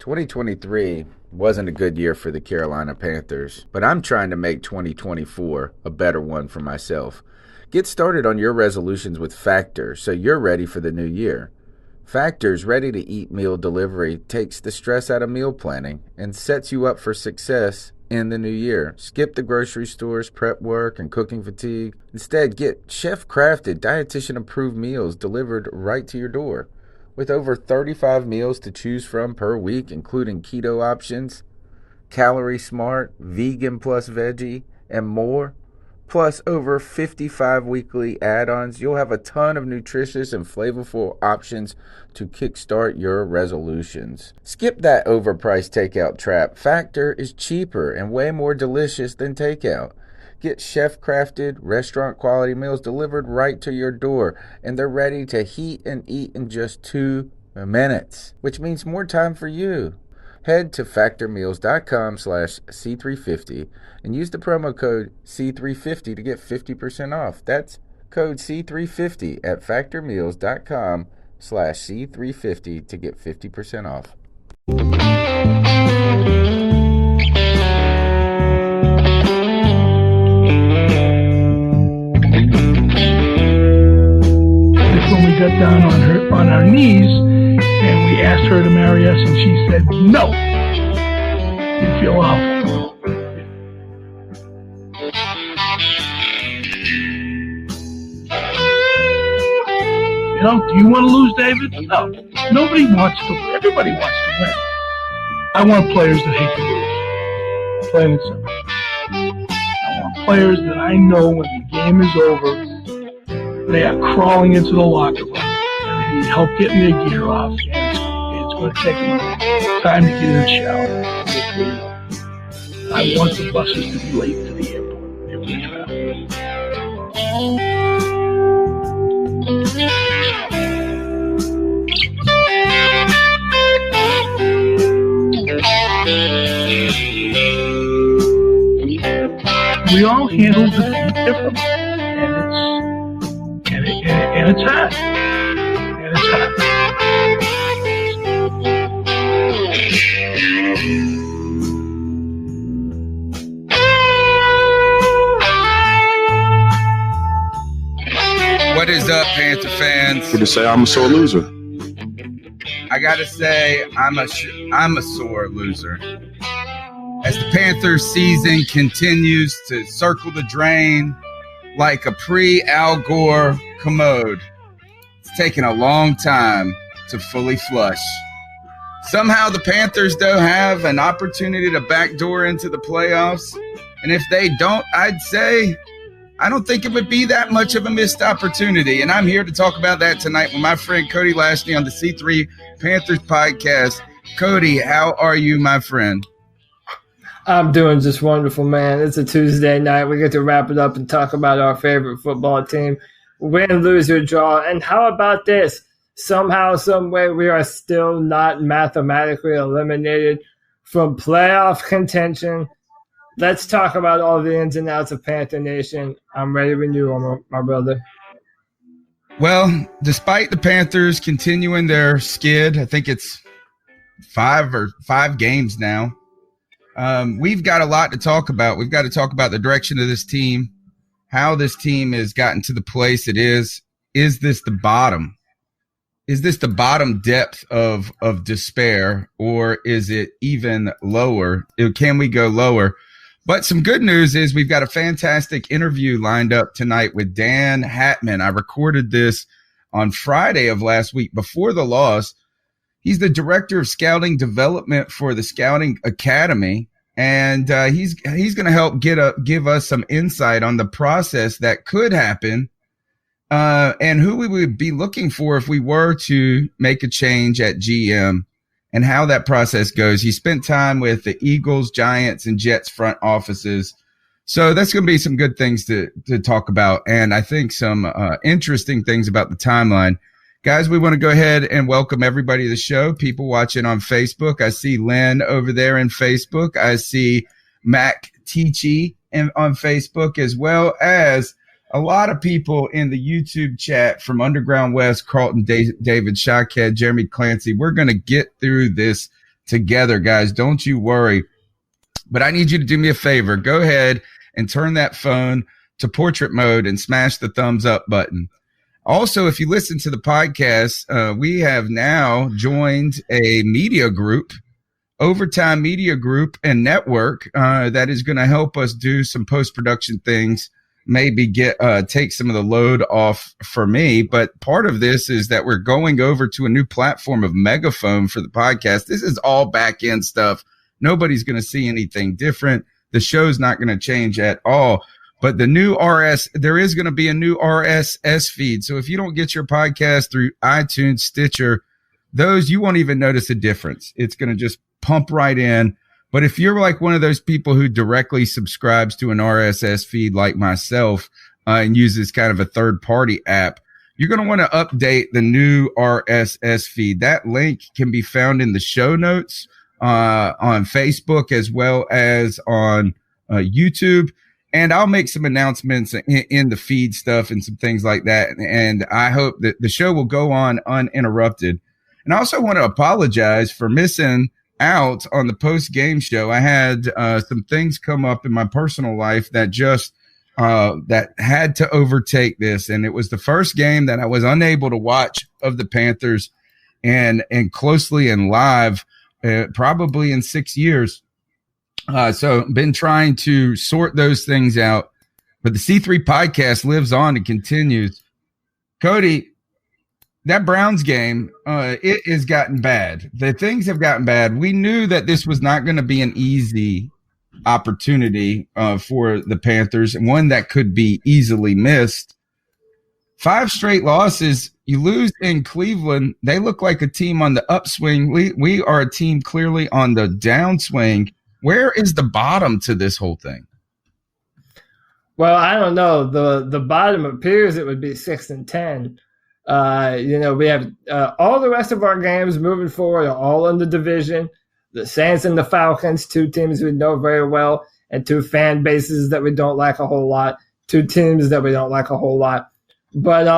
2023 wasn't a good year for the Carolina Panthers, but I'm trying to make 2024 a better one for myself. Get started on your resolutions with Factor so you're ready for the new year. Factor's ready-to-eat meal delivery takes the stress out of meal planning and sets you up for success in the new year. Skip the grocery stores, prep work, and cooking fatigue. Instead, get chef-crafted, dietitian-approved meals delivered right to your door. With over 35 meals to choose from per week, including keto options, calorie smart, vegan plus veggie, and more, plus over 55 weekly add-ons, you'll have a ton of nutritious and flavorful options to kickstart your resolutions. Skip that overpriced takeout trap. Factor is cheaper and way more delicious than takeout. Get chef-crafted, restaurant-quality meals delivered right to your door, and they're ready to heat and eat in just 2 minutes, which means more time for you. Head to factormeals.com/C350 and use the promo code C350 to get 50% off. That's code C350 at factormeals.com/C350 to get 50% off. When we got down on our knees and we asked her to marry us and she said no, you feel awful. You know, do you want to lose, David? No. Nobody wants to win. Everybody wants to win. I want players that hate to lose. Plain and simple. I want players that I know when the game is over, they are crawling into the locker room and they need help getting their gear off. And it's going to take them time to get in the shower. I want the buses to be late to the airport if we travel. We all handle defeat differently, and it's hard. And it's hard. What is up, Panther fans? Good to say I'm a sore loser. I gotta say, I'm a sore loser. As the Panthers season continues to circle the drain like a pre-Al Gore commode, it's taken a long time to fully flush. Somehow the Panthers, though, have an opportunity to backdoor into the playoffs. And if they don't, I'd say I don't think it would be that much of a missed opportunity. And I'm here to talk about that tonight with my friend Cody Lashney on the C3 Panthers podcast. Cody, how are you, my friend? I'm doing just wonderful, man. It's a Tuesday night. We get to wrap it up and talk about our favorite football team. Win, lose, or draw. And how about this? Somehow, some way, we are still not mathematically eliminated from playoff contention. Let's talk about all the ins and outs of Panther Nation. I'm ready when you are, my brother. Well, despite the Panthers continuing their skid, I think it's five games now. We've got a lot to talk about. We've got to talk about the direction of this team, how this team has gotten to the place it is. Is this the bottom? Is this the bottom depth of despair, or is it even lower? Can we go lower? But some good news is we've got a fantastic interview lined up tonight with Dan Hatman. I recorded this on Friday of last week before the loss. He's the director of scouting development for the Scouting Academy, and he's going to help give us some insight on the process that could happen and who we would be looking for if we were to make a change at GM and how that process goes. He spent time with the Eagles, Giants, and Jets front offices. So that's going to be some good things to talk about, and I think some interesting things about the timeline. Guys, we want to go ahead and welcome everybody to the show, people watching on Facebook. I see Lynn over there in Facebook. I see Mac Teachy on Facebook, as well as a lot of people in the YouTube chat from Underground West, Carlton, David Shockhead, Jeremy Clancy. We're going to get through this together, guys. Don't you worry. But I need you to do me a favor. Go ahead and turn that phone to portrait mode and smash the thumbs up button. Also, if you listen to the podcast, we have now joined a media group, Overtime Media Group and Network, that is going to help us do some post-production things, maybe take some of the load off for me. But part of this is that we're going over to a new platform of Megaphone for the podcast. This is all back-end stuff. Nobody's going to see anything different. The show's not going to change at all. But there is going to be a new RSS feed. So if you don't get your podcast through iTunes, Stitcher, you won't even notice a difference. It's going to just pump right in. But if you're like one of those people who directly subscribes to an RSS feed like myself and uses kind of a third-party app, you're going to want to update the new RSS feed. That link can be found in the show notes on Facebook as well as on YouTube. And I'll make some announcements in the feed stuff and some things like that. And I hope that the show will go on uninterrupted. And I also want to apologize for missing out on the post-game show. I had some things come up in my personal life that just that had to overtake this. And it was the first game that I was unable to watch of the Panthers and closely and live, probably in 6 years. So been trying to sort those things out, but the C3 podcast lives on and continues. Cody, that Browns game, it has gotten bad. The things have gotten bad. We knew that this was not going to be an easy opportunity for the Panthers, and one that could be easily missed. 5 straight losses. You lose in Cleveland. They look like a team on the upswing. We are a team clearly on the downswing. Where is the bottom to this whole thing? Well, I don't know. The bottom appears it would be 6-10. We have all the rest of our games moving forward are all in the division. The Saints and the Falcons, 2 teams we know very well, and 2 fan bases that we don't like a whole lot, 2 teams that we don't like a whole lot. But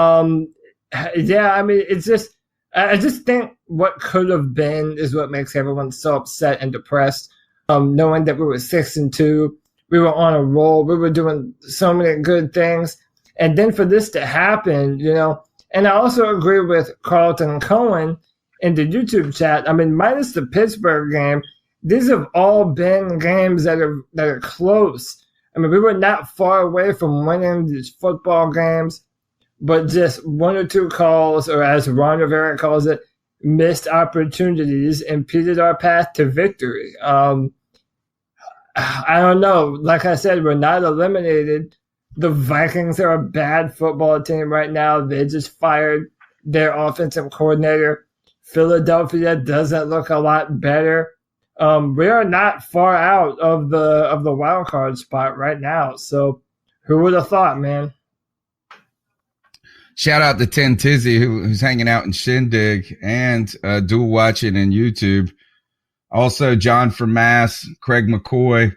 it's just I just think what could have been is what makes everyone so upset and depressed. Knowing that we were 6-2, we were on a roll, we were doing so many good things, and then for this to happen, And I also agree with Carlton Cohen in the YouTube chat. I mean, minus the Pittsburgh game, these have all been games that are close. I mean, we were not far away from winning these football games, but just 1 or 2 calls, or as Ron Rivera calls it, missed opportunities impeded our path to victory. I don't know. Like I said, we're not eliminated. The Vikings are a bad football team right now. They just fired their offensive coordinator. Philadelphia doesn't look a lot better. We are not far out of the wild card spot right now. So who would have thought, man? Shout out to Ten Tizzy, who's hanging out in Shindig and dual watching in YouTube. Also, John from Mass, Craig McCoy.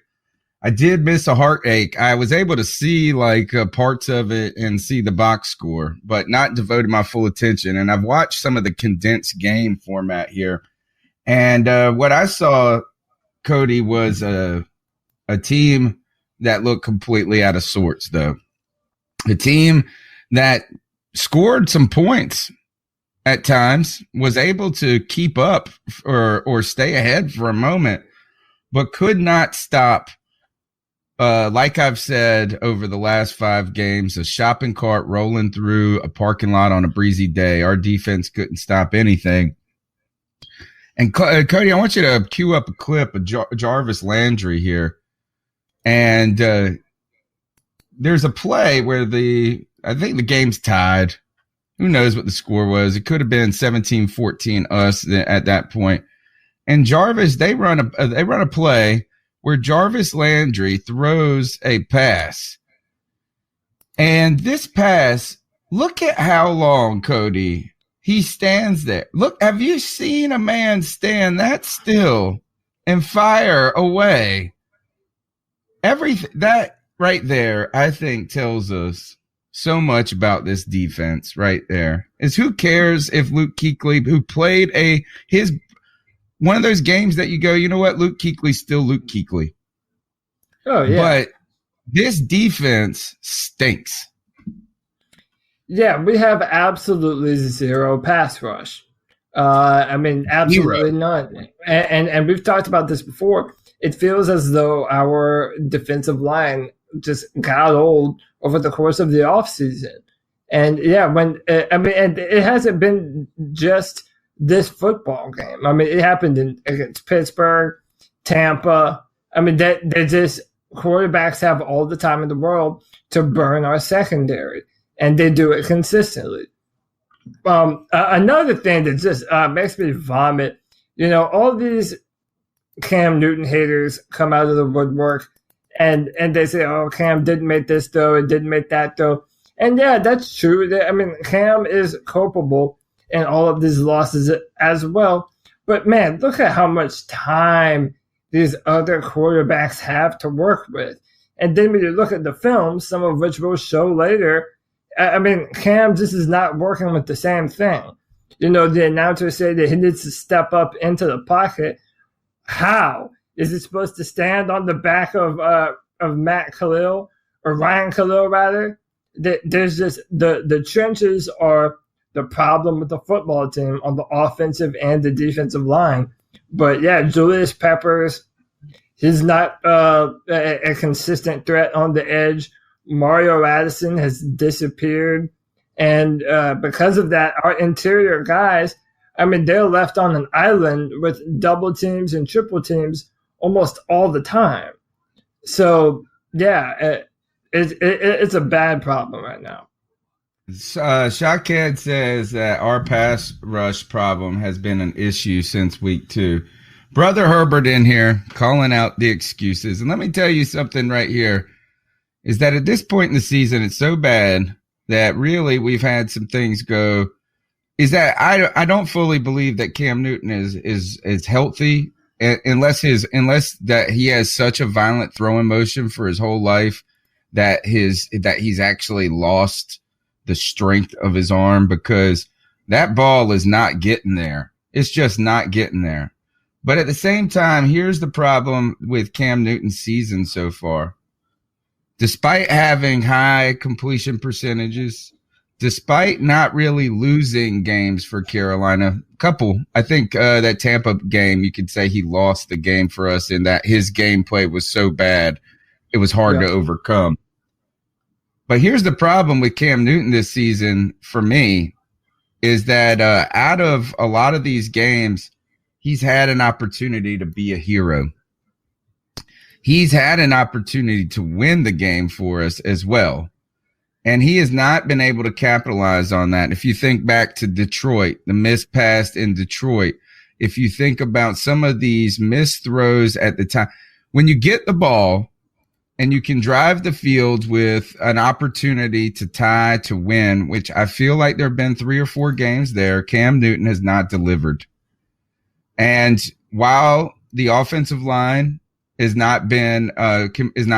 I did miss a heartache. I was able to see parts of it and see the box score, but not devoted my full attention. And I've watched some of the condensed game format here. And what I saw, Cody, was a team that looked completely out of sorts, though. A team that scored some points at times, was able to keep up or stay ahead for a moment, but could not stop. Like I've said over the last 5 games, a shopping cart rolling through a parking lot on a breezy day. Our defense couldn't stop anything. And Cody, I want you to cue up a clip of Jarvis Landry here. And there's a play where I think the game's tied. Who knows what the score was? It could have been 17-14 us at that point. And Jarvis, they run a play where Jarvis Landry throws a pass. And this pass, look at how long, Cody, he stands there. Look, have you seen a man stand that still and fire away? Everything that right there, I think, tells us so much about this defense right there. Is who cares if Luke Kuechly, who played one of those games that you go, you know what, Luke Kuechly's still Luke Kuechly. Oh, yeah. But this defense stinks. Yeah, we have absolutely zero pass rush. Absolutely none. And we've talked about this before. It feels as though our defensive line just got old over the course of the offseason. And yeah, and it hasn't been just this football game. I mean, it happened against Pittsburgh, Tampa. I mean, they just quarterbacks have all the time in the world to burn our secondary, and they do it consistently. Another thing that just makes me vomit, all these Cam Newton haters come out of the woodwork, and they say, "Oh, Cam didn't make this throw, it didn't make that throw," and yeah, that's true. I mean, Cam is culpable in all of these losses as well. But man, look at how much time these other quarterbacks have to work with, and then when you look at the film, some of which we'll show later. I mean, Cam just is not working with the same thing. The announcers say that he needs to step up into the pocket. How? Is he supposed to stand on the back of Matt Khalil, or Ryan Khalil, rather? There's just the trenches are the problem with the football team on the offensive and the defensive line. But yeah, Julius Peppers, he's not a consistent threat on the edge. Mario Addison has disappeared. And because of that, our interior guys, I mean, they're left on an island with double teams and triple teams almost all the time. So, yeah, it's a bad problem right now. Shotcad says that our pass rush problem has been an issue since week 2. Brother Herbert in here calling out the excuses. And let me tell you something right here. Is that at this point in the season, it's so bad that really we've had some things go. Is that I don't fully believe that Cam Newton is healthy unless that he has such a violent throwing motion for his whole life that he's actually lost the strength of his arm, because that ball is not getting there. It's just not getting there. But at the same time, here's the problem with Cam Newton's season so far. Despite having high completion percentages, despite not really losing games for Carolina, I think that Tampa game, you could say he lost the game for us in that his gameplay was so bad, it was hard to overcome. But here's the problem with Cam Newton this season for me is that out of a lot of these games, he's had an opportunity to be a hero. He's had an opportunity to win the game for us as well. And he has not been able to capitalize on that. If you think back to Detroit, the missed pass in Detroit, if you think about some of these missed throws at the time, when you get the ball and you can drive the field with an opportunity to tie, to win, which I feel like there have been 3 or 4 games there, Cam Newton has not delivered. And while the offensive line is not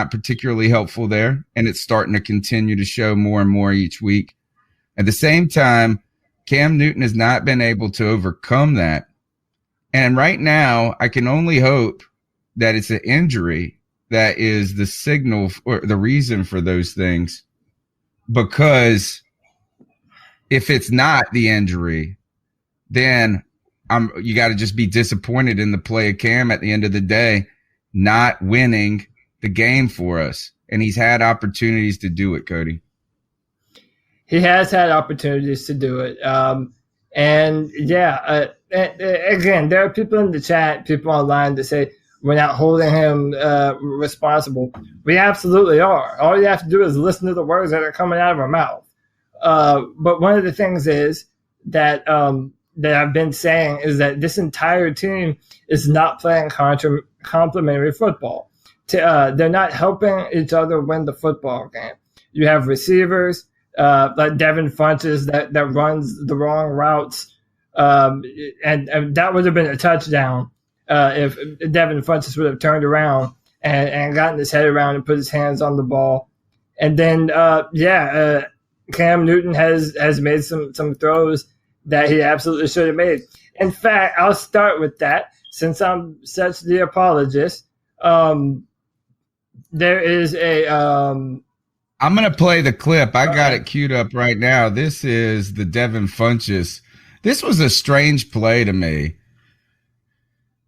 particularly helpful there, and it's starting to continue to show more and more each week. At the same time, Cam Newton has not been able to overcome that. And right now, I can only hope that it's an injury that is the signal or the reason for those things. Because if it's not the injury, then you got to just be disappointed in the play of Cam at the end of the day, not winning the game for us. And he's had opportunities to do it, Cody. He has had opportunities to do it. Again, there are people in the chat, people online that say we're not holding him responsible. We absolutely are. All you have to do is listen to the words that are coming out of our mouth. But one of the things is that I've been saying is that this entire team is not playing complementary football. They're not helping each other win the football game. You have receivers like Devin Funchess that runs the wrong routes, and that would have been a touchdown if Devin Funchess would have turned around and gotten his head around and put his hands on the ball. And then Cam Newton has made some throws that he absolutely should have made. In fact, I'll start with that. since I'm such the apologist, there is a I'm going to play the clip. I got it queued up right now. This is the Devin Funchess. This was a strange play to me.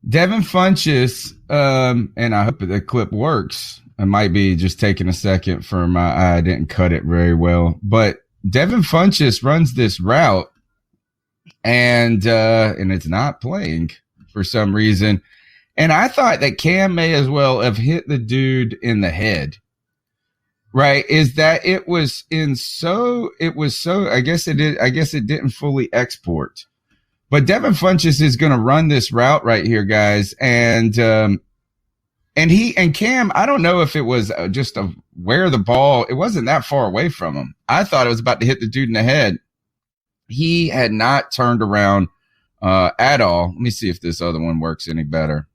Devin Funchess, and I hope the clip works. It might be just taking a second for my eye. I didn't cut it very well. But Devin Funchess runs this route, and it's not playing for some reason. And I thought that Cam may as well have hit the dude in the head. Right? Is that I guess it didn't fully export. But Devin Funchess is going to run this route right here, guys. And Cam, I don't know if it was just where the ball, it wasn't that far away from him. I thought it was about to hit the dude in the head. He had not turned around at all. Let me see if this other one works any better.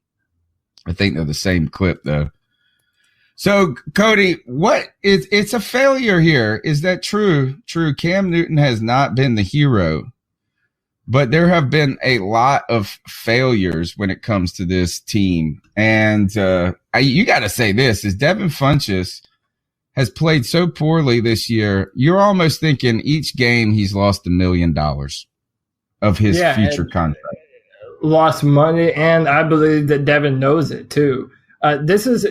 I think they're the same clip, though. So, Cody, it's a failure here. Is that true? True. Cam Newton has not been the hero, but there have been a lot of failures when it comes to this team. And you got to say this, is Devin Funchess has played so poorly this year. You're almost thinking each game he's lost $1 million of his future contract. Lost money, and I believe that Devin knows it too. This is,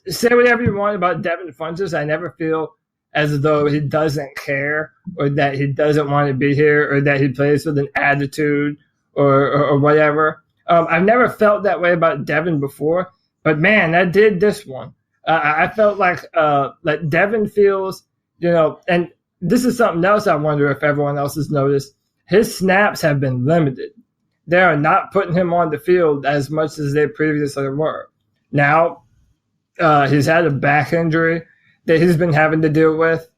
say whatever you want about Devin Funchess. I never feel as though he doesn't care or that he doesn't want to be here or that he plays with an attitude or whatever. I've never felt that way about Devin before, but man, I did this one. I felt like Devin feels, and this is something else I wonder if everyone else has noticed. His snaps have been limited. They are not putting him on the field as much as they previously were. Now, he's had a back injury that he's been having to deal with,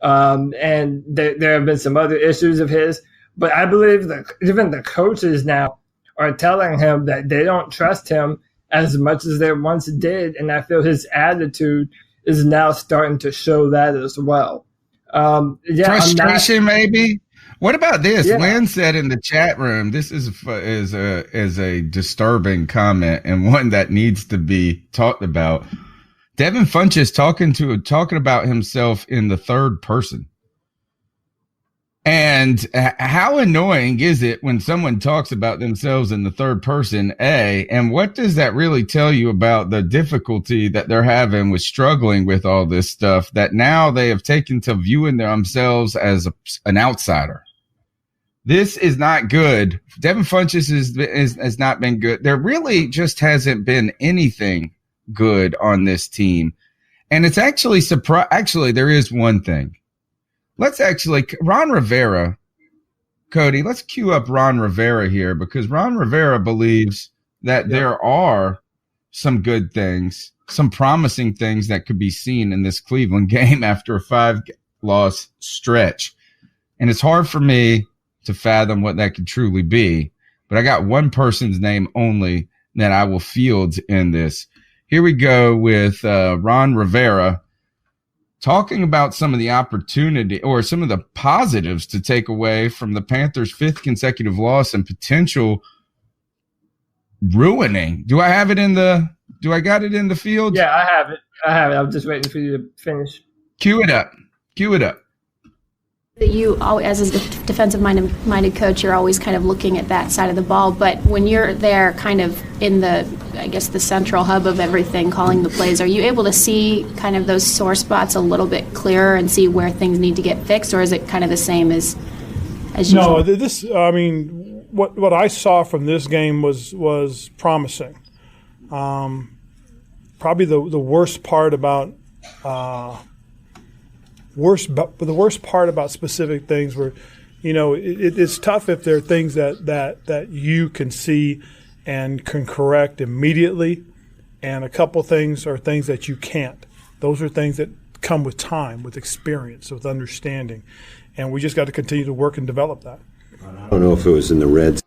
and there have been some other issues of his. But I believe that even the coaches now are telling him that they don't trust him as much as they once did, and I feel his attitude is now starting to show that as well. Frustration, maybe. What about this? Yeah. Lynn said in the chat room, this is a disturbing comment and one that needs to be talked about. Devin Funchess talking about himself in the third person. And how annoying is it when someone talks about themselves in the third person, A, and what does that really tell you about the difficulty that they're having with struggling with all this stuff, that now they have taken to viewing themselves as an outsider? This is not good. Devin Funchess has not been good. There really just hasn't been anything good on this team. And it's actually Actually, there is one thing. Ron Rivera, Cody, let's cue up Ron Rivera here, because Ron Rivera believes that there are some good things, some promising things that could be seen in this Cleveland game after a 5-loss stretch. And it's hard for me to fathom what that could truly be. But I got one person's name only that I will field in this. Here we go with Ron Rivera talking about some of the opportunity or some of the positives to take away from the Panthers' 5th consecutive loss and potential ruining. Do I got it in the field? Yeah, I have it. I'm just waiting for you to finish. Cue it up. You, as a defensive-minded coach, you're always kind of looking at that side of the ball. But when you're there kind of in the central hub of everything, calling the plays, are you able to see kind of those sore spots a little bit clearer and see where things need to get fixed, or is it kind of the same as usual? No, what I saw from this game was promising. Probably the worst part about the worst part about specific things were, it's tough if there are things that you can see and can correct immediately, and a couple things are things that you can't. Those are things that come with time, with experience, with understanding, and we just got to continue to work and develop that. I don't know if it was in the Reds.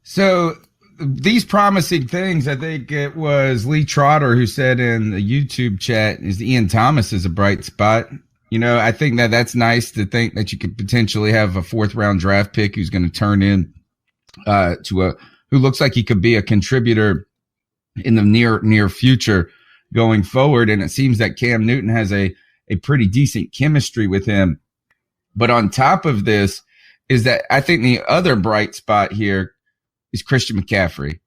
So these promising things, I think it was Lee Trotter who said in the YouTube chat, is Ian Thomas is a bright spot. I think that's nice to think that you could potentially have a 4th round draft pick who's going to turn in who looks like he could be a contributor in the near future going forward. And it seems that Cam Newton has a pretty decent chemistry with him. But on top of this is that I think the other bright spot here is Christian McCaffrey.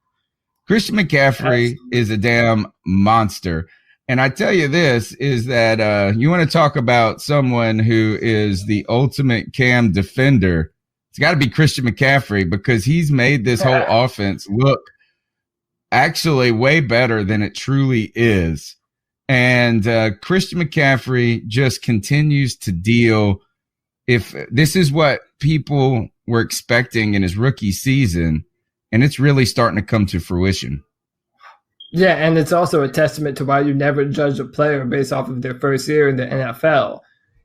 Christian McCaffrey is a damn monster. And I tell you this is that you want to talk about someone who is the ultimate Cam defender. It's got to be Christian McCaffrey, because he's made this whole offense look actually way better than it truly is. And Christian McCaffrey just continues to deal. If this is what people were expecting in his rookie season, and it's really starting to come to fruition. Yeah, and it's also a testament to why you never judge a player based off of their first year in the NFL.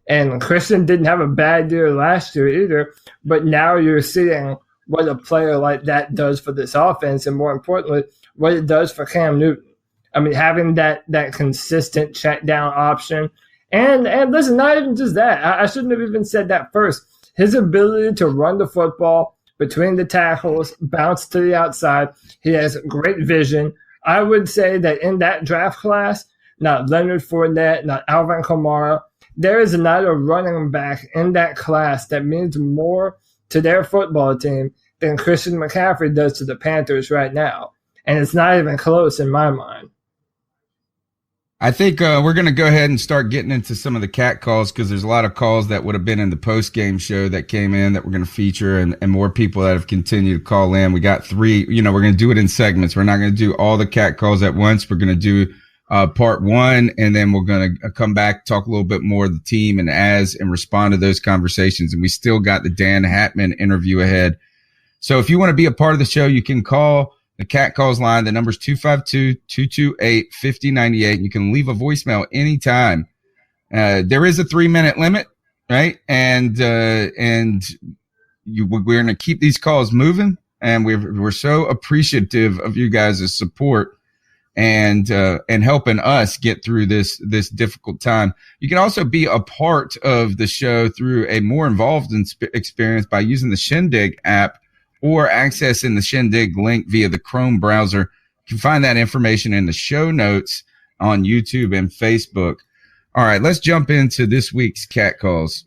And Christian didn't have a bad year last year either, but now you're seeing what a player like that does for this offense, and more importantly, what it does for Cam Newton. I mean, having that consistent check down option. And listen, not even just that. I shouldn't have even said that first. His ability to run the football between the tackles, bounce to the outside. He has great vision. I would say that in that draft class, not Leonard Fournette, not Alvin Kamara, there is not a running back in that class that means more to their football team than Christian McCaffrey does to the Panthers right now. And it's not even close in my mind. I think we're going to go ahead and start getting into some of the cat calls, because there's a lot of calls that would have been in the post-game show that came in that we're going to feature, and more people that have continued to call in. We got 3, we're going to do it in segments. We're not going to do all the cat calls at once. We're going to do part 1, and then we're going to come back, talk a little bit more of the team and respond to those conversations. And we still got the Dan Hatman interview ahead. So if you want to be a part of the show, you can call the cat calls line. The number's 252-228-5098. You can leave a voicemail anytime. There is a 3-minute limit, right? And we're going to keep these calls moving, and we're so appreciative of you guys' support and helping us get through this difficult time. You can also be a part of the show through a more involved experience by using the Shindig app, or accessing the Shindig link via the Chrome browser. You can find that information in the show notes on YouTube and Facebook. All right, let's jump into this week's cat calls.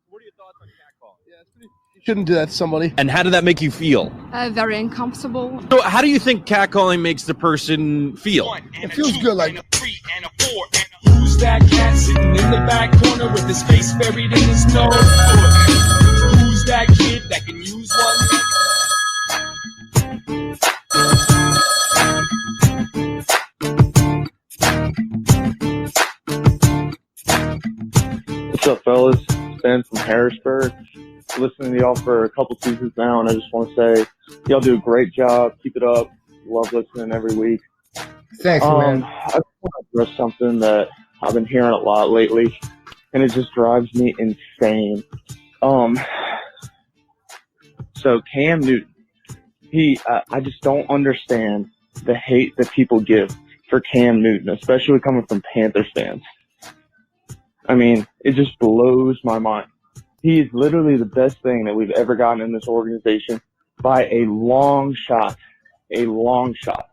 What are your thoughts on cat calls? Yeah, you shouldn't do that to somebody. And how did that make you feel? Very uncomfortable. So how do you think catcalling makes the person feel? It feels good, like. Who's that cat sitting in the back corner with his face buried in his nose? Who's that kid that can use one? What's up, fellas? It's Ben from Harrisburg. Listening to y'all for a couple seasons now, and I just want to say y'all do a great job. Keep it up. Love listening every week. Thanks, man. I just want to address something that I've been hearing a lot lately, and it just drives me insane. So Cam Newton, I just don't understand the hate that people give for Cam Newton, especially coming from Panthers fans. I mean, it just blows my mind. He is literally the best thing that we've ever gotten in this organization by a long shot. A long shot.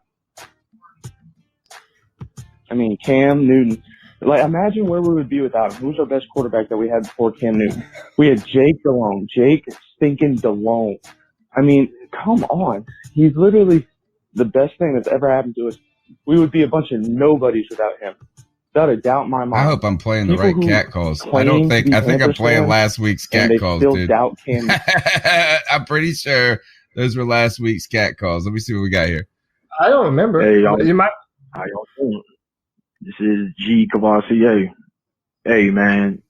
I mean, Cam Newton. Like, imagine where we would be without him. Who's our best quarterback that we had before Cam Newton? We had Jake Delhomme. Jake stinking Delhomme. I mean, come on. He's literally the best thing that's ever happened to us. We would be a bunch of nobodies without him. Without a doubt in my mind. I hope I'm playing the right cat calls. I think I'm playing last week's cat calls, still dude. Doubt Cam. I'm pretty sure those were last week's cat calls. Let me see what we got here. I don't remember. Hey, y'all. You might. How y'all doing? This is G Cavassier. Hey, man.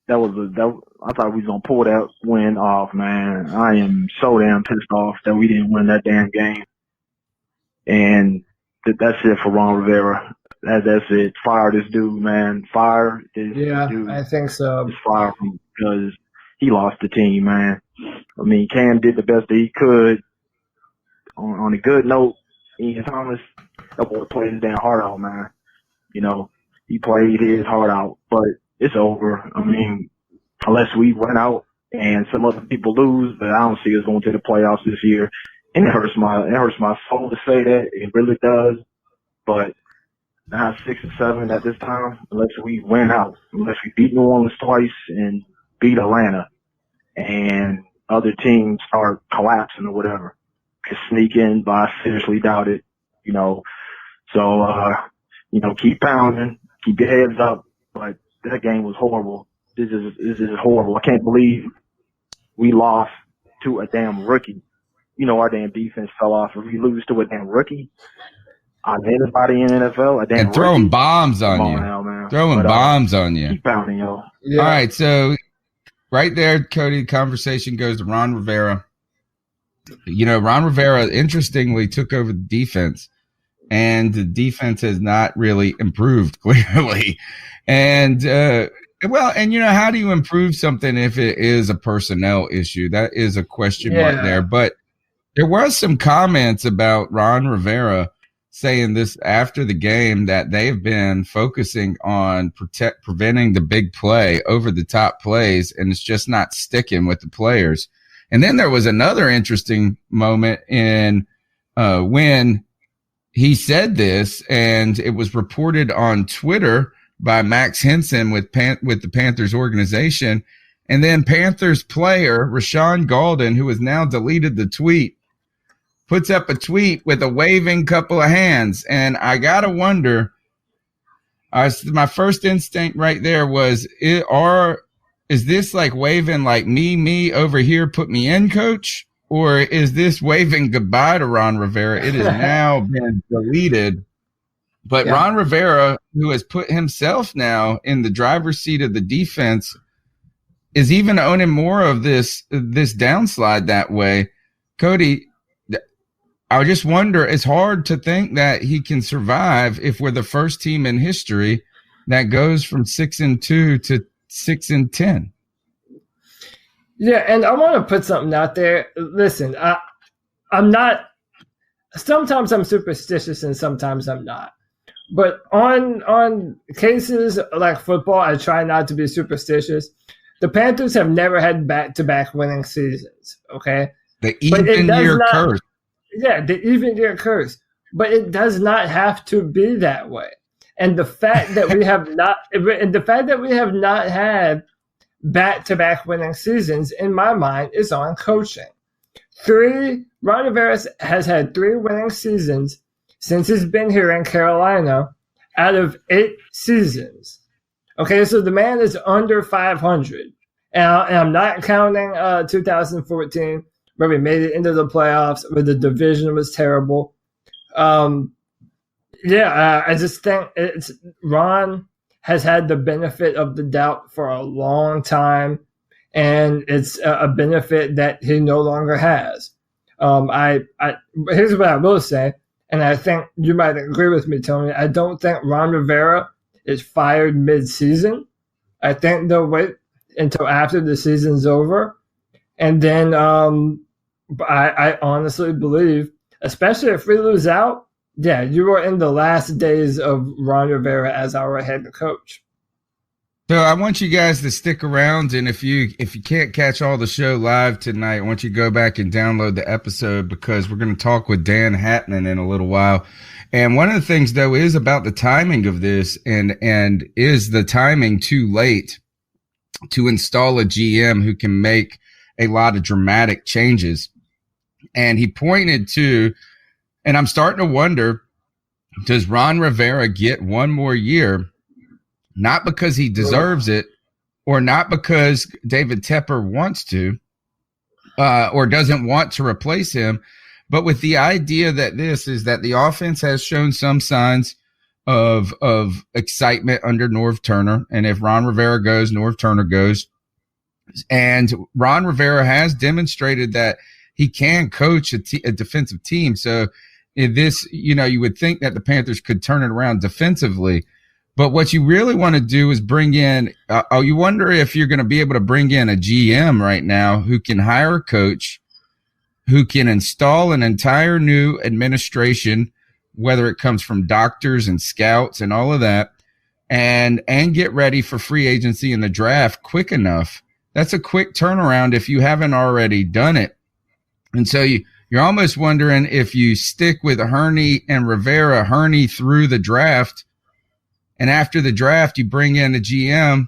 I thought we was gonna pull that win off, man. I am so damn pissed off that we didn't win that damn game. And that's it for Ron Rivera. That's it. Fire this dude, man. Fire this dude. Yeah, I think so. Just fire him because he lost the team, man. I mean, Cam did the best that he could. On a good note, Ian Thomas, that boy played his damn heart out, man. You know, he played his heart out, but it's over. I mean, unless we went out and some other people lose, but I don't see us going to the playoffs this year. And it hurts my soul to say that. It really does. But not 6 or 7 at this time, unless we win out, unless we beat New Orleans twice and beat Atlanta, and other teams start collapsing or whatever. Could sneak in, but I seriously doubt it. So keep pounding, keep your heads up. But that game was horrible. This is horrible. I can't believe we lost to a damn rookie. Our damn defense fell off. If we lose to a damn rookie on anybody in the NFL, a damn and throwing rookie, bombs on you. now, man. Throwing bombs on you. Keep pounding, yo. Yeah. All right, so right there, Cody, the conversation goes to Ron Rivera. Ron Rivera, interestingly, took over the defense, and the defense has not really improved, clearly. And, how do you improve something if it is a personnel issue? That is a question mark there. But there was some comments about Ron Rivera saying this after the game, that they've been focusing on preventing the big play, over the top plays, and it's just not sticking with the players. And then there was another interesting moment in when he said this, and it was reported on Twitter by Max Henson with the Panthers organization. And then Panthers player Rashawn Golden, who has now deleted the tweet, puts up a tweet with a waving couple of hands. And I got to wonder, my first instinct right there was, is this like waving like me over here, put me in, coach? Or is this waving goodbye to Ron Rivera? It has now been deleted. But yeah. Ron Rivera, who has put himself now in the driver's seat of the defense, is even owning more of this downslide that way. Cody, I just wonder, it's hard to think that he can survive if we're the first team in history that goes from 6-2 to 6-10. Yeah, and I want to put something out there. Listen, I'm not. Sometimes I'm superstitious, and sometimes I'm not. But on cases like football, I try not to be superstitious. The Panthers have never had back-to-back winning seasons. Okay, the even year curse. Yeah, the even year curse. But it does not have to be that way. And the fact that we have not had back-to-back winning seasons, in my mind, is on coaching. Ron Rivera has had 3 winning seasons since he's been here in Carolina out of 8 seasons. Okay, so the man is under 500. And I'm not counting 2014, where we made it into the playoffs, where the division was terrible. I just think Ron has had the benefit of the doubt for a long time, and it's a benefit that he no longer has. Here's what I will say, and I think you might agree with me, Tony. I don't think Ron Rivera is fired mid-season. I think they'll wait until after the season's over, and then I honestly believe, especially if we lose out, yeah, you are in the last days of Ron Rivera as our head coach. So I want you guys to stick around, and if you can't catch all the show live tonight, I want you to go back and download the episode, because we're going to talk with Dan Hatton in a little while. And one of the things, though, is about the timing of this, and is the timing too late to install a GM who can make a lot of dramatic changes? And he pointed to, and I'm starting to wonder, does Ron Rivera get one more year? Not because he deserves it, or not because David Tepper wants to, or doesn't want to replace him, but with the idea that the offense has shown some signs of excitement under Norv Turner. And if Ron Rivera goes, Norv Turner goes. And Ron Rivera has demonstrated that he can coach a defensive team. So in this, you would think that the Panthers could turn it around defensively. But what you really want to do is bring in, you wonder if you're going to be able to bring in a GM right now who can hire a coach, who can install an entire new administration, whether it comes from doctors and scouts and all of that, and get ready for free agency and the draft quick enough That's a quick turnaround if you haven't already done it. And so you're almost wondering if you stick with Hurney and Rivera, Hurney through the draft, and after the draft, you bring in a GM,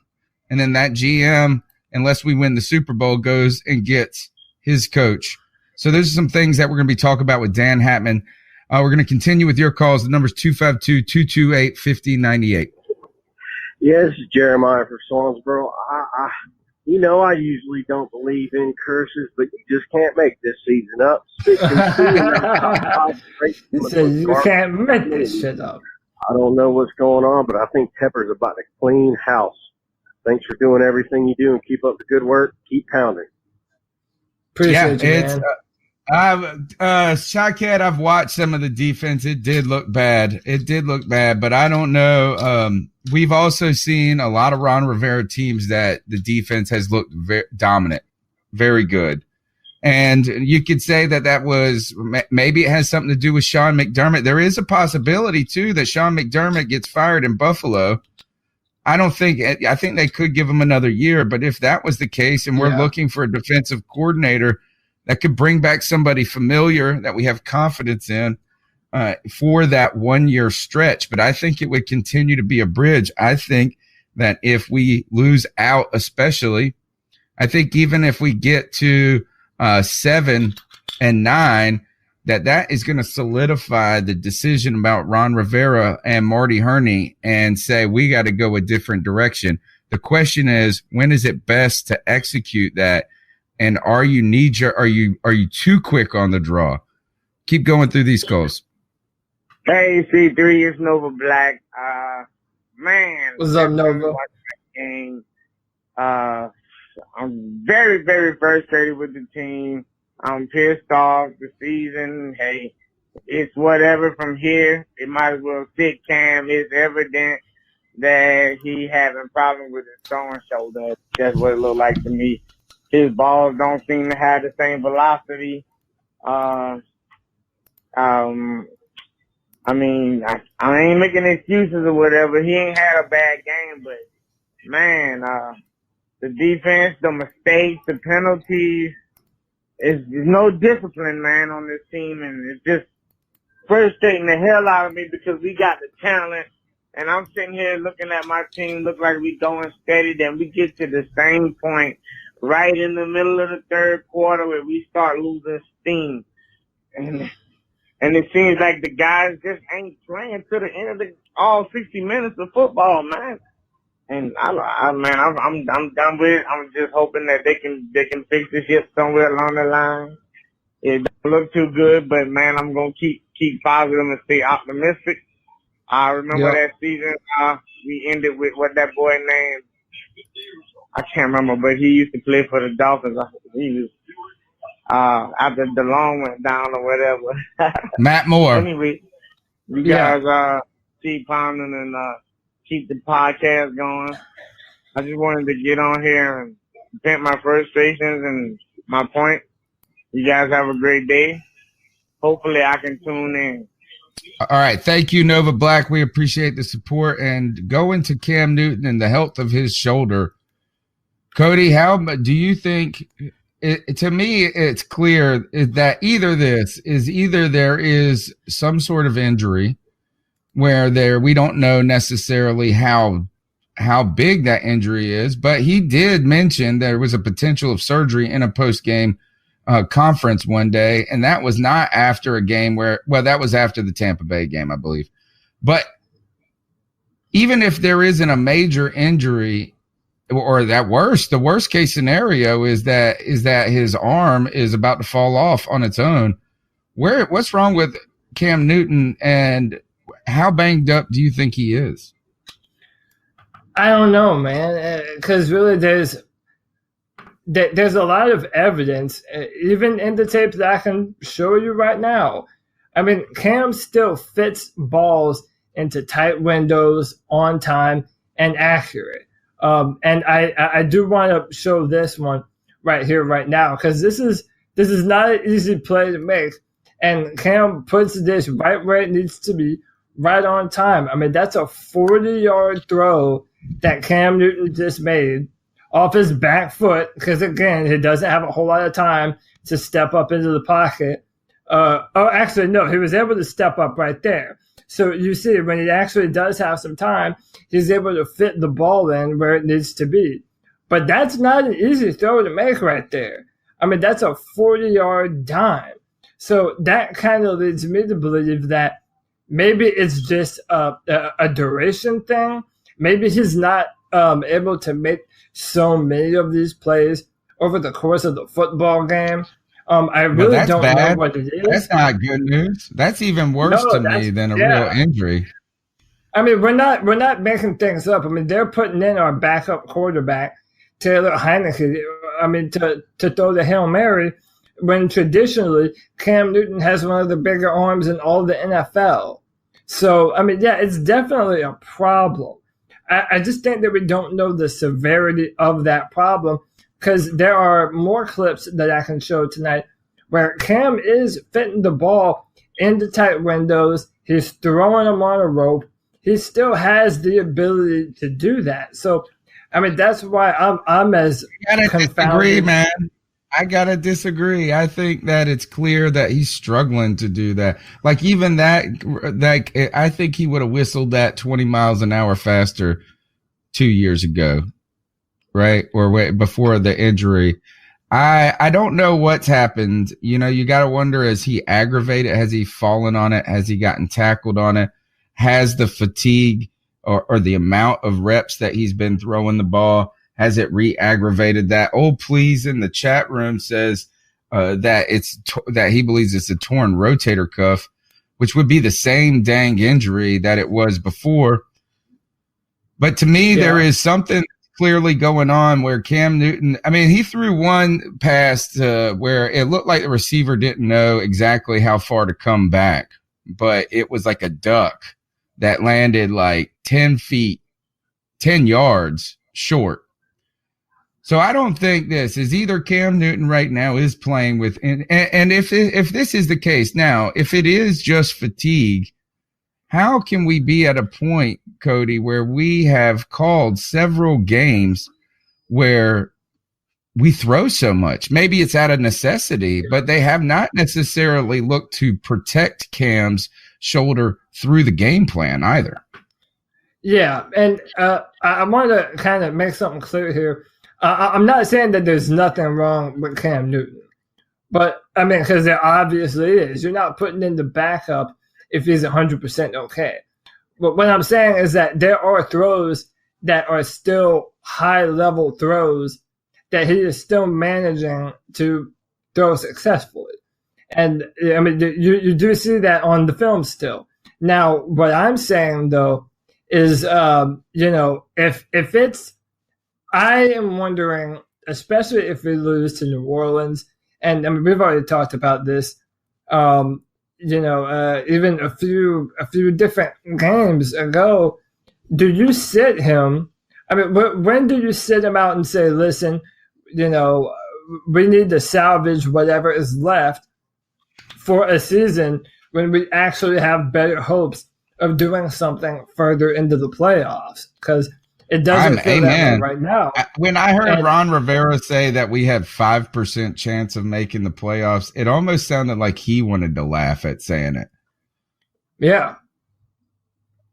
and then that GM, unless we win the Super Bowl, goes and gets his coach. So those are some things that we're going to be talking about with Dan Hatman. We're going to continue with your calls. The number's 252-228-5098. Yeah, this is Jeremiah from Swansboro. I usually don't believe in curses, but you just can't make this season up. He said you can't make this shit up. I don't know what's going on, but I think Tepper's about to clean house. Thanks for doing everything you do and keep up the good work. Keep pounding. Appreciate you, man. Shycat, I've watched some of the defense. It did look bad. But I don't know. We've also seen a lot of Ron Rivera teams that the defense has looked very dominant, very good. And you could say that was maybe it has something to do with Sean McDermott. There is a possibility, too, that Sean McDermott gets fired in Buffalo. I think they could give him another year. But if that was the case and we're looking for a defensive coordinator that could bring back somebody familiar that we have confidence in for that 1 year stretch. But I think it would continue to be a bridge. I think that if we lose out, especially, I think even if we get to 7 and 9, that is going to solidify the decision about Ron Rivera and Marty Hurney and say, we got to go a different direction. The question is, when is it best to execute that? And are you too quick on the draw? Keep going through these calls. Hey, C3, it's Nova Black. Man. What's up, Nova? Game. I'm very, very frustrated with the team. I'm pissed off the season. Hey, it's whatever from here. It might as well sit Cam. It's evident that he having problems with his throwing shoulder. That's what it looked like to me. His balls don't seem to have the same velocity. I ain't making excuses or whatever. He ain't had a bad game, but man, the defense, the mistakes, the penalties, there's no discipline, man, on this team, and it's just frustrating the hell out of me because we got the talent, and I'm sitting here looking at my team, look like we going steady, then we get to the same point right in the middle of the third quarter where we start losing steam. And it seems like the guys just ain't playing to the end of all 60 minutes of football, man. And I'm done with it. I'm just hoping that they can fix this shit somewhere along the line. It don't look too good, but man, I'm gonna keep positive and stay optimistic. I remember that season we ended with what that boy named. I can't remember, but he used to play for the Dolphins. He was after DeLong went down or whatever. Matt Moore. Anyway, you guys keep pounding and keep the podcast going. I just wanted to get on here and vent my frustrations and my point. You guys have a great day. Hopefully I can tune in. All right. Thank you, Nova Black. We appreciate the support. And going to Cam Newton and the health of his shoulder. Cody, how do you think to me, it's clear that either there is some sort of injury where we don't know necessarily how big that injury is, but he did mention there was a potential of surgery in a post-game conference one day, and that was not after a game that was after the Tampa Bay game, I believe. But even if there isn't a major injury, or the worst case scenario is that his arm is about to fall off on its own. What's wrong with Cam Newton, and how banged up do you think he is? I don't know, man, because really there's a lot of evidence, even in the tape that I can show you right now. I mean, Cam still fits balls into tight windows on time and accurate. And I do want to show this one right here, right now, because this is not an easy play to make. And Cam puts this right where it needs to be, right on time. I mean, that's a 40-yard throw that Cam Newton just made off his back foot because, again, he doesn't have a whole lot of time to step up into the pocket. Actually, no, he was able to step up right there. So you see, when he actually does have some time, he's able to fit the ball in where it needs to be. But that's not an easy throw to make right there. I mean, that's a 40-yard dime. So that kind of leads me to believe that maybe it's just a duration thing. Maybe he's not able to make so many of these plays over the course of the football game. I really don't know what it is. That's not good news. That's even worse to me than a real injury. I mean, we're not making things up. I mean, they're putting in our backup quarterback, Taylor Heineke, I mean, to throw the Hail Mary when traditionally Cam Newton has one of the bigger arms in all the NFL. So, I mean, yeah, it's definitely a problem. I just think that we don't know the severity of that problem because there are more clips that I can show tonight where Cam is fitting the ball into tight windows. He's throwing them on a rope. He still has the ability to do that. So, I mean, that's why I'm as confounded. Disagree, man. I gotta disagree. I think that it's clear that he's struggling to do that. Like even that, like I think he would have whistled that 20 miles an hour faster 2 years ago, right? Or before the injury. I don't know what's happened. You know, you gotta wonder: has he aggravated? Has he fallen on it? Has he gotten tackled on it? Has the fatigue or the amount of reps that he's been throwing the ball, has it re-aggravated that? Oh, please, in the chat room says that he believes it's a torn rotator cuff, which would be the same dang injury that it was before. But to me, there is something clearly going on where Cam Newton, I mean, he threw one pass where it looked like the receiver didn't know exactly how far to come back, but it was like a duck that landed like 10 yards short. So I don't think this is either Cam Newton right now is playing with, and if this is the case now, if it is just fatigue, how can we be at a point, Cody, where we have called several games where we throw so much? Maybe it's out of necessity, but they have not necessarily looked to protect Cam's shoulder through the game plan either. Yeah, and I want to kind of make something clear here. I'm not saying that there's nothing wrong with Cam Newton, but I mean, because there obviously is. You're not putting in the backup if he's 100% okay. But what I'm saying is that there are throws that are still high-level throws that he is still managing to throw successfully. And, I mean, you do see that on the film still. Now, what I'm saying, though, is, you know, if it's – I am wondering, especially if we lose to New Orleans, and I mean, we've already talked about this, you know, even a few different games ago, do you sit him? I mean, when do you sit him out and say, listen, you know, we need to salvage whatever is left for a season when we actually have better hopes of doing something further into the playoffs? Because it doesn't feel that way right now. When I heard Ron Rivera say that we had 5% chance of making the playoffs, it almost sounded like he wanted to laugh at saying it. Yeah.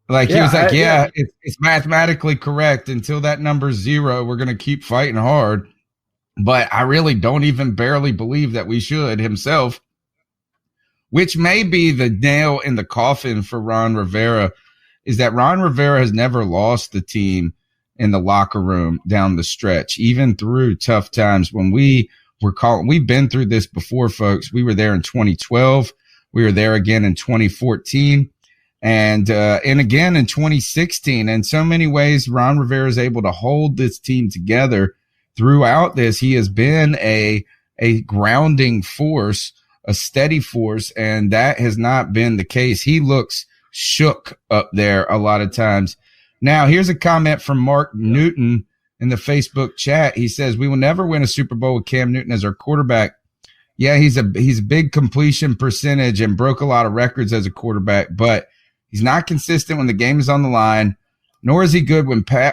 Like he was like, it's mathematically correct. Until that number's 0, we're going to keep fighting hard. But I really don't even barely believe that we should himself, which may be the nail in the coffin for Ron Rivera, is that Ron Rivera has never lost the team in the locker room down the stretch, even through tough times when we were calling. We've been through this before, folks. We were there in 2012. We were there again in 2014 and again in 2016. In so many ways, Ron Rivera is able to hold this team together throughout this. He has been a grounding force, a steady force, and that has not been the case. He looks shook up there a lot of times. Now, here's a comment from Mark Newton in the Facebook chat. He says, we will never win a Super Bowl with Cam Newton as our quarterback. Yeah, he's a big completion percentage and broke a lot of records as a quarterback, but he's not consistent when the game is on the line. nor is he good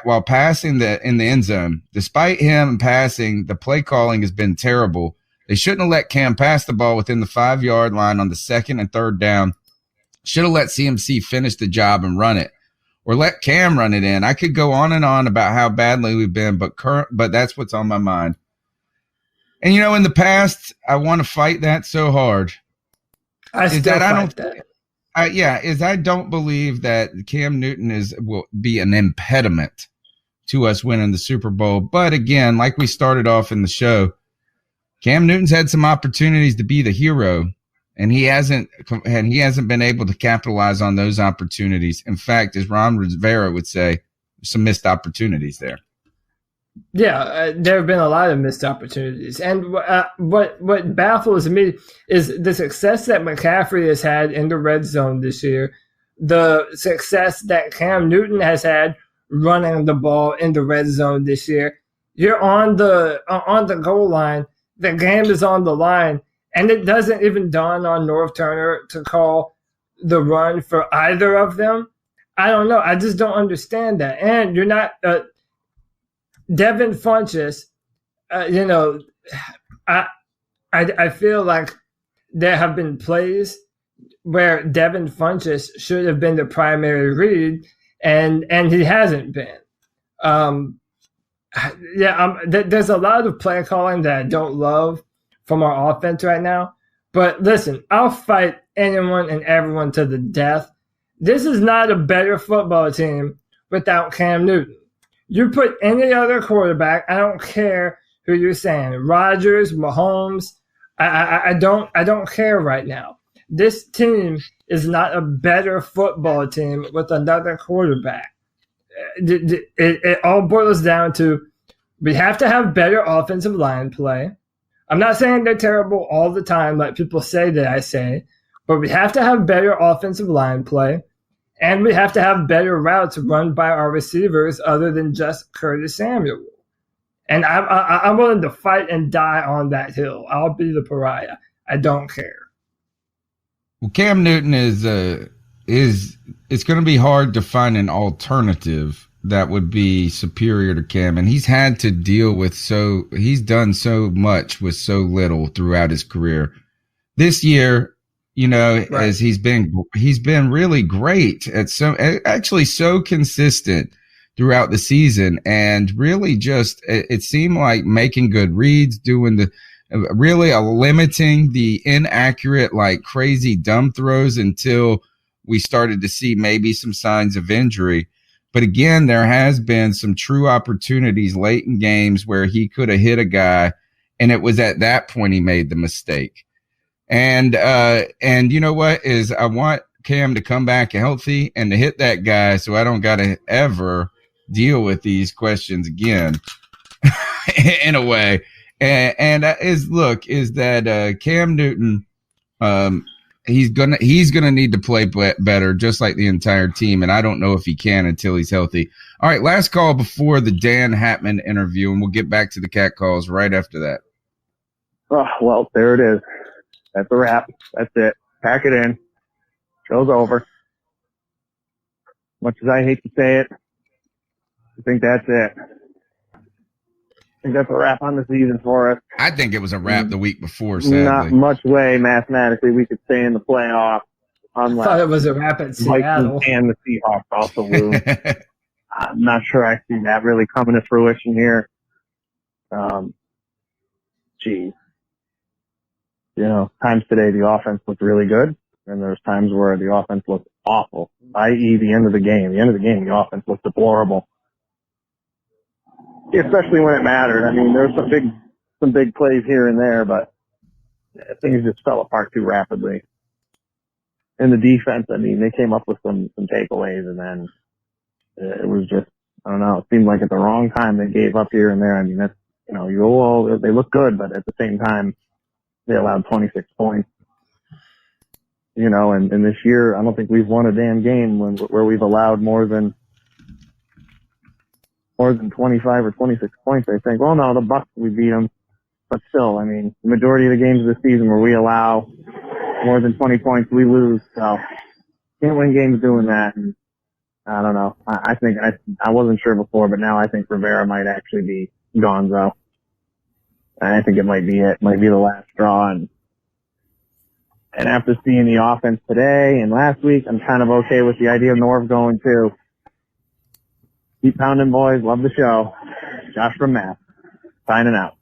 while passing in the end zone. Despite him passing, the play calling has been terrible. They shouldn't have let Cam pass the ball within the 5-yard line on the second and third down. Should have let CMC finish the job and run it, or let Cam run it in. I could go on and on about how badly we've been, but that's what's on my mind. And, in the past, I want to fight that so hard. I don't believe that Cam Newton will be an impediment to us winning the Super Bowl. But again, like we started off in the show, Cam Newton's had some opportunities to be the hero, and he hasn't been able to capitalize on those opportunities. In fact, as Ron Rivera would say, some missed opportunities there. Yeah, there have been a lot of missed opportunities. And what baffles me is the success that McCaffrey has had in the red zone this year, the success that Cam Newton has had running the ball in the red zone this year. You're on the goal line. The game is on the line, and it doesn't even dawn on Norv Turner to call the run for either of them. I don't know. I just don't understand that. And you're not Devin Funchess, I feel like there have been plays where Devin Funchess should have been the primary read, and he hasn't been. There's a lot of play calling that I don't love from our offense right now. But listen, I'll fight anyone and everyone to the death. This is not a better football team without Cam Newton. You put any other quarterback, I don't care who you're saying, Rodgers, Mahomes, I don't care right now. This team is not a better football team with another quarterback. It all boils down to we have to have better offensive line play. I'm not saying they're terrible all the time like people say that I say, but we have to have better offensive line play. And we have to have better routes run by our receivers other than just Curtis Samuel. And I'm willing to fight and die on that hill. I'll be the pariah. I don't care. Well, Cam Newton is it's going to be hard to find an alternative that would be superior to Cam. And he's had to deal with he's done so much with so little throughout his career. This year, right. As he's been really great at so consistent throughout the season, and really just it seemed like making good reads, doing really limiting the inaccurate, like crazy dumb throws until we started to see maybe some signs of injury. But again, there has been some true opportunities late in games where he could have hit a guy, and it was at that point he made the mistake. And you know what is I want Cam to come back healthy and to hit that guy so I don't got to ever deal with these questions again in a way. And is that Cam Newton, he's gonna need to play better, just like the entire team. And I don't know if he can until he's healthy. All right, last call before the Dan Hatman interview, and we'll get back to the cat calls right after that. Oh, well, there it is. That's a wrap. That's it. Pack it in. Show's over. Much as I hate to say it, I think that's it. I think that's a wrap on the season for us. I think it was a wrap the week before, sadly. Not much way mathematically we could stay in the playoff unless I thought it was a wrap at Seattle. And the Seahawks also lose. I'm not sure I see that really coming to fruition here. Geez. Times today the offense looked really good, and there's times where the offense looked awful, i.e. the end of the game. The end of the game, the offense looked deplorable. Especially when it mattered. I mean, there's some big plays here and there, but things just fell apart too rapidly. And the defense, I mean, they came up with some takeaways, and then it was just, I don't know, it seemed like at the wrong time they gave up here and there. I mean, that's, they look good, but at the same time, they allowed 26 points. And this year, I don't think we've won a damn game where we've allowed more than 25 or 26 points. I think, well, no, the Bucs, we beat them. But still, I mean, the majority of the games of the season where we allow more than 20 points, we lose. So, can't win games doing that. And I don't know. I think I wasn't sure before, but now I think Rivera might actually be Gonzo. I think it might be it. Might be the last straw. And after seeing the offense today and last week, I'm kind of okay with the idea of Norv going too. Keep pounding, boys. Love the show. Josh from Mass, signing out.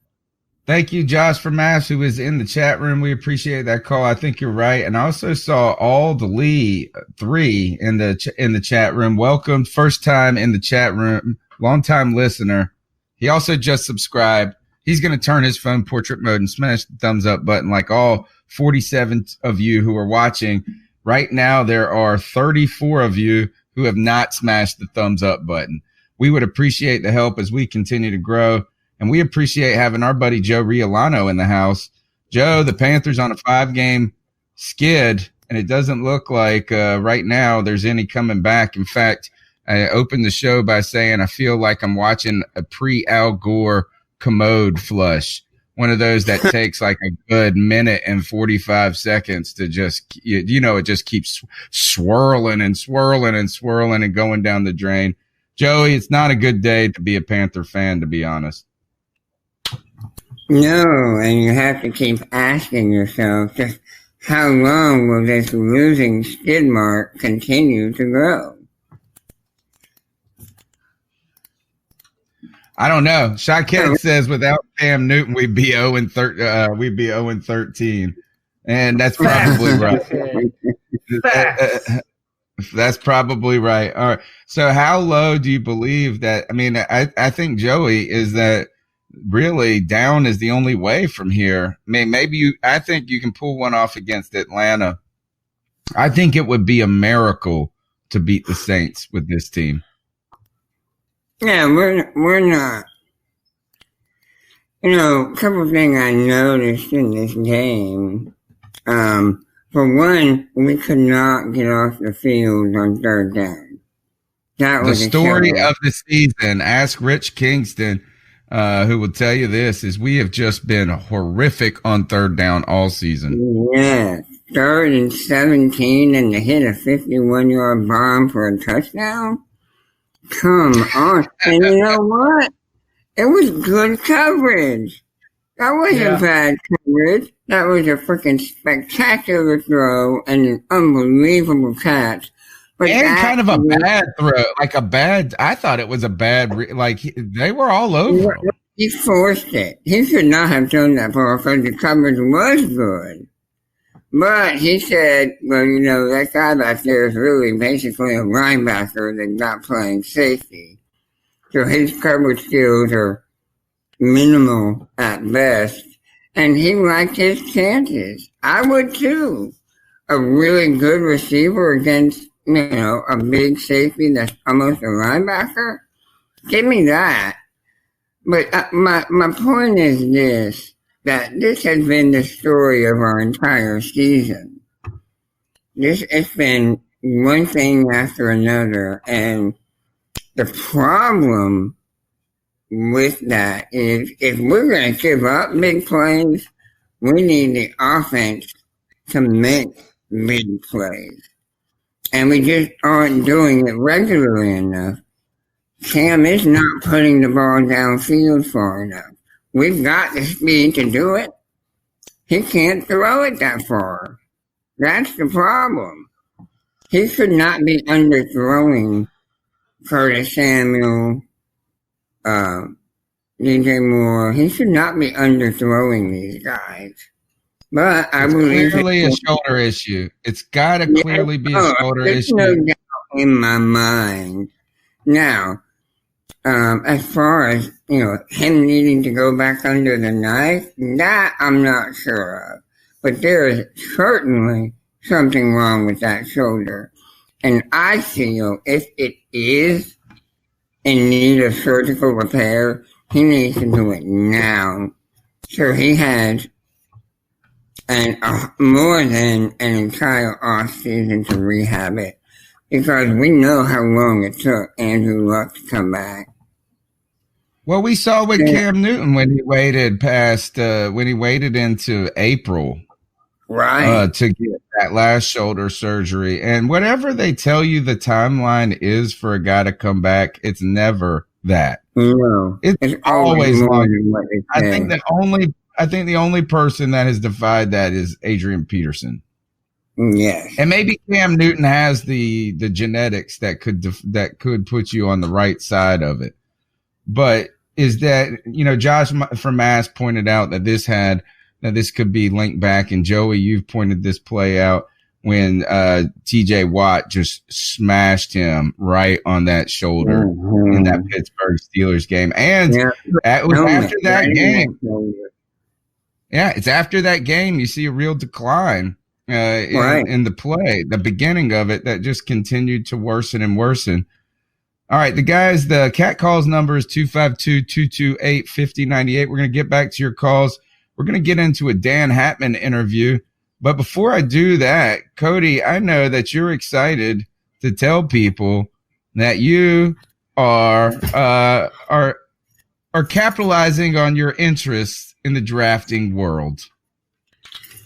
Thank you, Josh from Mass, who is in the chat room. We appreciate that call. I think you're right. And I also saw all the Lee 3 in the chat room. Welcome. First time in the chat room. Long time listener. He also just subscribed. He's going to turn his phone portrait mode and smash the thumbs up button like all 47 of you who are watching. Right now, there are 34 of you who have not smashed the thumbs up button. We would appreciate the help as we continue to grow. And we appreciate having our buddy Joe Riolano in the house. Joe, the Panthers on a 5-game skid, and it doesn't look like right now there's any coming back. In fact, I opened the show by saying I feel like I'm watching a pre-Al Gore commode flush, one of those that takes like a good minute and 45 seconds to just, it just keeps swirling and swirling and swirling and going down the drain. Joey, it's not a good day to be a Panther fan, to be honest. No, and you have to keep asking yourself, just how long will this losing skid mark continue to grow? I don't know. Shaquette says without Cam Newton, we'd be 0-13, and that's probably right. That's probably right. All right. So, how low do you believe that? I mean, I think Joey is that. Really, down is the only way from here. I mean, I think you can pull one off against Atlanta. I think it would be a miracle to beat the Saints with this team. Yeah, we're not. A couple of things I noticed in this game. For one, we could not get off the field on third down. That was the story of the season. Ask Rich Kingston. Who will tell you this is we have just been horrific on third down all season. Yeah, 3rd and 17 and to hit a 51-yard bomb for a touchdown? Come on. And you know what? It was good coverage. That wasn't bad coverage. That was a freaking spectacular throw and an unbelievable catch. But and kind of a bad throw, I thought it was a bad, they were all over him. He forced it. He should not have done that ball because the coverage was good. But he said, well, that guy back there is really basically a linebacker that's not playing safety. So his coverage skills are minimal at best. And he liked his chances. I would too. A really good receiver against a big safety that's almost a linebacker? Give me that. But my point is this, that this has been the story of our entire season. It's been one thing after another, and the problem with that is if we're going to give up big plays, we need the offense to make big plays. And we just aren't doing it regularly enough. Cam is not putting the ball downfield far enough. We've got the speed to do it. He can't throw it that far. That's the problem. He should not be underthrowing Curtis Samuel, DJ Moore. He should not be underthrowing these guys. But I believe clearly a shoulder issue. It's got to clearly be a shoulder issue. No doubt in my mind. Now, as far as him needing to go back under the knife, that I'm not sure of. But there is certainly something wrong with that shoulder, and I feel if it is in need of surgical repair, he needs to do it now. So he has more than an entire off season to rehab it, because we know how long it took Andrew Luck to come back. Well, we saw with Cam Newton when he waited into April, right, to get that last shoulder surgery. And whatever they tell you the timeline is for a guy to come back, it's never that. No, it's always more long. than what they I say. think the only person that has defied that is Adrian Peterson. Yes. And maybe Cam Newton has the genetics that could put you on the right side of it. But is that, Josh from Mass pointed out that this could be linked back, and Joey, you've pointed this play out when TJ Watt just smashed him right on that shoulder in that Pittsburgh Steelers game. And it was after that game. Yeah, it's after that game you see a real decline in the play, the beginning of it that just continued to worsen and worsen. All right, the Cat Calls number is 252-228-5098. We're going to get back to your calls. We're going to get into a Dan Hatman interview. But before I do that, Cody, I know that you're excited to tell people that you are capitalizing on your interests in the drafting world.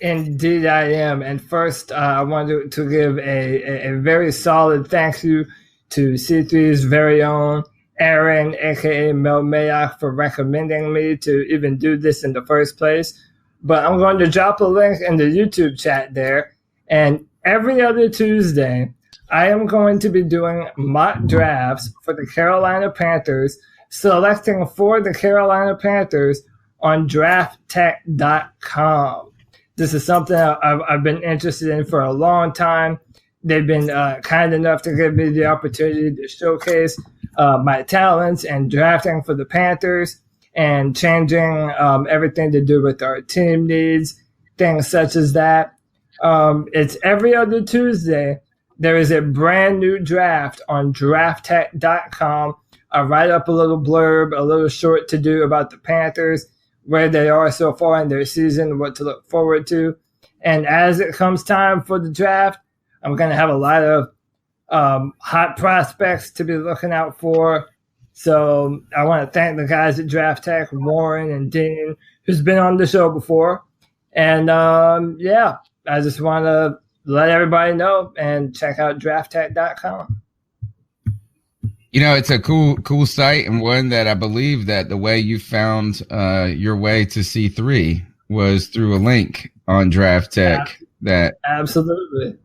Indeed, I am. And first, I want to give a very solid thank you to C3's very own Aaron, a.k.a. Mel Mayock, for recommending me to even do this in the first place. But I'm going to drop a link in the YouTube chat there. And every other Tuesday, I am going to be doing mock drafts for the Carolina Panthers, selecting for the Carolina Panthers on drafttech.com. This is something I've been interested in for a long time. They've been kind enough to give me the opportunity to showcase my talents and drafting for the Panthers and changing everything to do with our team needs, things such as that. It's every other Tuesday. There is a brand new draft on drafttech.com. I write up a little blurb, a little short to do about the Panthers, where they are so far in their season, what to look forward to. And as it comes time for the draft, I'm going to have a lot of hot prospects to be looking out for. So I want to thank the guys at Draft Tech, Warren and Dean, who's been on the show before. And I just want to let everybody know and check out drafttech.com. It's a cool site, and one that I believe that the way you found your way to C3 was through a link on Draft Tech that absolutely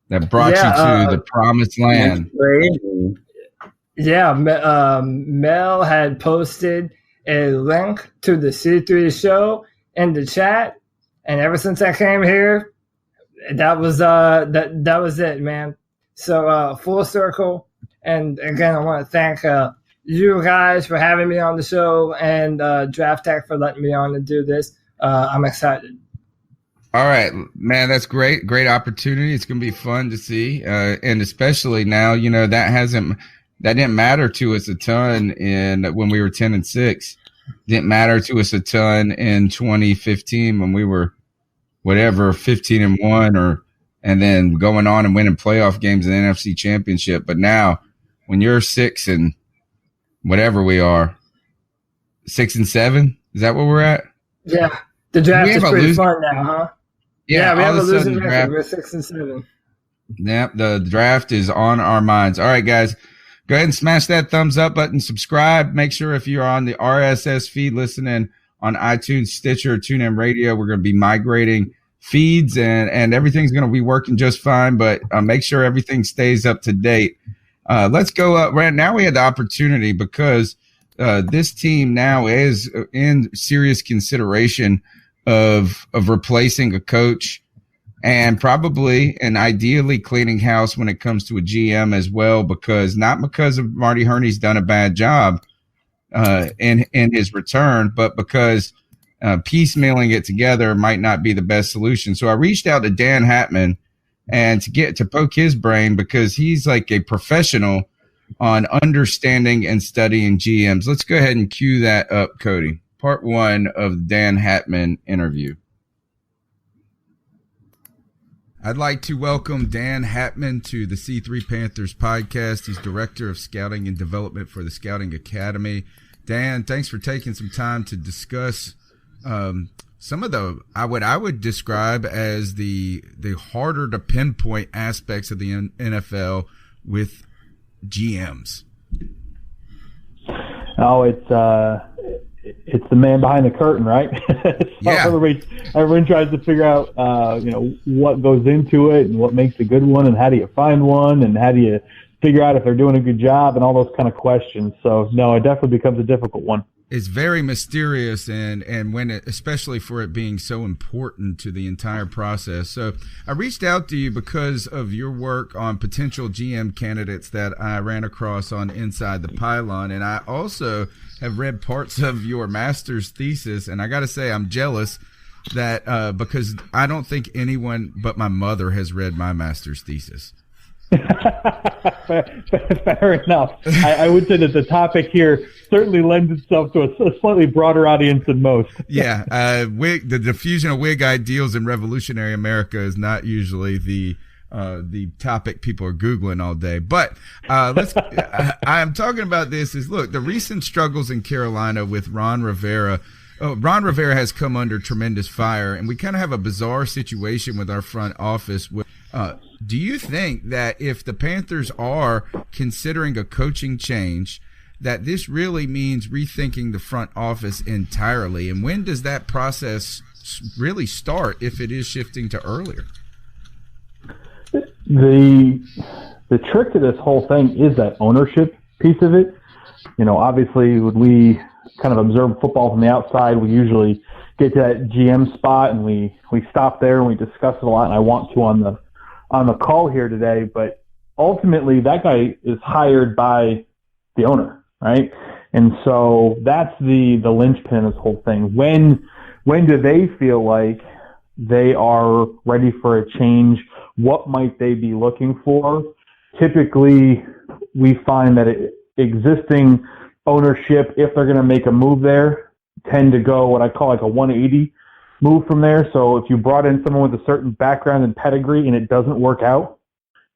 that brought you to the promised land. Yeah, Mel had posted a link to the C3 show in the chat, and ever since I came here, that was that was it, man. So full circle. And again, I want to thank you guys for having me on the show, and Draft Tech for letting me on to do this. I'm excited. All right, man, that's great. Great opportunity. It's going to be fun to see. And especially now, that didn't matter to us a ton when we were 10-6. Didn't matter to us a ton in 2015 when we were 15-1 and then going on and winning playoff games in the NFC Championship. But now, when you're 6 and whatever we are, 6-7, is that where we're at? Yeah, the draft is pretty fun now, huh? Yeah, we have a losing record. We're 6-7. Yep, the draft is on our minds. All right, guys, go ahead and smash that thumbs up button, subscribe. Make sure if you're on the RSS feed listening on iTunes, Stitcher, TuneIn Radio, we're going to be migrating feeds and everything's going to be working just fine, but make sure everything stays up to date. Let's go up right now. We had the opportunity because this team now is in serious consideration of replacing a coach and probably and ideally cleaning house when it comes to a GM as well, not because of Marty Herney's done a bad job in his return, but because piecemealing it together might not be the best solution. So I reached out to Dan Hatman and to poke his brain because he's like a professional on understanding and studying GMs. Let's go ahead and cue that up, Cody. Part 1 of the Dan Hatman interview. I'd like to welcome Dan Hatman to the C3 Panthers podcast. He's Director of Scouting and Development for the Scouting Academy. Dan, thanks for taking some time to discuss some of what I would describe as the harder to pinpoint aspects of the NFL with GMs? Oh, it's the man behind the curtain, right? So yeah. Everyone tries to figure out, what goes into it and what makes a good one, and how do you find one, and how do you figure out if they're doing a good job, and all those kind of questions. So no, it definitely becomes a difficult one. It's very mysterious, and when especially for it being so important to the entire process. So I reached out to you because of your work on potential GM candidates that I ran across on Inside the Pylon, and I also have read parts of your master's thesis, and I got to say I'm jealous that because I don't think anyone but my mother has read my master's thesis. Fair enough. I would say that the topic here certainly lends itself to a slightly broader audience than most. Yeah, the diffusion of wig ideals in revolutionary America is not usually the topic people are Googling all day. But I'm talking about this is, look, the recent struggles in Carolina with Ron Rivera. Ron Rivera has come under tremendous fire, and we kind of have a bizarre situation with our front office. Do you think that if the Panthers are considering a coaching change, that this really means rethinking the front office entirely? And when does that process really start if it is shifting to earlier? The trick to this whole thing is that ownership piece of it. Obviously, when we kind of observe football from the outside, we usually get to that GM spot and we stop there and we discuss it a lot. And I want to on the call here today, but ultimately that guy is hired by the owner, right? And so that's the linchpin of this whole thing. When do they feel like they are ready for a change? What might they be looking for? Typically, we find that existing ownership, if they're going to make a move there, tend to go what I call like a 180 move from there. So if you brought in someone with a certain background and pedigree and it doesn't work out,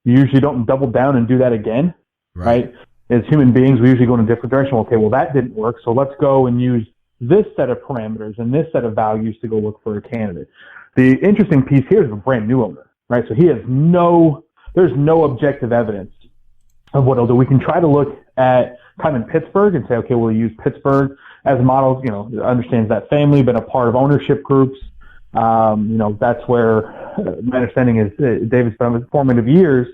you usually don't double down and do that again, right? As human beings, we usually go in a different direction. Okay, well, that didn't work, so let's go and use this set of parameters and this set of values to go look for a candidate. The interesting piece here is a brand new owner, right? So there's no objective evidence of what he'll do. We can try to look at time in Pittsburgh and say, okay, we'll use Pittsburgh as models, understands that family, been a part of ownership groups. That's where my understanding is David spent his formative years.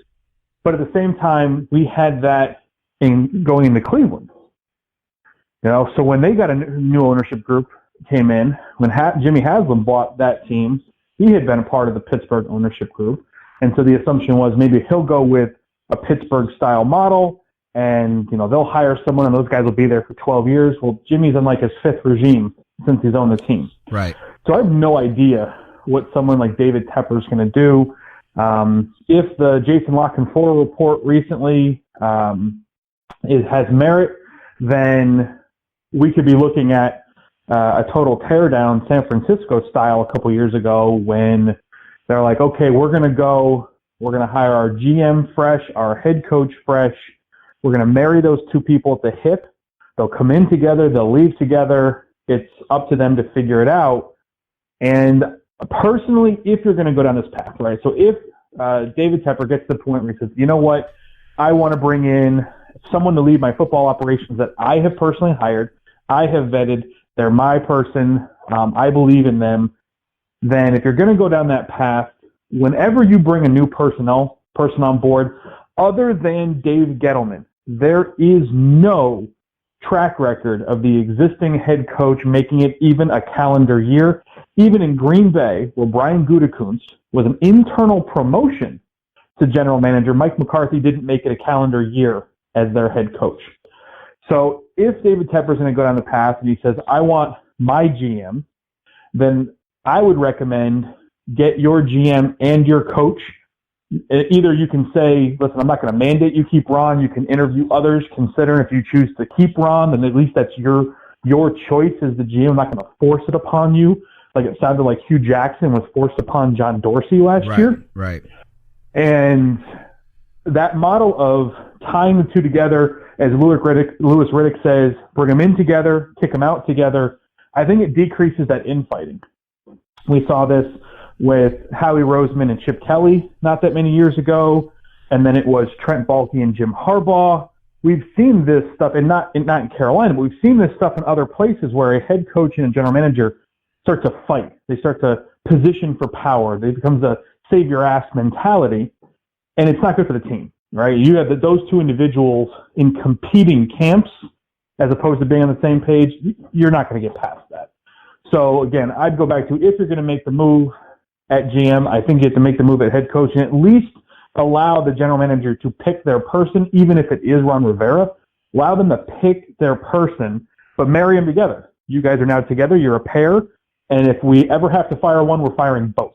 But at the same time, we had that in going into Cleveland. So when they got a new ownership group came in, when Jimmy Haslam bought that team, he had been a part of the Pittsburgh ownership group. And so the assumption was maybe he'll go with a Pittsburgh-style model, and they'll hire someone, and those guys will be there for 12 years. Well, Jimmy's in like his fifth regime since he's owned the team. Right. So I have no idea what someone like David Tepper is going to do. If the Jason La Canfora report recently has merit, then we could be looking at a total teardown San Francisco style a couple years ago when they're like, okay, we're going to hire our GM fresh, our head coach fresh. We're going to marry those two people at the hip. They'll come in together. They'll leave together. It's up to them to figure it out. And personally, if you're going to go down this path, right? So if David Tepper gets to the point where he says, you know what, I want to bring in someone to lead my football operations that I have personally hired, I have vetted, they're my person, I believe in them, then if you're going to go down that path, whenever you bring a new person on board, other than Dave Gettleman, there is no track record of the existing head coach making it even a calendar year. Even in Green Bay, where Brian Gutekunst was an internal promotion to general manager, Mike McCarthy didn't make it a calendar year as their head coach. So if David Tepper's going to go down the path and he says, I want my GM, then I would recommend get your GM and your coach. Either you can say, listen, I'm not going to mandate you keep Ron. You can interview others. Consider if you choose to keep Ron, then at least that's your choice as the GM. I'm not going to force it upon you. Like it sounded like Hugh Jackson was forced upon John Dorsey last year. Right. And that model of tying the two together, as Louis Riddick says, bring them in together, kick them out together, I think it decreases that infighting. We saw this with Howie Roseman and Chip Kelly not that many years ago, and then it was Trent Baalke and Jim Harbaugh. We've seen this stuff, and not in Carolina, but we've seen this stuff in other places where a head coach and a general manager start to fight. They start to position for power. It becomes a save your ass mentality, and it's not good for the team, right? You have those two individuals in competing camps as opposed to being on the same page. You're not going to get past that. So again, I'd go back to, if you're going to make the move at GM, I think you have to make the move at head coach and at least allow the general manager to pick their person, even if it is Ron Rivera. Allow them to pick their person, but marry them together. You guys are now together. You're a pair. And if we ever have to fire one, we're firing both.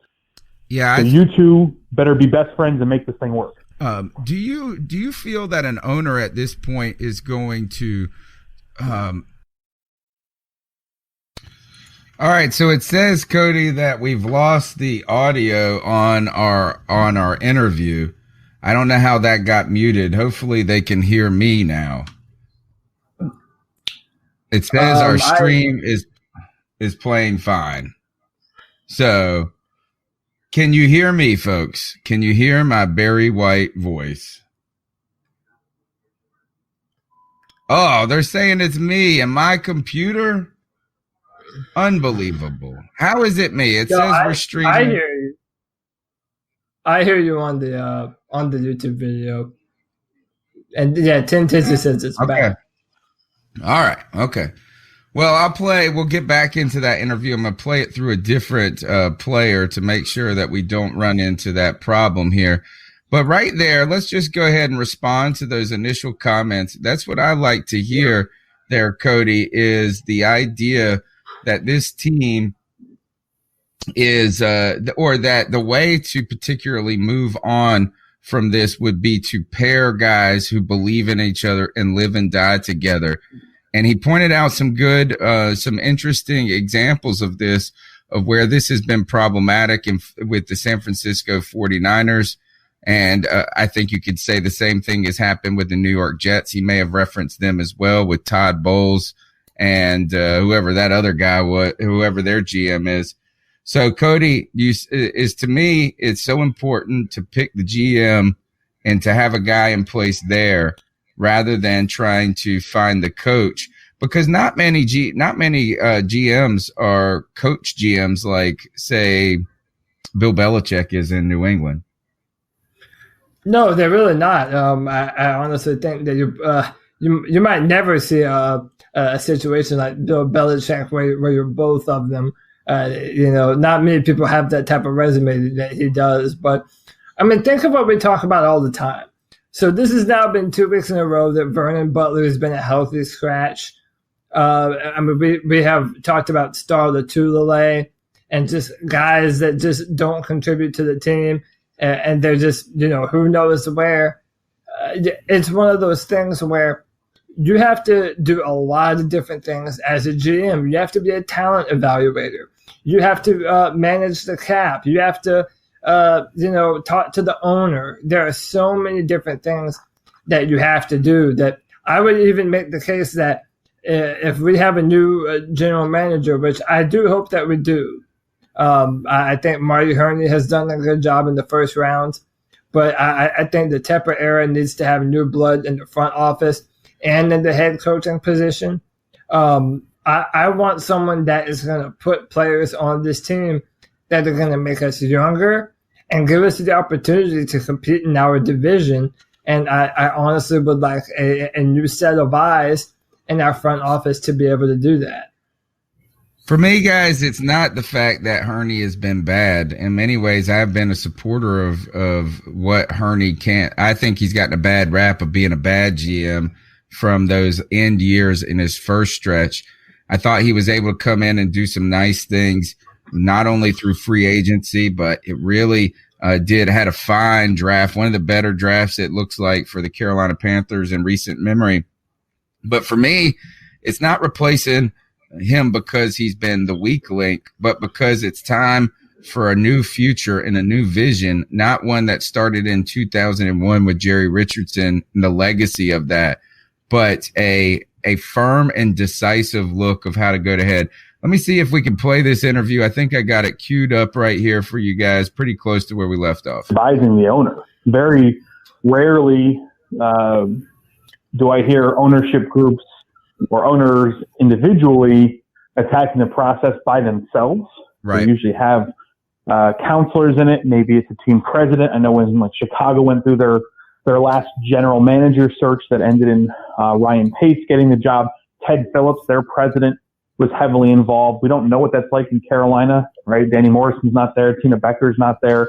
Yeah. So you two better be best friends and make this thing work. Do you feel that an owner at this point is going to all right, so it says, Cody, that we've lost the audio on our interview. I don't know how that got muted. Hopefully they can hear me now. It says our stream is playing fine. So, can you hear me, folks? Can you hear my Barry White voice? Oh, they're saying it's me and my computer. Unbelievable. How is it me? It says we're streaming. I hear you. I hear you on the YouTube video. And yeah, Tim Tizzy says it's back. All right. Okay. Well, we'll get back into that interview. I'm going to play it through a different player to make sure that we don't run into that problem here. But right there, let's just go ahead and respond to those initial comments. That's what I like to hear there, Cody, is the idea that this team is, or that the way to particularly move on from this would be to pair guys who believe in each other and live and die together. And he pointed out some good, some interesting examples of this, of where this has been problematic with the San Francisco 49ers. And I think you could say the same thing has happened with the New York Jets. He may have referenced them as well with Todd Bowles and whoever that other guy was, whoever their GM is. So, Cody, to me, it's so important to pick the GM and to have a guy in place there rather than trying to find the coach, because not many GMs are coach GMs like, say, Bill Belichick is in New England. No, they're really not. I honestly think that you might never see a situation like Bill Belichick where you're both of them. Not many people have that type of resume that he does. But I mean, think of what we talk about all the time. So this has now been 2 weeks in a row that Vernon Butler has been a healthy scratch. We have talked about Star Lotulelei and just guys that just don't contribute to the team. And they're just, who knows where. It's one of those things where you have to do a lot of different things as a GM. You have to be a talent evaluator. You have to manage the cap. You have to, talk to the owner. There are so many different things that you have to do that I would even make the case that if we have a new general manager, which I do hope that we do, I think Marty Herney has done a good job in the first round, but I think the Tepper era needs to have new blood in the front office and in the head coaching position. I want someone that is going to put players on this team that are going to make us younger and give us the opportunity to compete in our division. And I honestly would like a new set of eyes in our front office to be able to do that. For me, guys, it's not the fact that Herney has been bad. In many ways, I've been a supporter of what Herney can't. I think he's gotten a bad rap of being a bad GM from those end years in his first stretch. I thought he was able to come in and do some nice things, not only through free agency, but it really had a fine draft, one of the better drafts it looks like for the Carolina Panthers in recent memory. But for me, it's not replacing him because he's been the weak link, but because it's time for a new future and a new vision, not one that started in 2001 with Jerry Richardson and the legacy of that, but a firm and decisive look of how to go ahead. Let me see if we can play this interview. I think I got it queued up right here for you guys, pretty close to where we left off. Advising the owner. Very rarely do I hear ownership groups or owners individually attacking the process by themselves. Right. They usually have counselors in it. Maybe it's a team president. I know when like Chicago went through their last general manager search that ended in Ryan Pace getting the job. Ted Phillips, their president, was heavily involved. We don't know what that's like in Carolina, right? Danny Morrison's not there. Tina Becker's not there.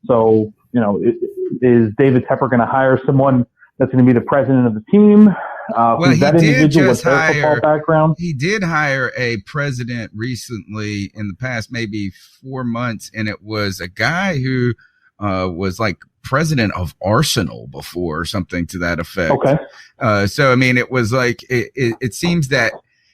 So, is David Tepper going to hire someone that's going to be the president of the team? Well, that individual with their football background? He did hire a president recently in the past, maybe 4 months, and it was a guy who was like president of Arsenal before or something to that effect. Okay. So, I mean, it was like, it seems that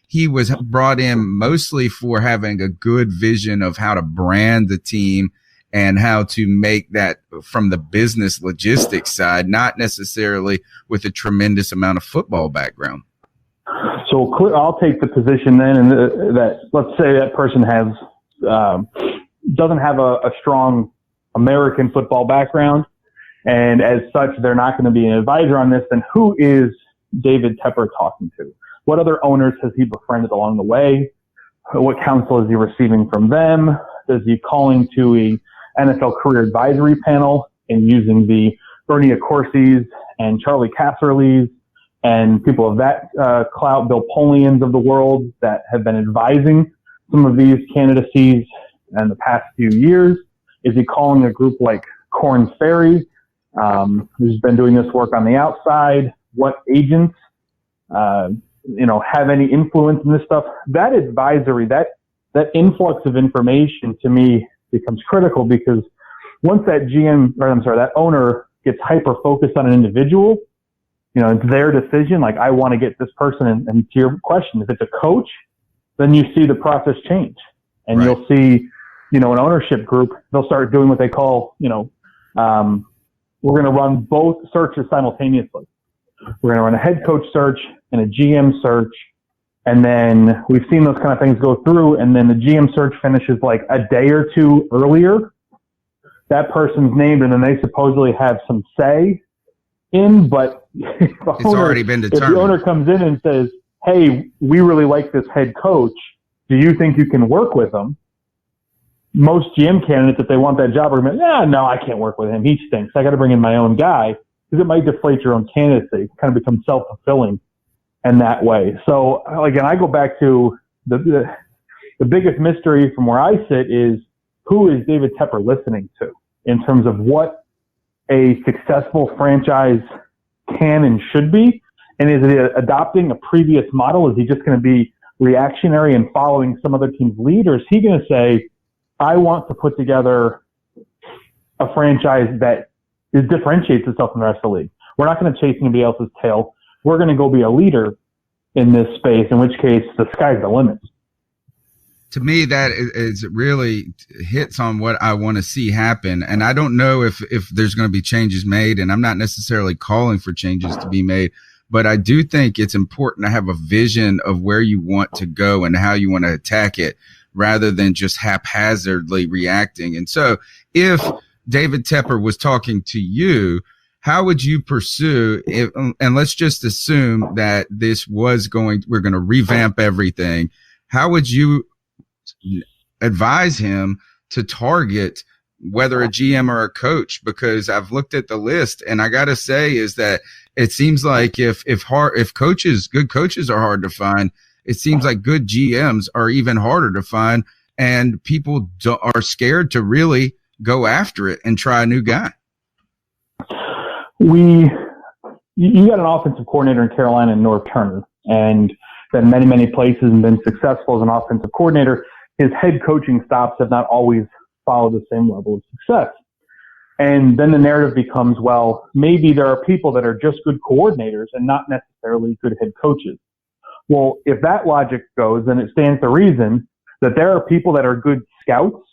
he was brought in mostly for having a good vision of how to brand the team and how to make that from the business logistics side, not necessarily with a tremendous amount of football background. So I'll take the position then, and that let's say that person has doesn't have a strong American football background, and as such, they're not going to be an advisor on this. Then who is David Tepper talking to? What other owners has he befriended along the way? What counsel is he receiving from them? Is he calling to a NFL career advisory panel and using the Bernie Accorsi's and Charlie Casserly's and people of that clout, Bill Polians of the world that have been advising some of these candidacies in the past few years? Is he calling a group like Korn Ferry, who's been doing this work on the outside? What agents have any influence in this stuff? That advisory, that influx of information to me becomes critical, because once that owner gets hyper focused on an individual, it's their decision. Like, I want to get this person. And to your question, if it's a coach, then you see the process change, and right. You'll see, an ownership group, they'll start doing what they call, we're going to run both searches simultaneously. We're going to run a head coach search and a GM search. And then we've seen those kind of things go through. And then the GM search finishes like a day or two earlier. That person's named, and then they supposedly have some say in, but it's already been determined. If the owner comes in and says, hey, we really like this head coach, do you think you can work with him? Most GM candidates, if they want that job, are going to be, no, I can't work with him. He stinks. I got to bring in my own guy, because it might deflate your own candidacy. It kind of becomes self-fulfilling in that way. So, again, I go back to the biggest mystery from where I sit is, who is David Tepper listening to in terms of what a successful franchise can and should be? And is he adopting a previous model? Is he just going to be reactionary and following some other team's lead? Or is he going to say, I want to put together a franchise that differentiates itself from the rest of the league. We're not going to chase anybody else's tail. We're going to go be a leader in this space, in which case the sky's the limit. To me, that is really hits on what I want to see happen. And I don't know if there's going to be changes made, and I'm not necessarily calling for changes to be made, but I do think it's important to have a vision of where you want to go and how you want to attack it, rather than just haphazardly reacting. And so if David Tepper was talking to you, how would you pursue it? And let's just assume that we're going to revamp everything. How would you advise him to target whether a GM or a coach? Because I've looked at the list, and I got to say is that it seems like if good coaches are hard to find, it seems like good GMs are even harder to find, and people are scared to really go after it and try a new guy. You got an offensive coordinator in Carolina, Norv Turner, and been many places and been successful as an offensive coordinator. His head coaching stops have not always followed the same level of success. And then the narrative becomes, well, maybe there are people that are just good coordinators and not necessarily good head coaches. Well, if that logic goes, then it stands to reason that there are people that are good scouts,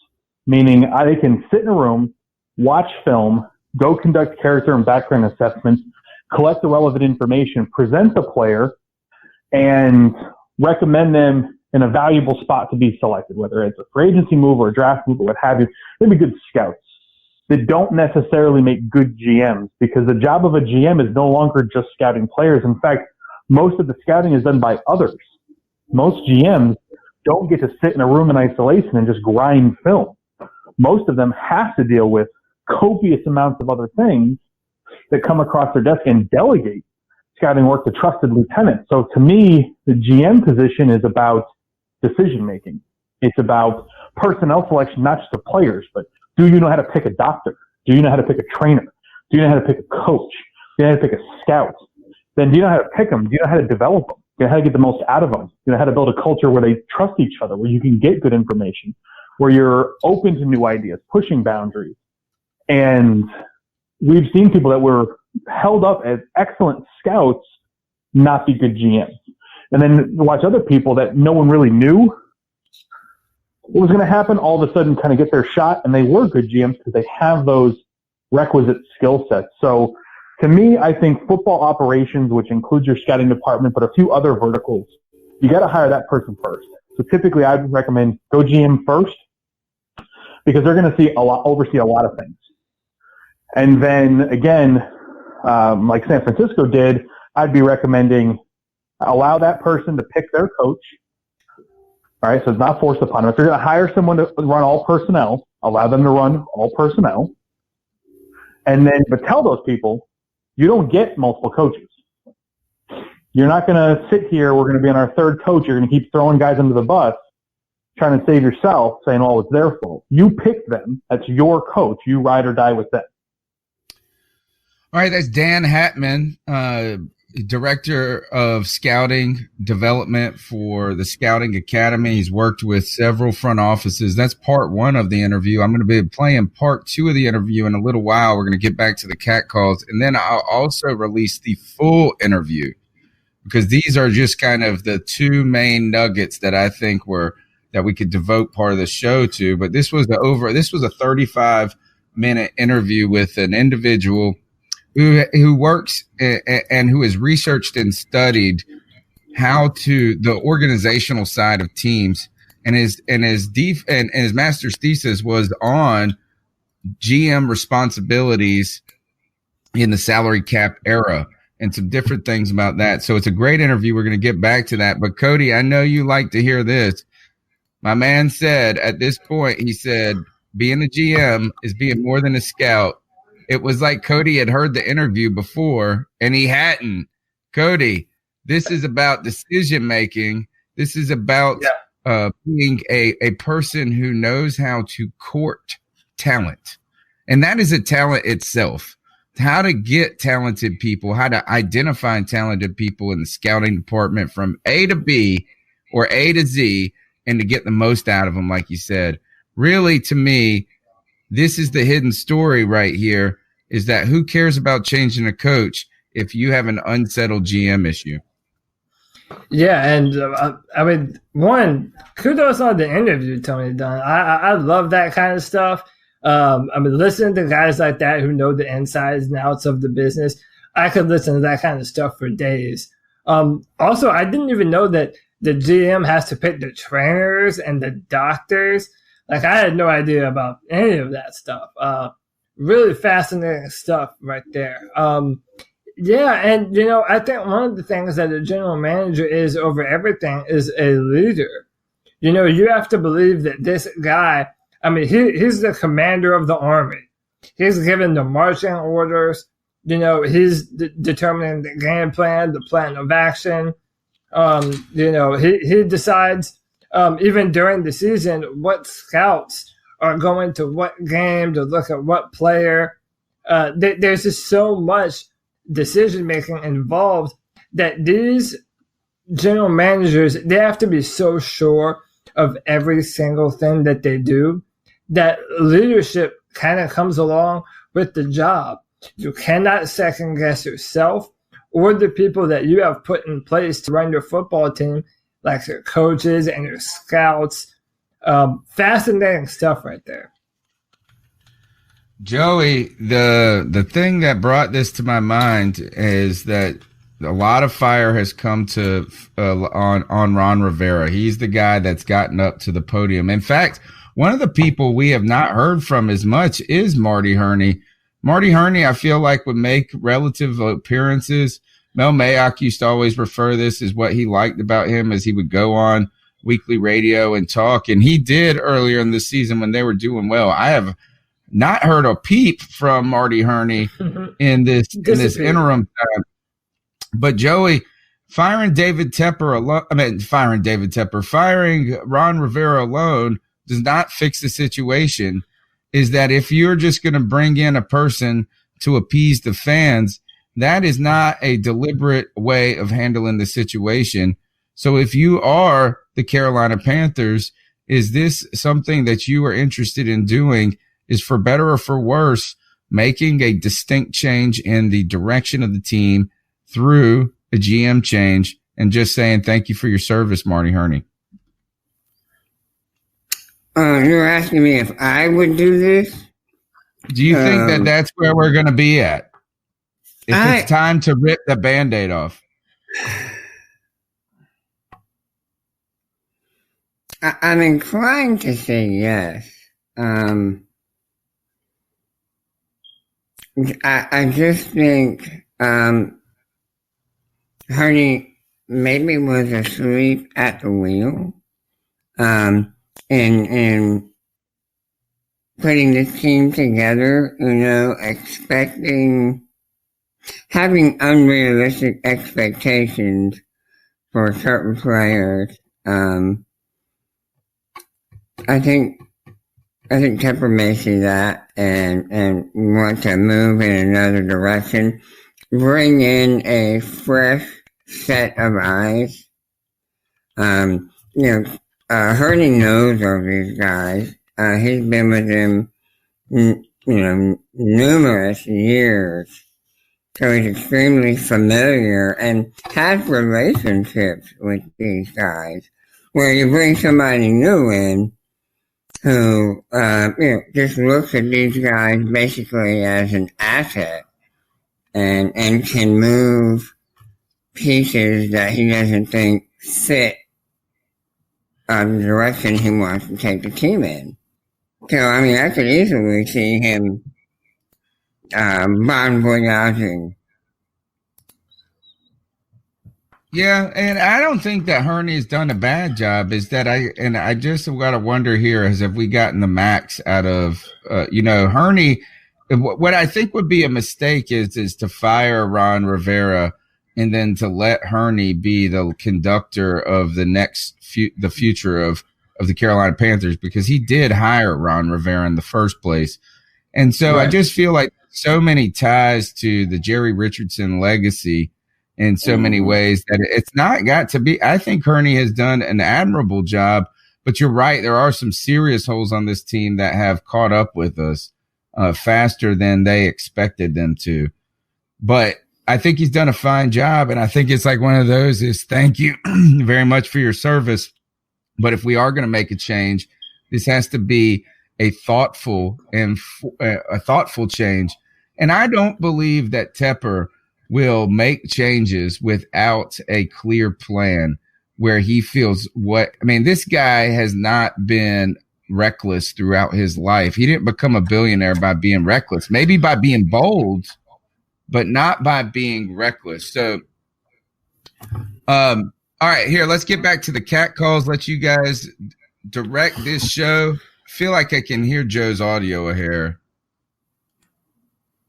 meaning they can sit in a room, watch film, go conduct character and background assessments, collect the relevant information, present the player, and recommend them in a valuable spot to be selected, whether it's a free agency move or a draft move or what have you. They'd be good scouts that don't necessarily make good GMs, because the job of a GM is no longer just scouting players. In fact, most of the scouting is done by others. Most GMs don't get to sit in a room in isolation and just grind film. Most of them have to deal with copious amounts of other things that come across their desk and delegate scouting work to trusted lieutenants. So to me, the GM position is about decision making. It's about personnel selection, not just of players, but do you know how to pick a doctor? Do you know how to pick a trainer? Do you know how to pick a coach? Do you know how to pick a scout? Then do you know how to pick them? Do you know how to develop them? Do you know how to get the most out of them? Do you know how to build a culture where they trust each other, where you can get good information, where you're open to new ideas, pushing boundaries? And we've seen people that were held up as excellent scouts not be good GMs. And then watch other people that no one really knew what was going to happen, all of a sudden kind of get their shot, and they were good GMs because they have those requisite skill sets. So to me, I think football operations, which includes your scouting department, but a few other verticals, you got to hire that person first. So typically I'd recommend go GM first, because they're going to oversee a lot of things. And then again, like San Francisco did, I'd be recommending allow that person to pick their coach. All right, so it's not forced upon them. If you're going to hire someone to run all personnel, allow them to run all personnel. And then, but tell those people, you don't get multiple coaches. You're not going to sit here, we're going to be on our third coach, you're going to keep throwing guys under the bus, trying to save yourself, saying, oh, it's their fault. You pick them. That's your coach. You ride or die with them. All right, that's Dan Hatman, Director of Scouting Development for the Scouting Academy. He's worked with several front offices. That's part one of the interview. I'm going to be playing part two of the interview in a little while. We're going to get back to the cat calls. And then I'll also release the full interview, because these are just kind of the two main nuggets that I think that we could devote part of the show to. But this was a 35-minute interview with an individual who works and who has researched and studied the organizational side of teams, and his master's thesis was on GM responsibilities in the salary cap era and some different things about that. So it's a great interview. We're going to get back to that. But Cody, I know you like to hear this. My man said at this point, he said, being a GM is being more than a scout. It was like Cody had heard the interview before and he hadn't. Cody, this is about decision making. This is about being a person who knows how to court talent. And that is a talent itself. How to get talented people, how to identify talented people in the scouting department from A to B or A to Z, and to get the most out of them, like you said. Really, to me, this is the hidden story right here, is that who cares about changing a coach if you have an unsettled GM issue? Yeah, and I mean, one, kudos on the interview Tony done. I love that kind of stuff. I mean, listening to guys like that who know the insides and outs of the business, I could listen to that kind of stuff for days. Also, I didn't even know that the GM has to pick the trainers and the doctors. Like, I had no idea about any of that stuff. Really fascinating stuff right there. Yeah, and, I think one of the things that a general manager is over everything is a leader. You have to believe that this guy, I mean, he's the commander of the army. He's given the marching orders. He's determining the game plan, the plan of action. He decides, even during the season, what scouts are going to what game to look at what player. There's just so much decision-making involved that these general managers, they have to be so sure of every single thing that they do that leadership kind of comes along with the job. You cannot second-guess yourself or the people that you have put in place to run your football team, like your coaches and your scouts. Fascinating stuff right there. Joey, the thing that brought this to my mind is that a lot of fire has come to on Ron Rivera. He's the guy that's gotten up to the podium. In fact, one of the people we have not heard from as much is Marty Herney. Marty Herney, I feel like, would make relative appearances. Mel Mayock used to always refer this as what he liked about him, as he would go on weekly radio and talk. And he did earlier in the season when they were doing well. I have not heard a peep from Marty Herney in this interim time. But Joey, firing Ron Rivera alone does not fix the situation. Is that if you're just going to bring in a person to appease the fans, that is not a deliberate way of handling the situation. So if you are the Carolina Panthers, is this something that you are interested in doing? Is for better or for worse, making a distinct change in the direction of the team through a GM change and just saying thank you for your service, Marty Herney? You're asking me if I would do this? Do you think that that's where we're going to be at? If it's time to rip the Band-Aid off? I'm inclined to say yes. I just think Herney maybe was asleep at the wheel. And putting this team together, having unrealistic expectations for certain players. I think Tepper may see that and want to move in another direction, bring in a fresh set of eyes. Herney knows all these guys. He's been with them, numerous years. So he's extremely familiar and has relationships with these guys. Where you bring somebody new in who, just looks at these guys basically as an asset and can move pieces that he doesn't think fit the direction he wants to take the team in. So, I could easily see him bon voyaging. Yeah, and I don't think that Herney has done a bad job. I just have got to wonder here is have we gotten the max out of, Herney. What I think would be a mistake is to fire Ron Rivera and then to let Herney be the conductor of the future of the Carolina Panthers, because he did hire Ron Rivera in the first place. And so right. I just feel like so many ties to the Jerry Richardson legacy in so many ways that it's not got to be. I think Herney has done an admirable job, but you're right. There are some serious holes on this team that have caught up with us faster than they expected them to. But I think he's done a fine job. And I think it's like one of those is thank you very much for your service. But if we are going to make a change, this has to be a thoughtful change. And I don't believe that Tepper will make changes without a clear plan where he feels this guy has not been reckless throughout his life. He didn't become a billionaire by being reckless, maybe by being bold, but not by being reckless. So, all right, here, let's get back to the cat calls. Let you guys direct this show. I feel like I can hear Joe's audio here.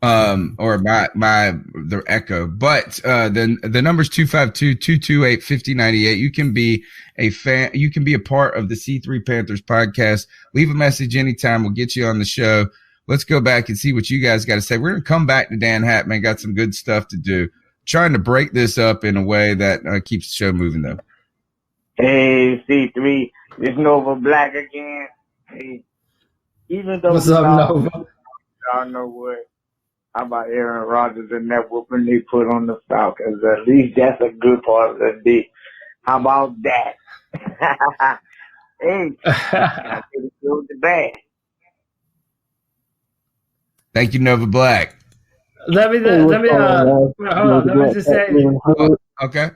Or the echo, but the number's 252-228-5098. You can be a fan. You can be a part of the C3 Panthers podcast. Leave a message anytime. We'll get you on the show. Let's go back and see what you guys got to say. We're going to come back to Dan Hatman. Got some good stuff to do. Trying to break this up in a way that keeps the show moving though. Hey, C3, it's Nova Black again. Hey, even though what's up, Nova? Y'all know what? How about Aaron Rodgers and that whooping they put on the Falcons? At least that's a good part of the day. How about that? Hey, I could have killed the bad. Thank you, Nova Black. Let me hold on. Let me just say. Okay.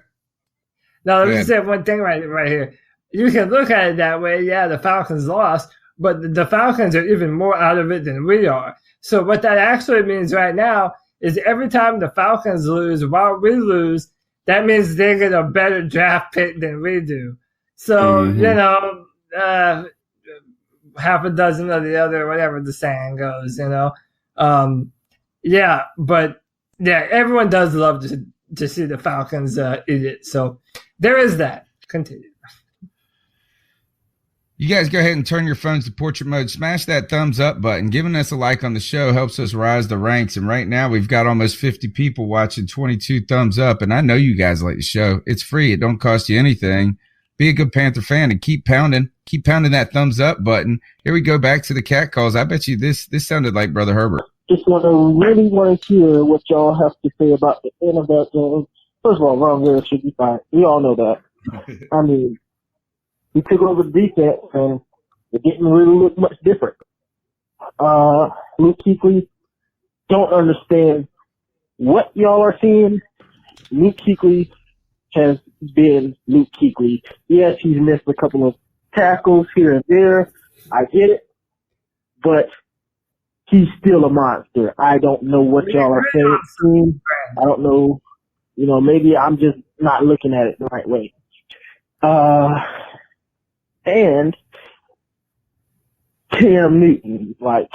No, let me just say one thing right here. You can look at it that way. Yeah, the Falcons lost, but the Falcons are even more out of it than we are. So what that actually means right now is every time the Falcons lose while we lose, that means they get a better draft pick than we do. So, half a dozen of the other, whatever the saying goes, everyone does love to see the Falcons eat it. So there is that. Continue. You guys go ahead and turn your phones to portrait mode. Smash that thumbs up button. Giving us a like on the show helps us rise the ranks. And right now we've got almost 50 people watching, 22 thumbs up. And I know you guys like the show. It's free. It don't cost you anything. Be a good Panther fan and keep pounding that thumbs up button. Here we go back to the cat calls. I bet you this sounded like Brother Herbert. Just really want to hear what y'all have to say about the end of that game. First of all, Ron Rivera should be fine. We all know that. I mean, he took over the defense, and it didn't really look much different. Luke Kuechly, don't understand what y'all are seeing. Luke Kuechly has been Luke Kuechly. Yes, he's missed a couple of tackles here and there. I get it. But he's still a monster. I don't know what y'all are saying. I don't know. Maybe I'm just not looking at it the right way. And Cam Newton, I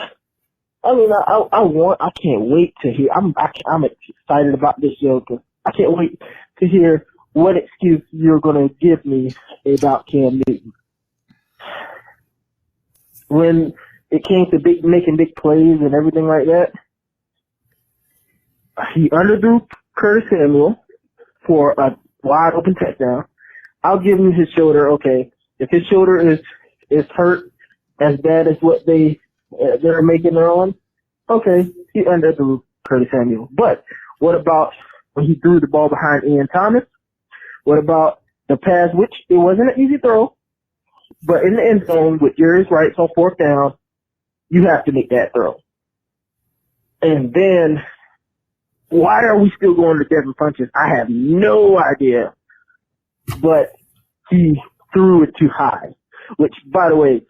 can't wait to hear. I'm excited about this show because I can't wait to hear what excuse you're going to give me about Cam Newton. When it came to making big plays and everything like that, he underthrew Curtis Samuel for a wide open touchdown. I'll give him his shoulder. Okay, if his shoulder is hurt as bad as what they're making it on, okay, he underthrew Curtis Samuel. But what about when he threw the ball behind Ian Thomas? What about the pass, which it wasn't an easy throw, but in the end zone with Jerry's rights on fourth down, you have to make that throw. And then, why are we still going to Devin Funchess? I have no idea. But he threw it too high. Which, by the way,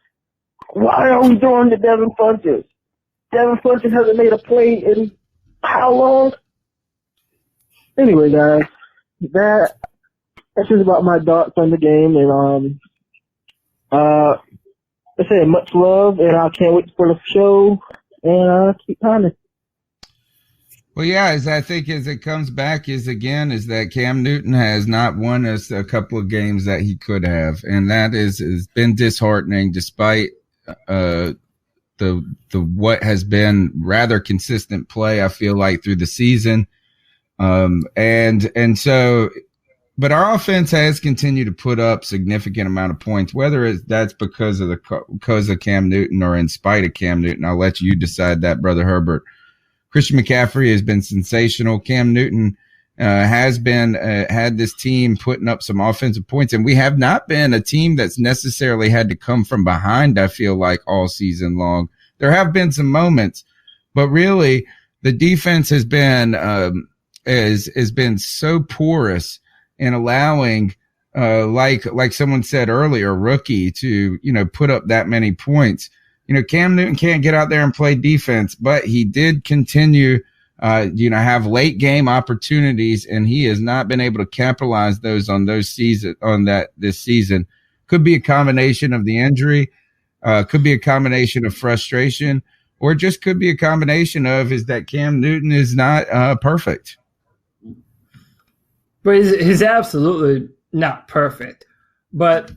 why are we throwing to Devin Funchess? Devin Funchess hasn't made a play in how long? Anyway, guys, that's just about my thoughts on the game. And I say much love, and I can't wait for the show. And keep pounding. Well, yeah, as it comes back is that Cam Newton has not won us a couple of games that he could have, and that has been disheartening despite the what has been rather consistent play, I feel like, through the season. But our offense has continued to put up significant amount of points, whether that's because of Cam Newton or in spite of Cam Newton. I'll let you decide that, Brother Herbert. Christian McCaffrey has been sensational. Cam Newton has been had this team putting up some offensive points, and we have not been a team that's necessarily had to come from behind, I feel like, all season long. There have been some moments, but really the defense has been has been so porous in allowing like someone said earlier, rookie to put up that many points. Cam Newton can't get out there and play defense, but he did continue, have late game opportunities, and he has not been able to capitalize this season. Could be a combination of the injury, could be a combination of frustration, or just could be a combination of is that Cam Newton is not perfect. But he's absolutely not perfect. But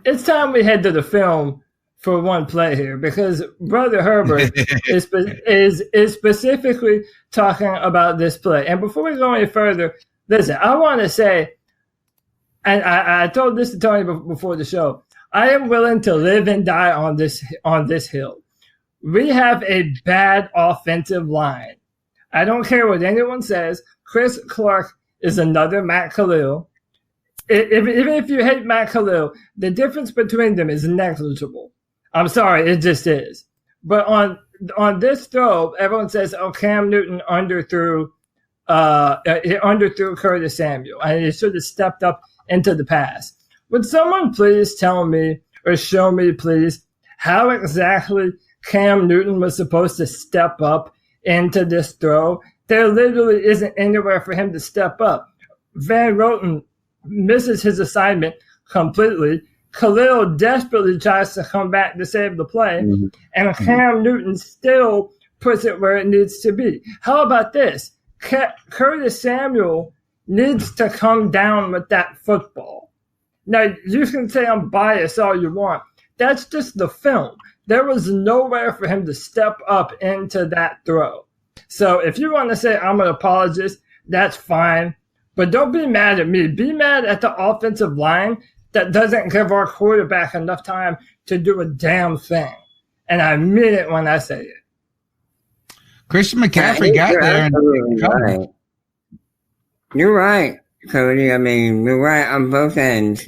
it's time we head to the film for one play here, because Brother Herbert is specifically talking about this play. And before we go any further, listen, I want to say, and I told this to Tony before the show, I am willing to live and die on this hill. We have a bad offensive line. I don't care what anyone says. Chris Clark is another Matt Khalil. Even if you hate Matt Khalil, the difference between them is negligible. I'm sorry, it just is. But on on this throw, everyone says, "Oh, Cam Newton underthrew Curtis Samuel, and he should have stepped up into the pass." Would someone please tell me or show me, please, how exactly Cam Newton was supposed to step up into this throw? There literally isn't anywhere for him to step up. Van Roten misses his assignment completely. Khalil desperately tries to come back to save the play, and Cam Newton still puts it where it needs to be. How about this? Curtis Samuel needs to come down with that football. Now, you can say I'm biased all you want. That's just the film. There was nowhere for him to step up into that throw. So if you want to say I'm an apologist, that's fine. But don't be mad at me. Be mad at the offensive line that doesn't give our quarterback enough time to do a damn thing. And I mean it when I say it. Christian McCaffrey got there. Right. You're right, Cody. I mean, you're right on both ends.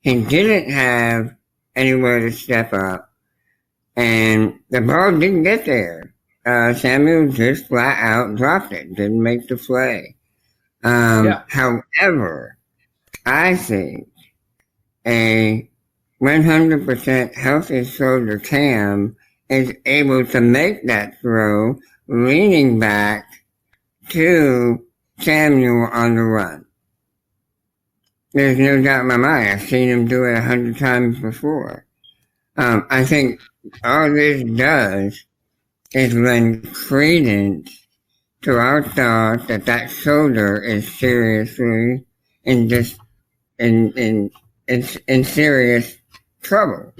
He didn't have anywhere to step up, and the ball didn't get there. Samuel just flat out dropped it, didn't make the play. However, I think a 100% healthy shoulder Cam is able to make that throw leaning back to Samuel on the run. There's no doubt in my mind. I've seen him do it 100 times before. I think all this does is lend credence to our thought that that shoulder is seriously in serious trouble.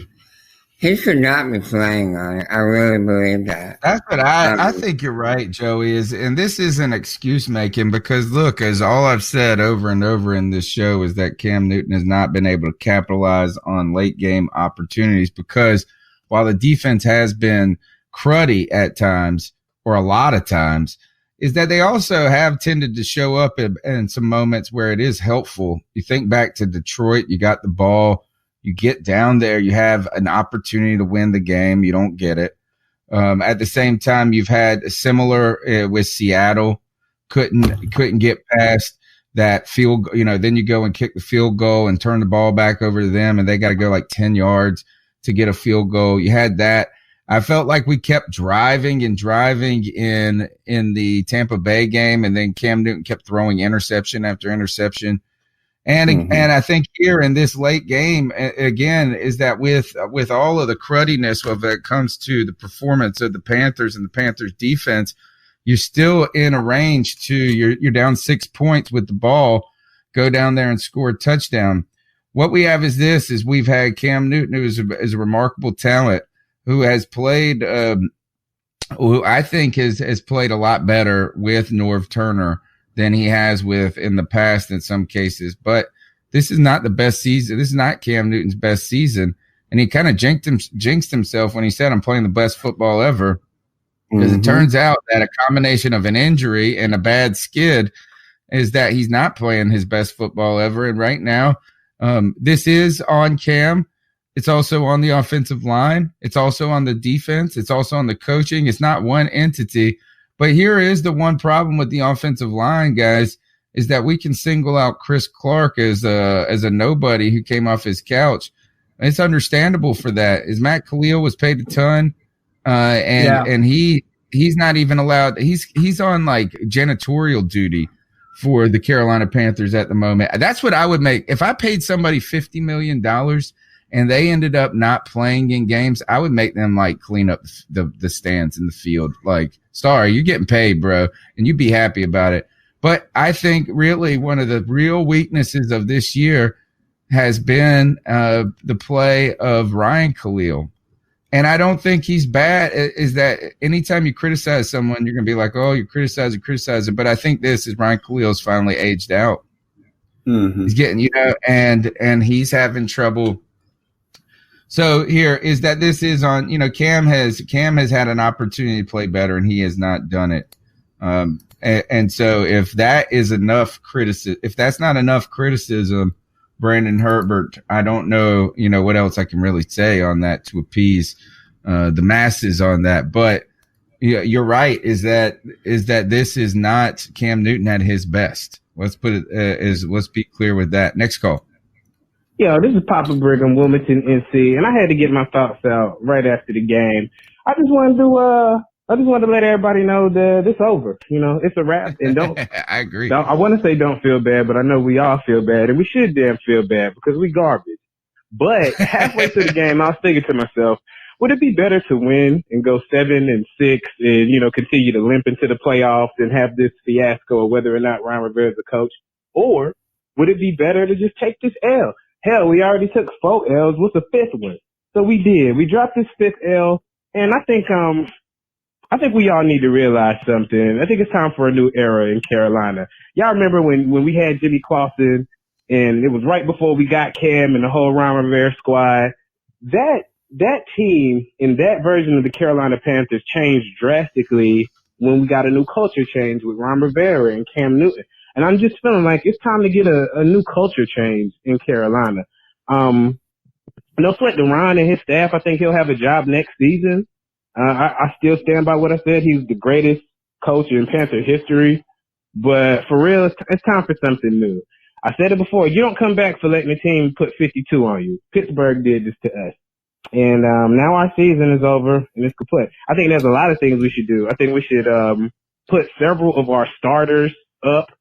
He should not be playing on it. I really believe that. That's what I think you're right, Joey. And this isn't excuse making, because look, as all I've said over and over in this show is that Cam Newton has not been able to capitalize on late game opportunities, because while the defense has been cruddy at times, or a lot of times, is that they also have tended to show up in some moments where it is helpful. You think back to Detroit, you got the ball, you get down there, you have an opportunity to win the game, you don't get it. At the same time, you've had a similar with Seattle, couldn't get past that field. Then you go and kick the field goal and turn the ball back over to them, and they got to go like 10 yards to get a field goal. You had that. I felt like we kept driving in the Tampa Bay game, and then Cam Newton kept throwing interception after interception. And I think here in this late game, again, is that with all of the cruddiness of it comes to the performance of the Panthers and the Panthers defense, you're still in a range to you're down 6 points with the ball, go down there and score a touchdown. What we have is we've had Cam Newton, who is a remarkable talent, who has played, who I think has played a lot better with Norv Turner than he has with in the past in some cases. But this is not the best season. This is not Cam Newton's best season. And he kind of jinxed himself when he said, I'm playing the best football ever. Because it turns out that a combination of an injury and a bad skid is that he's not playing his best football ever. And right now, this is on Cam. It's also on the offensive line. It's also on the defense. It's also on the coaching. It's not one entity. But here is the one problem with the offensive line, guys, is that we can single out Chris Clark as a nobody who came off his couch. It's understandable for that. Is Matt Khalil was paid a ton, and he's not even allowed. He's on like janitorial duty for the Carolina Panthers at the moment. That's what I would make if I paid somebody $50 million and they ended up not playing in games. I would make them like clean up the stands in the field. Like, sorry, you're getting paid, bro, and you'd be happy about it. But I think really one of the real weaknesses of this year has been the play of Ryan Khalil. And I don't think he's bad. Is that anytime you criticize someone, you're going to be like, oh, you're criticizing. But I think this is Ryan Khalil's finally aged out. He's getting, and he's having trouble. So here is that this is on, Cam has had an opportunity to play better, and he has not done it. And so if that is enough criticism, if that's not enough criticism, Brandon Herbert, I don't know, what else I can really say on that to appease the masses on that. But Yeah, you're right. Is that this is not Cam Newton at his best. Let's put it let's be clear with that. Next call. Yeah, this is Papa Brigham, Wilmington, NC, and I had to get my thoughts out right after the game. I just wanted to let everybody know that it's over. You know, it's a wrap, and don't. I agree. I want to say don't feel bad, but I know we all feel bad, and we should damn feel bad because we garbage. But halfway through the game, I was thinking to myself, would it be better to win and go 7-6 and, you know, continue to limp into the playoffs and have this fiasco of whether or not Ron Rivera is a coach? Or would it be better to just take this L? Hell, we already took 4 L's. What's the 5th one? So we did. We dropped this 5th L, and I think we all need to realize something. I think it's time for a new era in Carolina. Y'all remember when we had Jimmy Clausen, and it was right before we got Cam and the whole Ron Rivera squad. That team in that version of the Carolina Panthers changed drastically when we got a new culture change with Ron Rivera and Cam Newton. And I'm just feeling like it's time to get a new culture change in Carolina. No sweat to Ron and his staff. I think he'll have a job next season. I still stand by what I said. He's the greatest coach in Panther history. But for real, it's time for something new. I said it before. You don't come back for letting the team put 52 on you. Pittsburgh did this to us. And now our season is over and it's complete. I think there's a lot of things we should do. I think we should put several of our starters up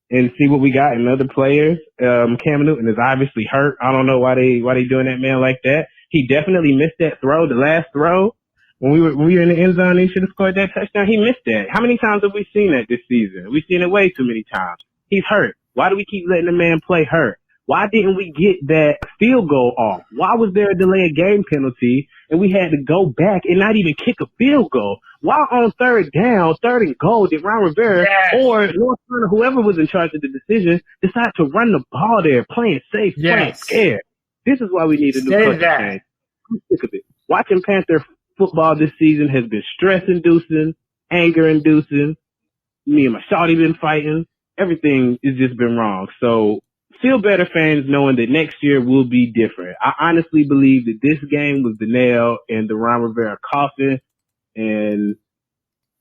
and see what we got in other players. Cam Newton is obviously hurt. I don't know why they doing that man like that. He definitely missed that throw, the last throw. When we were in the end zone, he should have scored that touchdown. He missed that. How many times have we seen that this season? We've seen it way too many times. He's hurt. Why do we keep letting the man play hurt? Why didn't we get that field goal off? Why was there a delay of game penalty and we had to go back and not even kick a field goal? Why on third and goal, did Ron Rivera or North Carolina, whoever was in charge of the decision, decide to run the ball there, playing safe, playing scared? This is why we need a new culture change. I'm sick of it. Watching Panther football this season has been stress-inducing, anger-inducing. Me and my shawty been fighting. Everything has just been wrong. So feel better, fans, knowing that next year will be different. I honestly believe that this game was the nail in the Ron Rivera coffin. And,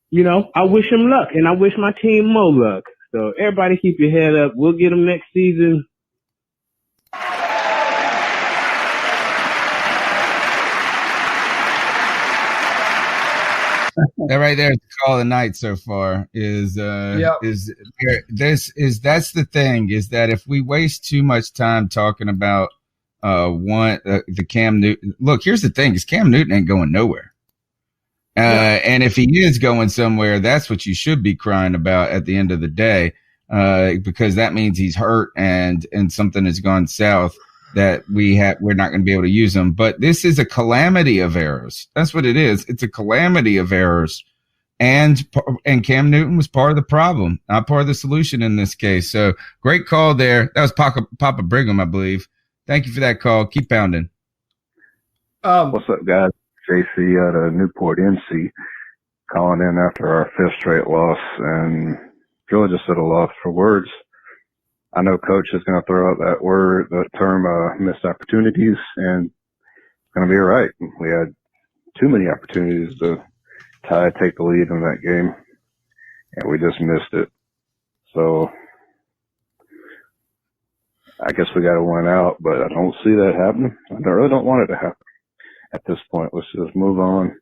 you know, I wish him luck, and I wish my team more luck. So everybody keep your head up. We'll get them next season. That right there is the call of the night so far. That's the thing, is that if we waste too much time talking about the Cam Newton, look, here's the thing: is Cam Newton ain't going nowhere. And if he is going somewhere, that's what you should be crying about at the end of the day, because that means he's hurt and something has gone south that we're not going to be able to use him. But this is a calamity of errors. That's what it is. It's a calamity of errors. And Cam Newton was part of the problem, not part of the solution in this case. So great call there. That was Papa Brigham, I believe. Thank you for that call. Keep pounding. What's up, guys? JC out of Newport, NC, calling in after our 5th straight loss, and really just at a loss for words. I know Coach is going to throw out that term, missed opportunities, and it's going to be all right. We had too many opportunities to take the lead in that game, and we just missed it. So I guess we got to win out, but I don't see that happening. I really don't want it to happen at this point. Let's just move on,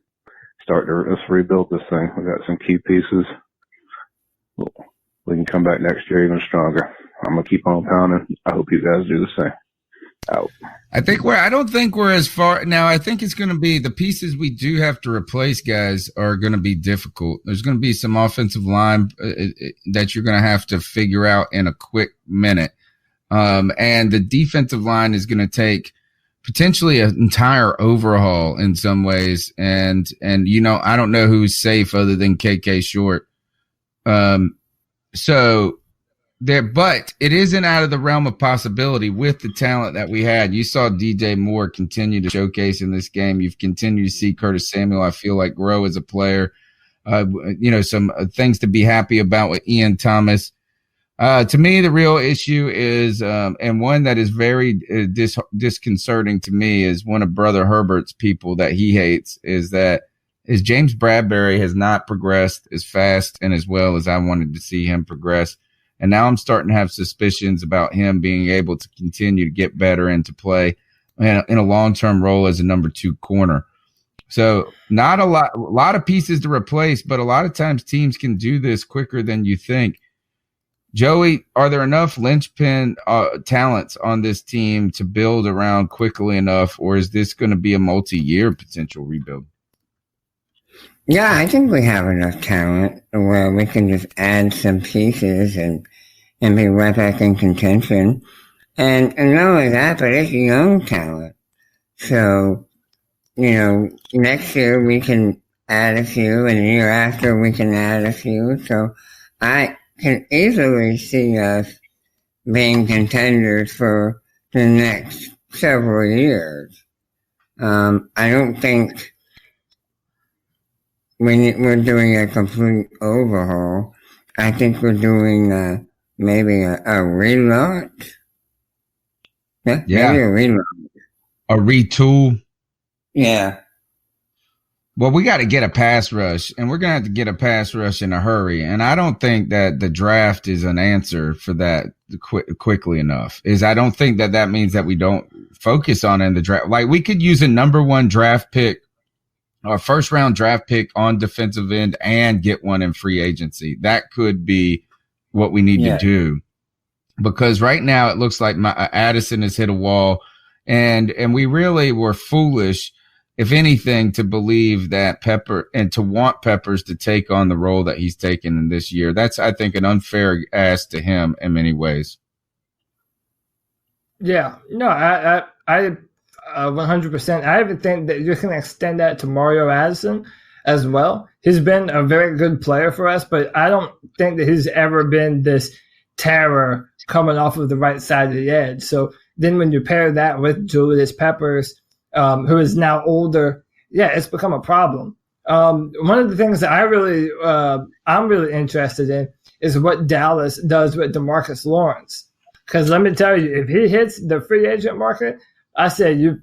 let's rebuild this thing. We got some key pieces. We can come back next year even stronger. I'm going to keep on pounding. I hope you guys do the same. Out. I don't think we're as far now. I think it's going to be the pieces we do have to replace, guys, are going to be difficult. There's going to be some offensive line that you're going to have to figure out in a quick minute. And the defensive line is going to take potentially an entire overhaul in some ways. And, you know, I don't know who's safe other than KK Short. But it isn't out of the realm of possibility with the talent that we had. You saw DJ Moore continue to showcase in this game. You've continued to see Curtis Samuel, I feel like, grow as a player. Some things to be happy about with Ian Thomas. To me, the real issue is, and one that is very disconcerting to me, is one of Brother Herbert's people that he hates, is that is James Bradbury has not progressed as fast and as well as I wanted to see him progress. And now I'm starting to have suspicions about him being able to continue to get better and to play in a long-term role as a number 2 corner. So not a lot of pieces to replace, but a lot of times teams can do this quicker than you think. Joey, are there enough linchpin talents on this team to build around quickly enough, or is this going to be a multi-year potential rebuild? Yeah, I think we have enough talent where we can just add some pieces and be right back in contention. And not only that, but it's young talent. So, next year we can add a few, and the year after we can add a few. So I can easily see us being contenders for the next several years. I don't think we're doing a complete overhaul. I think we're doing maybe a relaunch. Yeah, maybe a relaunch. A retool. Yeah. Well, we got to get a pass rush, and we're going to have to get a pass rush in a hurry. And I don't think that the draft is an answer for that quickly enough. I don't think that means that we don't focus on it in the draft. Like, we could use a number 1 draft pick, or first round draft pick on defensive end and get one in free agency. That could be what we need to do, because right now it looks like Addison has hit a wall, and we really were foolish, if anything, to believe that to want Peppers to take on the role that he's taken in this year. That's, I think, an unfair ask to him in many ways. Yeah, no, I 100%. I even think that you can extend that to Mario Addison as well. He's been a very good player for us, but I don't think that he's ever been this terror coming off of the right side of the edge. So then when you pair that with Julius Peppers, who is now older, it's become a problem. One of the things that I'm really interested in is what Dallas does with DeMarcus Lawrence. Because let me tell you, if he hits the free agent market, I say you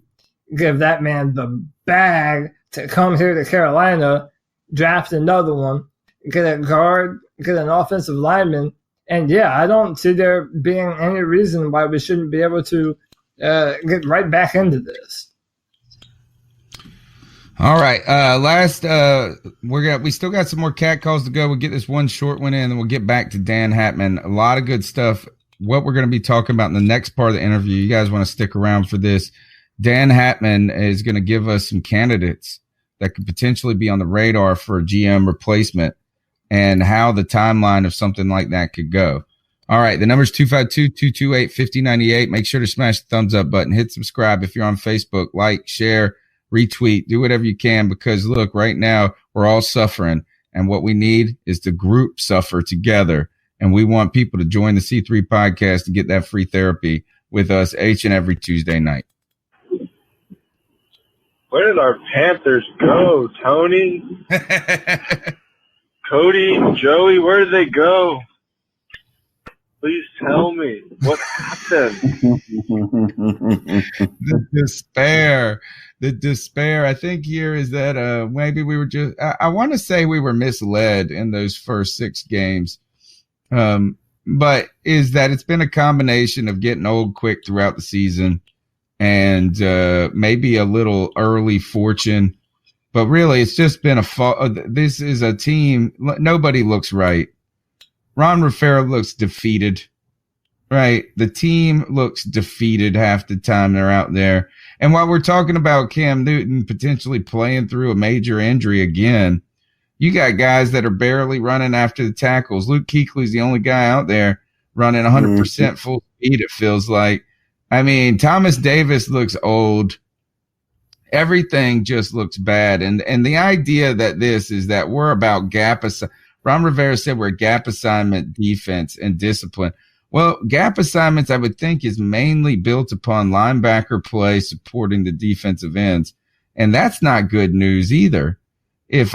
give that man the bag to come here to Carolina, draft another one, get a guard, get an offensive lineman. And I don't see there being any reason why we shouldn't be able to get right back into this. All right. We still got some more cat calls to go. We'll get this one short one in, and we'll get back to Dan Hatman. A lot of good stuff. What we're going to be talking about in the next part of the interview, you guys want to stick around for this. Dan Hatman is going to give us some candidates that could potentially be on the radar for a GM replacement and how the timeline of something like that could go. All right. The number is 252-228-5098. Make sure to smash the thumbs up button. Hit subscribe if you're on Facebook. Like, share, retweet, do whatever you can, because look, right now we're all suffering, and what we need is to group suffer together. And we want people to join the C3 podcast to get that free therapy with us each and every Tuesday night. Where did our Panthers go, Tony? Cody, Joey, where did they go? Please tell me what happened. The despair. I think here is that maybe we were just, I want to say we were misled in those first 6 games. But is that it's been a combination of getting old quick throughout the season and maybe a little early fortune. But really, it's just been this is a team. Nobody looks right. Ron Rivera looks defeated, right? The team looks defeated half the time they're out there. And while we're talking about Cam Newton potentially playing through a major injury again, you got guys that are barely running after the tackles. Luke Kuechly's the only guy out there running 100% full speed, it feels like. I mean, Thomas Davis looks old. Everything just looks bad. And the idea that this is that we're about gap assignment. Ron Rivera said we're gap assignment defense and discipline. Well, gap assignments, I would think, is mainly built upon linebacker play supporting the defensive ends. And that's not good news either. If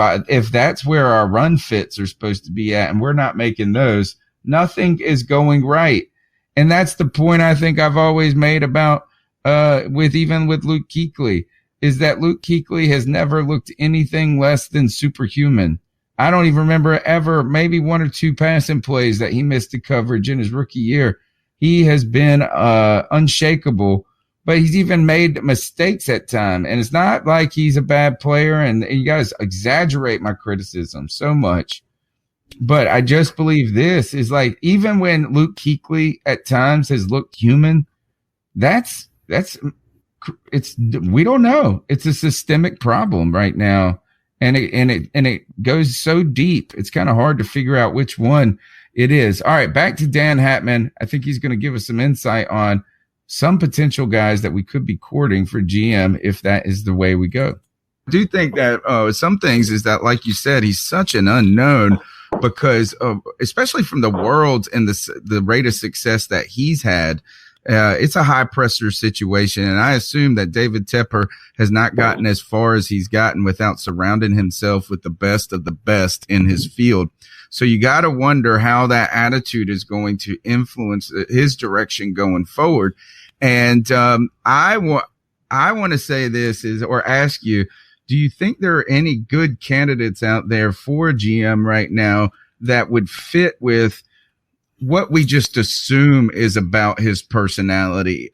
that's where our run fits are supposed to be at and we're not making those, nothing is going right. And that's the point I think I've always made about with Luke Kuechly. is that Luke Kuechly has never looked anything less than superhuman. I don't even remember ever, maybe one or two passing plays that he missed the coverage in his rookie year. He has been unshakable, but he's even made mistakes at times. And it's not like he's a bad player, and you guys exaggerate my criticism so much. But I just believe this is like, even when Luke Kuechly at times has looked human, we don't know. It's a systemic problem right now. And it goes so deep. It's kind of hard to figure out which one it is. All right, back to Dan Hatman. I think he's going to give us some insight on some potential guys that we could be courting for GM if that is the way we go. I do think that some things is that, like you said, he's such an unknown because of, especially from the world and the rate of success that he's had. It's a high pressure situation. And I assume that David Tepper has not gotten as far as he's gotten without surrounding himself with the best of the best in his field. So you got to wonder how that attitude is going to influence his direction going forward. And, I want to say this or ask you, do you think there are any good candidates out there for GM right now that would fit with what we just assume is about his personality,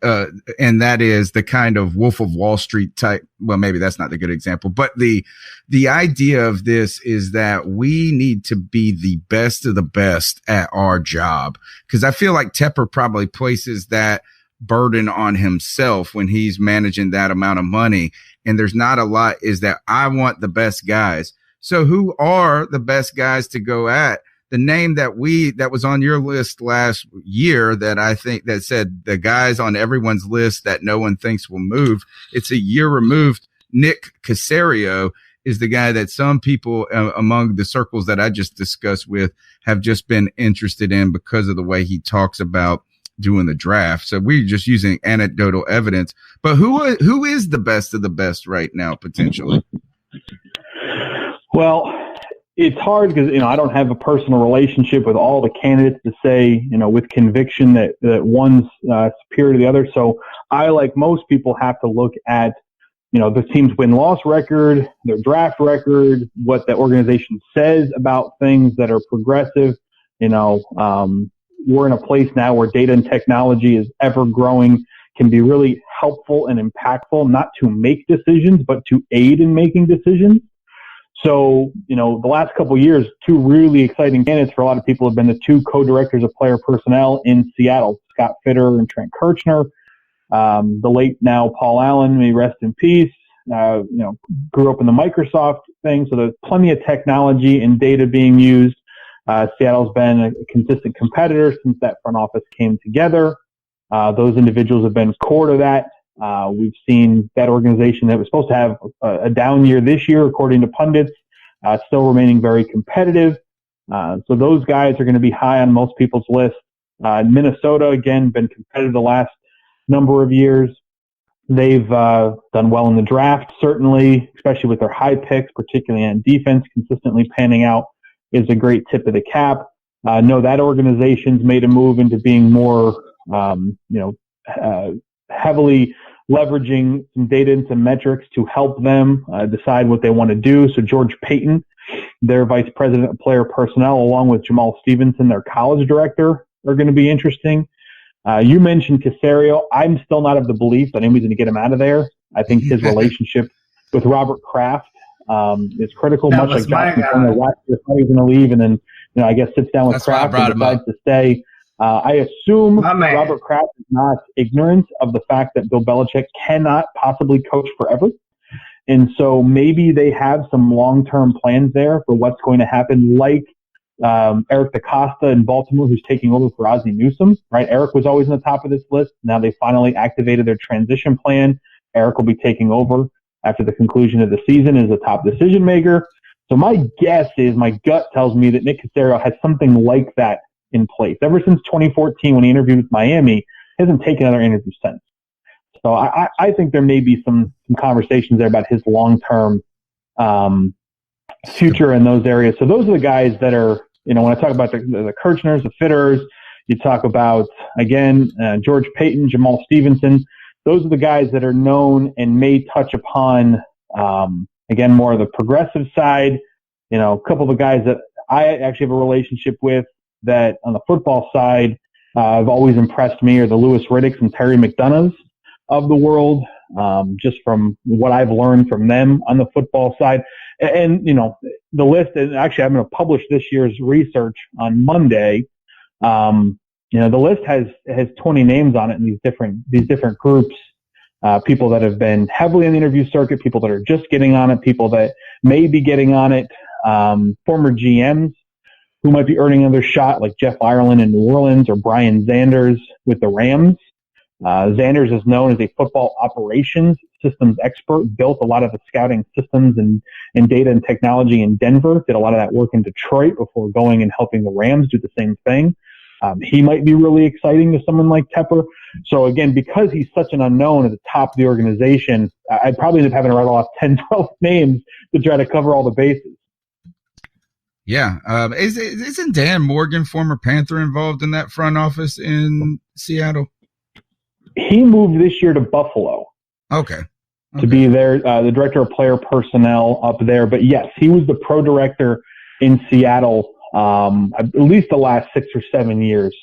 and that is the kind of Wolf of Wall Street type? Well, maybe that's not the good example, but the idea of this is that we need to be the best of the best at our job. Because I feel like Tepper probably places that burden on himself when he's managing that amount of money. And there's not a lot is that I want the best guys. So who are the best guys to go at? The name that was on your list last year that I think that said the guys on everyone's list that no one thinks will move. It's a year removed. Nick Caserio is the guy that some people among the circles that I just discussed with have just been interested in because of the way he talks about doing the draft. So we're just using anecdotal evidence, but who is the best of the best right now, potentially? Well, it's hard because, I don't have a personal relationship with all the candidates to say, with conviction that one's superior to the other. So I, like most people, have to look at, the team's win-loss record, their draft record, what the organization says about things that are progressive. We're in a place now where data and technology is ever growing, can be really helpful and impactful, not to make decisions, but to aid in making decisions. So, the last couple of years, two really exciting candidates for a lot of people have been the two co-directors of player personnel in Seattle, Scott Fitter and Trent Kirchner. The late now Paul Allen, may rest in peace, grew up in the Microsoft thing. So there's plenty of technology and data being used. Seattle's been a consistent competitor since that front office came together. Those individuals have been core to that. We've seen that organization that was supposed to have a down year this year, according to pundits, still remaining very competitive. So those guys are going to be high on most people's list. Minnesota, again, been competitive the last number of years. They've done well in the draft, certainly, especially with their high picks, particularly on defense, consistently panning out is a great tip of the cap. Know that organization's made a move into being more, heavily leveraging some data and some metrics to help them decide what they want to do. So George Payton, their vice president of player personnel, along with Jamal Stevenson, their college director, are going to be interesting. You mentioned Caserio. I'm still not of the belief that anybody's going to get him out of there. I think his relationship with Robert Kraft is critical, much like Johnson Turner last year. He's going to leave, and then I guess sits down with Kraft and decides to stay. I assume Robert Kraft is not ignorant of the fact that Bill Belichick cannot possibly coach forever. And so maybe they have some long-term plans there for what's going to happen, like Eric DaCosta in Baltimore, who's taking over for Ozzie Newsome, right? Eric was always on the top of this list. Now they finally activated their transition plan. Eric will be taking over after the conclusion of the season as a top decision maker. So my guess is, my gut tells me that Nick Caserio has something like that in place. Ever since 2014, when he interviewed with Miami, he hasn't taken another interview since. So I think there may be some conversations there about his long-term future in those areas. So those are the guys that are, when I talk about the Kirchners, the Fitters, you talk about, again, George Payton, Jamal Stevenson. those are the guys that are known and may touch upon, again, more of the progressive side. You know, a couple of the guys that I actually have a relationship with that on the football side have always impressed me are the Louis Riddicks and Terry McDonoughs of the world, just from what I've learned from them on the football side. And, you know, the list, and actually I'm going to publish this year's research on Monday. You know, the list has 20 names on it in these different groups, people that have been heavily in the interview circuit, people that are just getting on it, people that may be getting on it, former GMs who might be earning another shot, like Jeff Ireland in New Orleans or Brian Zanders with the Rams. Zanders is known as a football operations systems expert, built a lot of the scouting systems and data and technology in Denver, did a lot of that work in Detroit before going and helping the Rams do the same thing. He might be really exciting to someone like Tepper. So again, because he's such an unknown at the top of the organization, I'd probably end up having to rattle off 10, 12 names to try to cover all the bases. Yeah. Isn't Dan Morgan, former Panther, involved in that front office in Seattle? He moved this year to Buffalo. Okay. To be there, the director of player personnel up there. But yes, he was the pro director in Seattle, at least the last 6 or 7 years.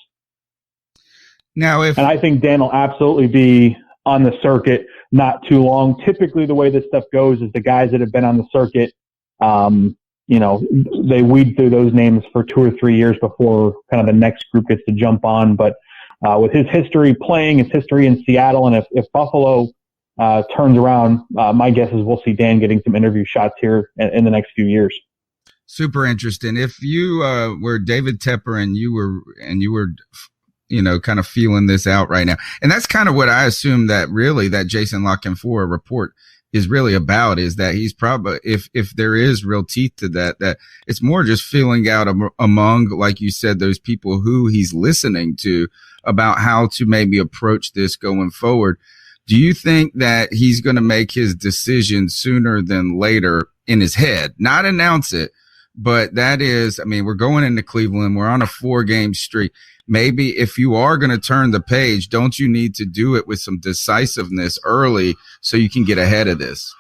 Now, and I think Dan will absolutely be on the circuit not too long. Typically, the way this stuff goes is the guys that have been on the circuit, you know, they weed through those names for 2 or 3 years before kind of the next group gets to jump on. But with his history playing, his history in Seattle, and if Buffalo turns around, my guess is we'll see Dan getting some interview shots here in the next few years. Super interesting. If you were David Tepper and you were, you know, kind of feeling this out right now, and that's kind of what I assume that really that Jason La Canfora report is really about, is that he's probably, if there is real teeth to that it's more just feeling out among, like you said, those people who he's listening to about how to maybe approach this going forward. Do you think that he's going to make his decision sooner than later in his head, not announce it? But that is, I mean, we're going into Cleveland. We're on a 4-game streak. Maybe if you are going to turn the page, don't you need to do it with some decisiveness early so you can get ahead of this?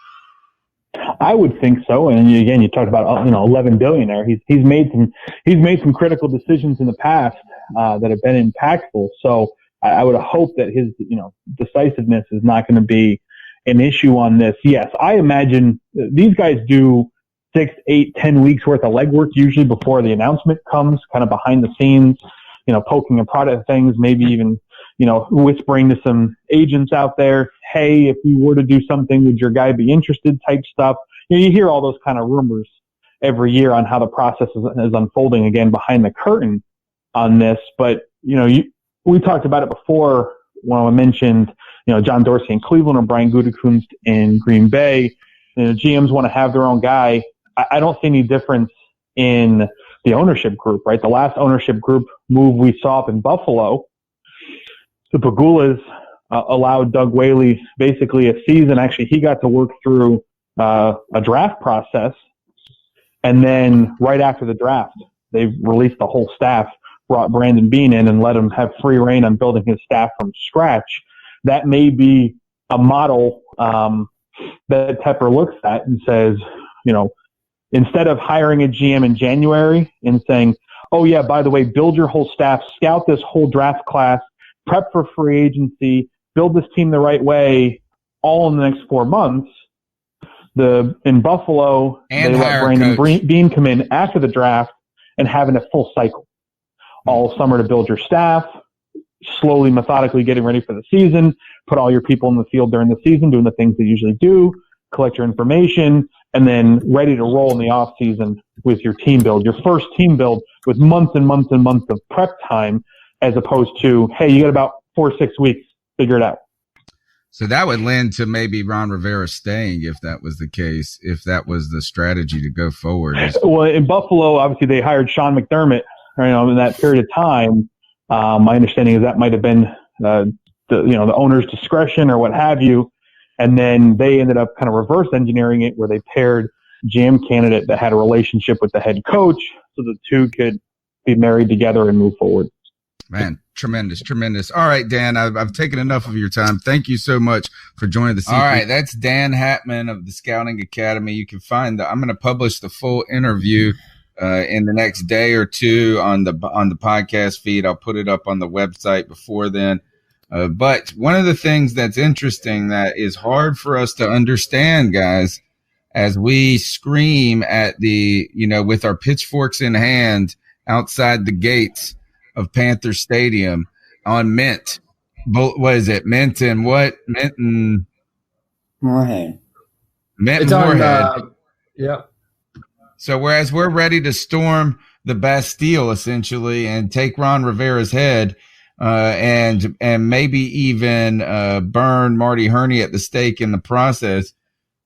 I would think so. And again, you talked about, you know, 11 billionaire. He's made some critical decisions in the past that have been impactful. So I would hope that his, you know, decisiveness is not going to be an issue on this. Yes, I imagine these guys do 6, 8, 10 weeks worth of legwork usually before the announcement comes, kind of behind the scenes, you know, poking and prodding at things, maybe even, you know, whispering to some agents out there, hey, if we were to do something, would your guy be interested type stuff. You know, you hear all those kind of rumors every year on how the process is unfolding again behind the curtain on this. But, you know, we talked about it before when I mentioned, you know, John Dorsey in Cleveland or Brian Gutekunst in Green Bay. You know, GMs want to have their own guy. I don't see any difference in the ownership group, right? The last ownership group move we saw up in Buffalo, the Pagulas allowed Doug Whaley basically a season. Actually, he got to work through a draft process. And then right after the draft, they released the whole staff, brought Brandon Beane in and let him have free reign on building his staff from scratch. That may be a model that Tepper looks at and says, you know, instead of hiring a GM in January and saying, oh, yeah, by the way, build your whole staff, scout this whole draft class, prep for free agency, build this team the right way, all in the next 4 months. In Buffalo, and they let Brandon Beane come in after the draft and having a full cycle. All summer to build your staff, slowly, methodically getting ready for the season, put all your people in the field during the season, doing the things they usually do, collect your information, and then ready to roll in the off season with your team build, your first team build with months and months and months of prep time, as opposed to, hey, you got about 4 or 6 weeks, figure it out. So that would lend to maybe Ron Rivera staying if that was the case, if that was the strategy to go forward. Well, in Buffalo, obviously they hired Sean McDermott, you know, in that period of time. My understanding is that might have been the owner's discretion or what have you. And then they ended up kind of reverse engineering it where they paired GM candidate that had a relationship with the head coach so the two could be married together and move forward. Man, tremendous. All right, Dan, I've taken enough of your time. Thank you so much for joining the CP. All right, that's Dan Hatman of the Scouting Academy. You can find I'm going to publish the full interview in the next day or two on the podcast feed. I'll put it up on the website before then. But one of the things that's interesting that is hard for us to understand, guys, as we scream at with our pitchforks in hand outside the gates of Panther Stadium on Mint. What is it? Mint and what? Mint and Moorhead. Mint and Moorhead. Yep. So whereas we're ready to storm the Bastille essentially and take Ron Rivera's head, and maybe even burn Marty Herney at the stake in the process,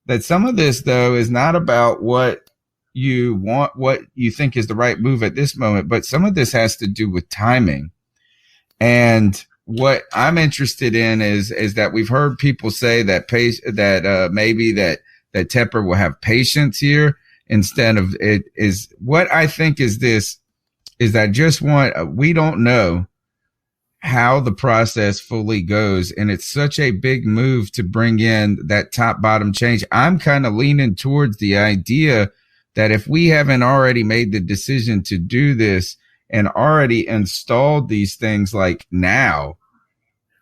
that some of this though is not about what you want, what you think is the right move at this moment, but some of this has to do with timing. And what I'm interested in is that we've heard people say that maybe that Tepper will have patience here instead of it. Is what I think is this is that we don't know how the process fully goes, and it's such a big move to bring in that top bottom change. I'm kind of leaning towards the idea that if we haven't already made the decision to do this and already installed these things like now,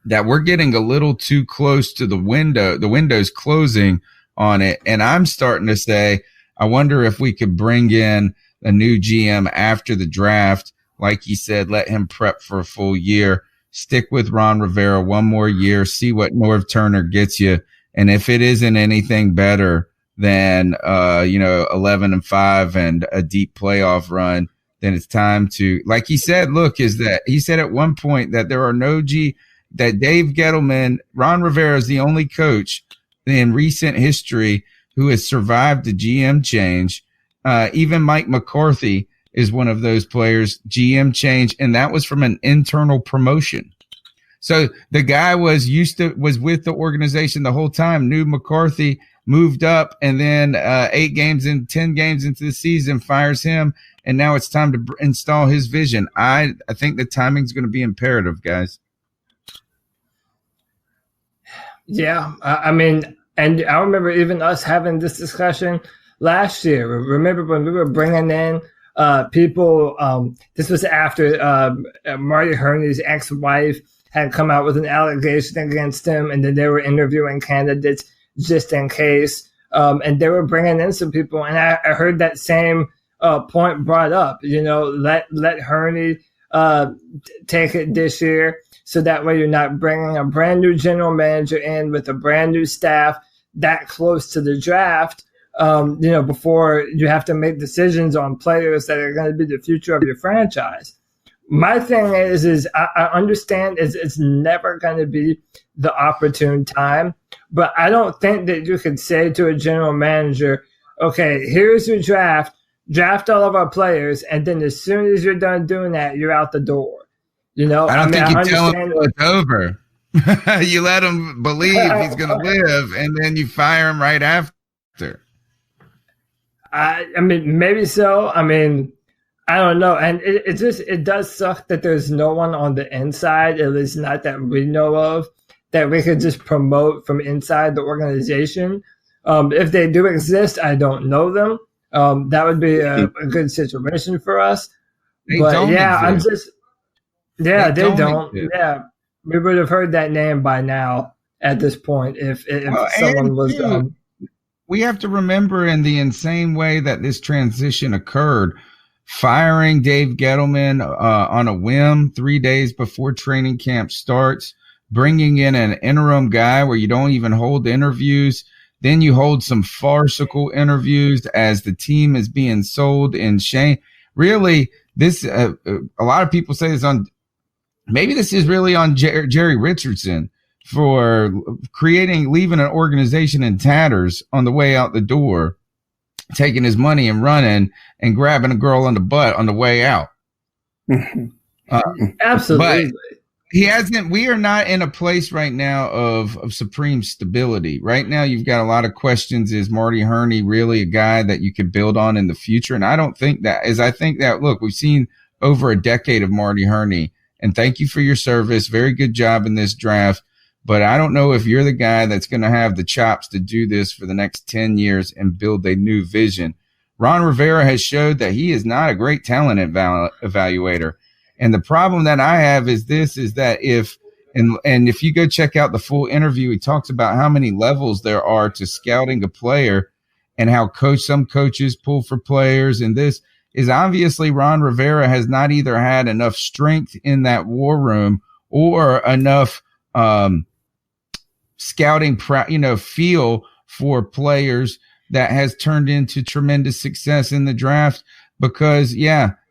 that we're getting a little too close to the window's closing on it. And I'm starting to say, I wonder if we could bring in a new GM after the draft. Like he said, let him prep for a full year, stick with Ron Rivera one more year, see what Norv Turner gets you. And if it isn't anything better than 11-5 and a deep playoff run, then it's time to, like he said, he said at one point that there are that Dave Gettleman, Ron Rivera is the only coach in recent history who has survived the GM change. Even Mike McCarthy is one of those players, GM change, and that was from an internal promotion. So the guy was with the organization the whole time, knew McCarthy, moved up, and then 10 games into the season, fires him, and now it's time to install his vision. I think the timing's going to be imperative, guys. Yeah, I mean, and I remember even us having this discussion last year. Remember when we were bringing in people, this was after Marty Herney's ex-wife had come out with an allegation against him, and then they were interviewing candidates just in case. And they were bringing in some people, and I heard that same point brought up, let Herney take it this year, so that way you're not bringing a brand new general manager in with a brand new staff that close to the draft, before you have to make decisions on players that are going to be the future of your franchise. My thing is I understand it's never going to be the opportune time, but I don't think that you could say to a general manager, okay, here's your draft all of our players, and then as soon as you're done doing that, you're out the door. I don't think you tell him it's over. You let him believe he's going to live, and then you fire him right after. I mean, maybe so. I mean, I don't know. And it does suck that there's no one on the inside, at least not that we know of, that we could just promote from inside the organization. If they do exist, I don't know them. That would be a good situation for us. They don't. They don't. Yeah, we would have heard that name by now at this point if someone was. We have to remember, in the insane way that this transition occurred, firing Dave Gettleman on a whim 3 days before training camp starts, bringing in an interim guy where you don't even hold interviews. Then you hold some farcical interviews as the team is being sold in shame. Really, this a lot of people say this maybe this is really on Jerry Richardson for leaving an organization in tatters on the way out the door, taking his money and running and grabbing a girl on the butt on the way out. Absolutely. But we are not in a place right now of supreme stability. Right now, you've got a lot of questions. Is Marty Herney really a guy that you could build on in the future? And I don't think that I think that, look, we've seen over a decade of Marty Herney, And thank you for your service. Very good job in this draft. But I don't know if you're the guy that's going to have the chops to do this for the next 10 years and build a new vision. Ron Rivera has showed that he is not a great talent evaluator. And the problem that I have is that if you go check out the full interview, he talks about how many levels there are to scouting a player and how some coaches pull for players. And this is obviously Ron Rivera has not either had enough strength in that war room or enough scouting, feel for players that has turned into tremendous success in the draft. Because,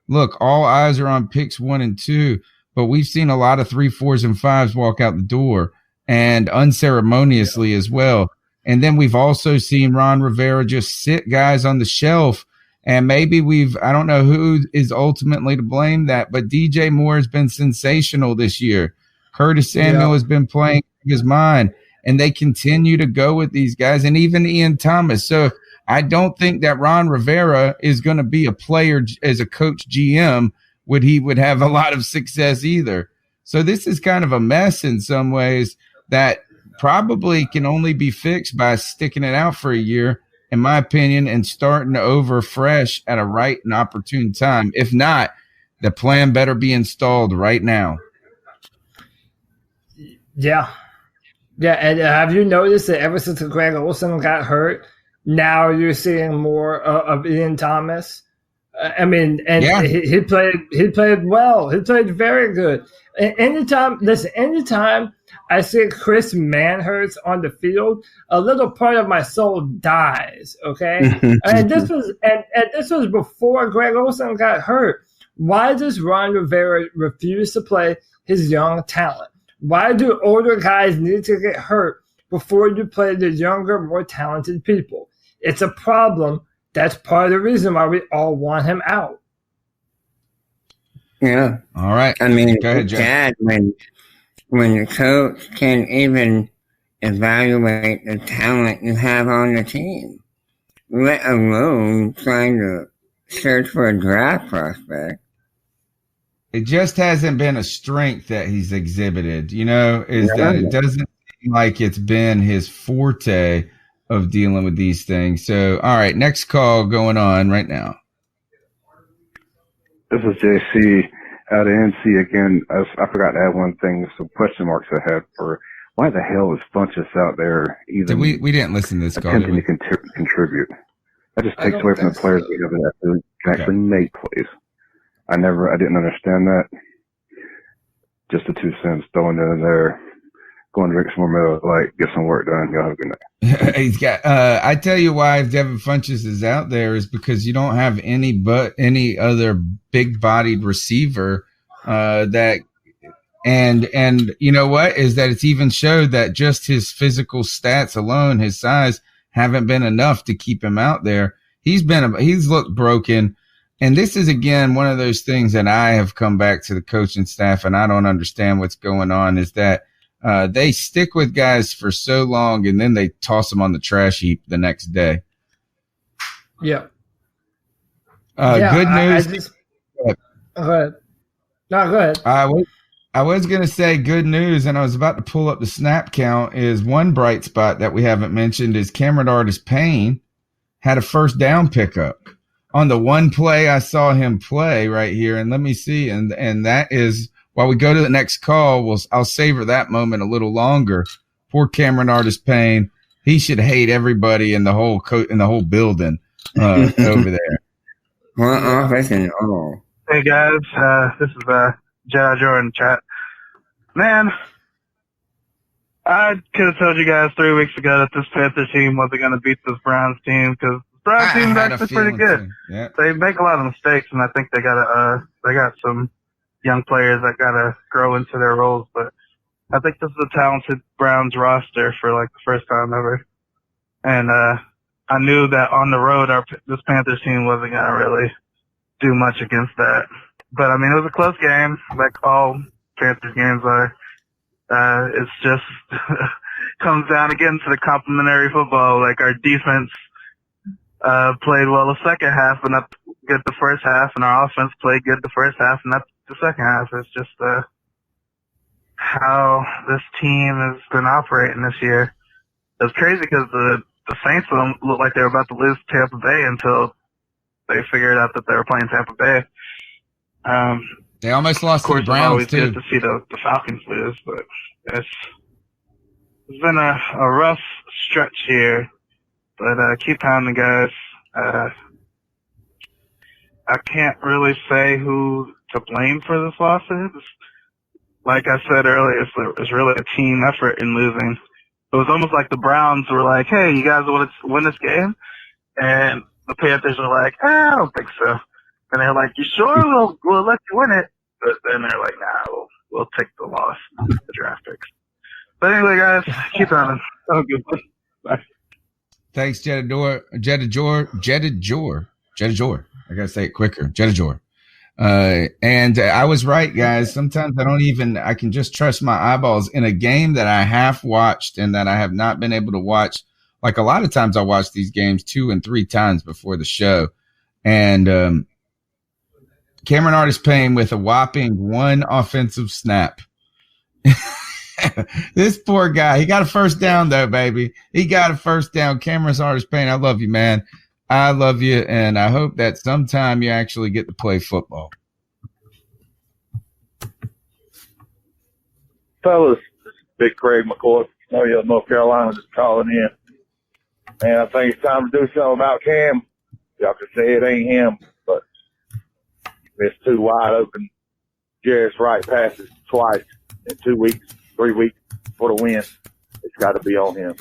look, all eyes are on picks 1 and 2, but we've seen a lot of 3, 4s, and 5s walk out the door, and unceremoniously as well. And then we've also seen Ron Rivera just sit guys on the shelf. And maybe I don't know who is ultimately to blame that, but DJ Moore has been sensational this year. Curtis Samuel has been playing his mind, and they continue to go with these guys, and even Ian Thomas. So I don't think that Ron Rivera is going to be a player as a coach GM. He would have a lot of success either. So this is kind of a mess in some ways that probably can only be fixed by sticking it out for a year, in my opinion, and starting over fresh at a right and opportune time. If not, the plan better be installed right now. Yeah. Yeah, and have you noticed that ever since Greg Olsen got hurt, now you're seeing more of Ian Thomas? I mean, and he played well. He played very good. And anytime I see Chris Manhurst on the field, a little part of my soul dies. Okay, and this was before Greg Olsen got hurt. Why does Ron Rivera refuse to play his young talent? Why do older guys need to get hurt before you play the younger, more talented people? It's a problem. That's part of the reason why we all want him out. Yeah. All right. I mean, go ahead, it's sad when the coach can't even evaluate the talent you have on the team, let alone trying to search for a draft prospect. It just hasn't been a strength that he's exhibited, that it doesn't seem like it's been his forte of dealing with these things. So, all right, next call going on right now. This is JC out of NC again. I forgot to add one thing, some question marks I had for why the hell is Funchess out there even we didn't listen to this call, attempting to contribute? That just takes away from the players we have that actually make plays. I didn't understand that. Just the 2 cents, throwing it in there, go and drink some more Miller Lite, get some work done. Y'all have a good night. He's got. I tell you why if Devin Funchess is out there is because you don't have any other big-bodied receiver that. And you know what is that it's even showed that just his physical stats alone, his size, haven't been enough to keep him out there. He's looked broken. And this is, again, one of those things that I have come back to the coaching staff, and I don't understand what's going on, is that they stick with guys for so long, and then they toss them on the trash heap the next day. Yeah. Good news. Go ahead. No, go ahead. I was going to say good news, and I was about to pull up the snap count, is one bright spot that we haven't mentioned is Cameron Artis-Payne had a first down pickup. On the one play I saw him play right here, and let me see, and that is while we go to the next call, I'll savor that moment a little longer. Poor Cameron Artis-Payne, he should hate everybody in the whole building over there. Hey guys, this is Jedi Jordan chat. Man, I could have told you guys 3 weeks ago that this Panthers team wasn't going to beat this Browns team because Browns team is actually pretty good. Yeah. They make a lot of mistakes, and I think they got some young players that gotta grow into their roles. But I think this is a talented Browns roster for like the first time ever. And I knew that on the road, this Panthers team wasn't gonna really do much against that. But I mean, it was a close game, like all Panthers games are. It's just comes down again to the complementary football. Like our defense played well the second half and up good the first half, and our offense played good the first half and up the second half. It's just how this team has been operating this year. It's crazy because the Saints looked like they were about to lose to Tampa Bay until they figured out that they were playing Tampa Bay. They almost lost to the It's Browns, always too. good to see the Falcons lose, but it's been a rough stretch here. But keep pounding, guys. I can't really say who to blame for this loss is. Like I said earlier, it's really a team effort in losing. It was almost like the Browns were like, hey, you guys want to win this game? And the Panthers were like, I don't think so. And they're like, you sure? We'll let you win it. But then they're like, nah, we'll take the loss, the draft picks. But anyway, guys, keep on. Have a good one. Bye. Thanks, Jedidor. I gotta say it quicker. Jedidor. And I was right, guys. Sometimes I can just trust my eyeballs in a game that I half watched and that I have not been able to watch. Like a lot of times I watch these games 2 and 3 times before the show. And, Cameron Artis-Payne with a whopping 1 offensive snap. This poor guy, he got a first down though, baby. He got a first down. Cameron Artis-Payne, I love you, man. I love you, and I hope that sometime you actually get to play football. Fellas, this is Big Craig McCoy, North Carolina, just calling in. Man, I think it's time to do something about Cam. Y'all can say it ain't him, but missed 2 wide open Jarris Wright passes twice in 2 weeks, 3 weeks for the win. It's got to be on him.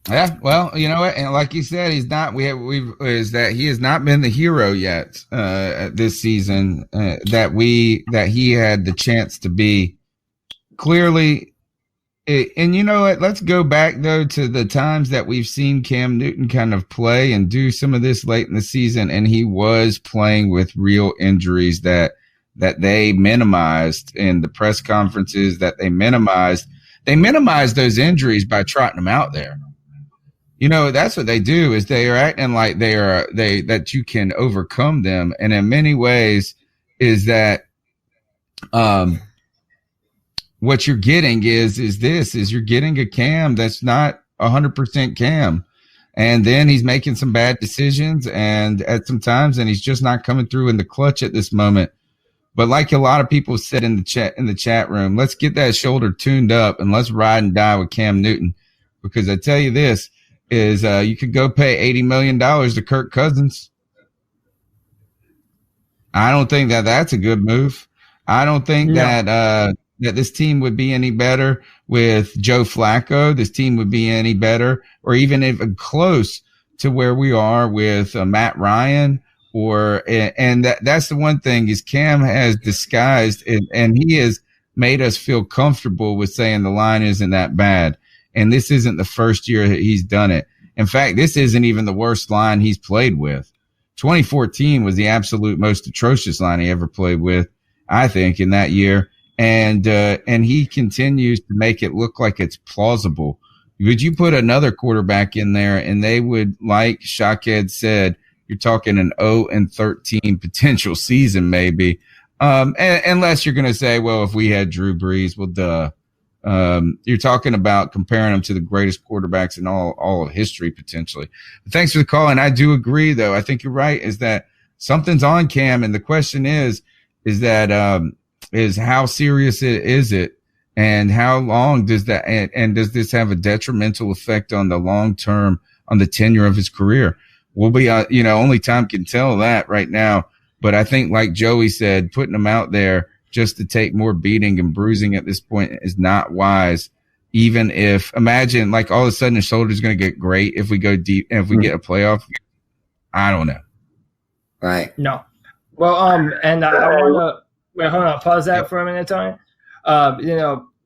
Yeah, well, you know what, and like you said, he has not been the hero yet this season that he had the chance to be. Clearly, and you know what? Let's go back though to the times that we've seen Cam Newton kind of play and do some of this late in the season, and he was playing with real injuries that they minimized in the press conferences. They minimized those injuries by trotting them out there. You know, that's what they do, is they are acting like that you can overcome them. And in many ways is that, what you're getting is you're getting a Cam that's not 100% Cam. And then he's making some bad decisions and at some times, and he's just not coming through in the clutch at this moment. But like a lot of people said in the chat room, let's get that shoulder tuned up and let's ride and die with Cam Newton. Because I tell you this, is you could go pay $80 million to Kirk Cousins. I don't think that's a good move. I don't think that this team would be any better with Joe Flacco. This team would be any better or even close to where we are with Matt Ryan. And that's the one thing is Cam has disguised and he has made us feel comfortable with saying the line isn't that bad. And this isn't the first year that he's done it. In fact, this isn't even the worst line he's played with. 2014 was the absolute most atrocious line he ever played with, I think, in that year. And he continues to make it look like it's plausible. Would you put another quarterback in there and they would, like Shaked said, you're talking an 0-13 potential season maybe. Unless you're going to say, well, if we had Drew Brees, well, duh. You're talking about comparing them to the greatest quarterbacks in all of history, potentially. But thanks for the call. And I do agree, though. I think you're right, is that something's on Cam. And the question is how serious is it? And how long does that, and does this have a detrimental effect on the long term, on the tenure of his career? We'll be, only time can tell that right now. But I think, like Joey said, putting him out there just to take more beating and bruising at this point is not wise. Even if, imagine, like, all of a sudden his shoulder's going to get great if we go deep and if we get a playoff. I don't know. Right. No. Well, and I want to wait. Hold on. Pause that for a minute, Tony.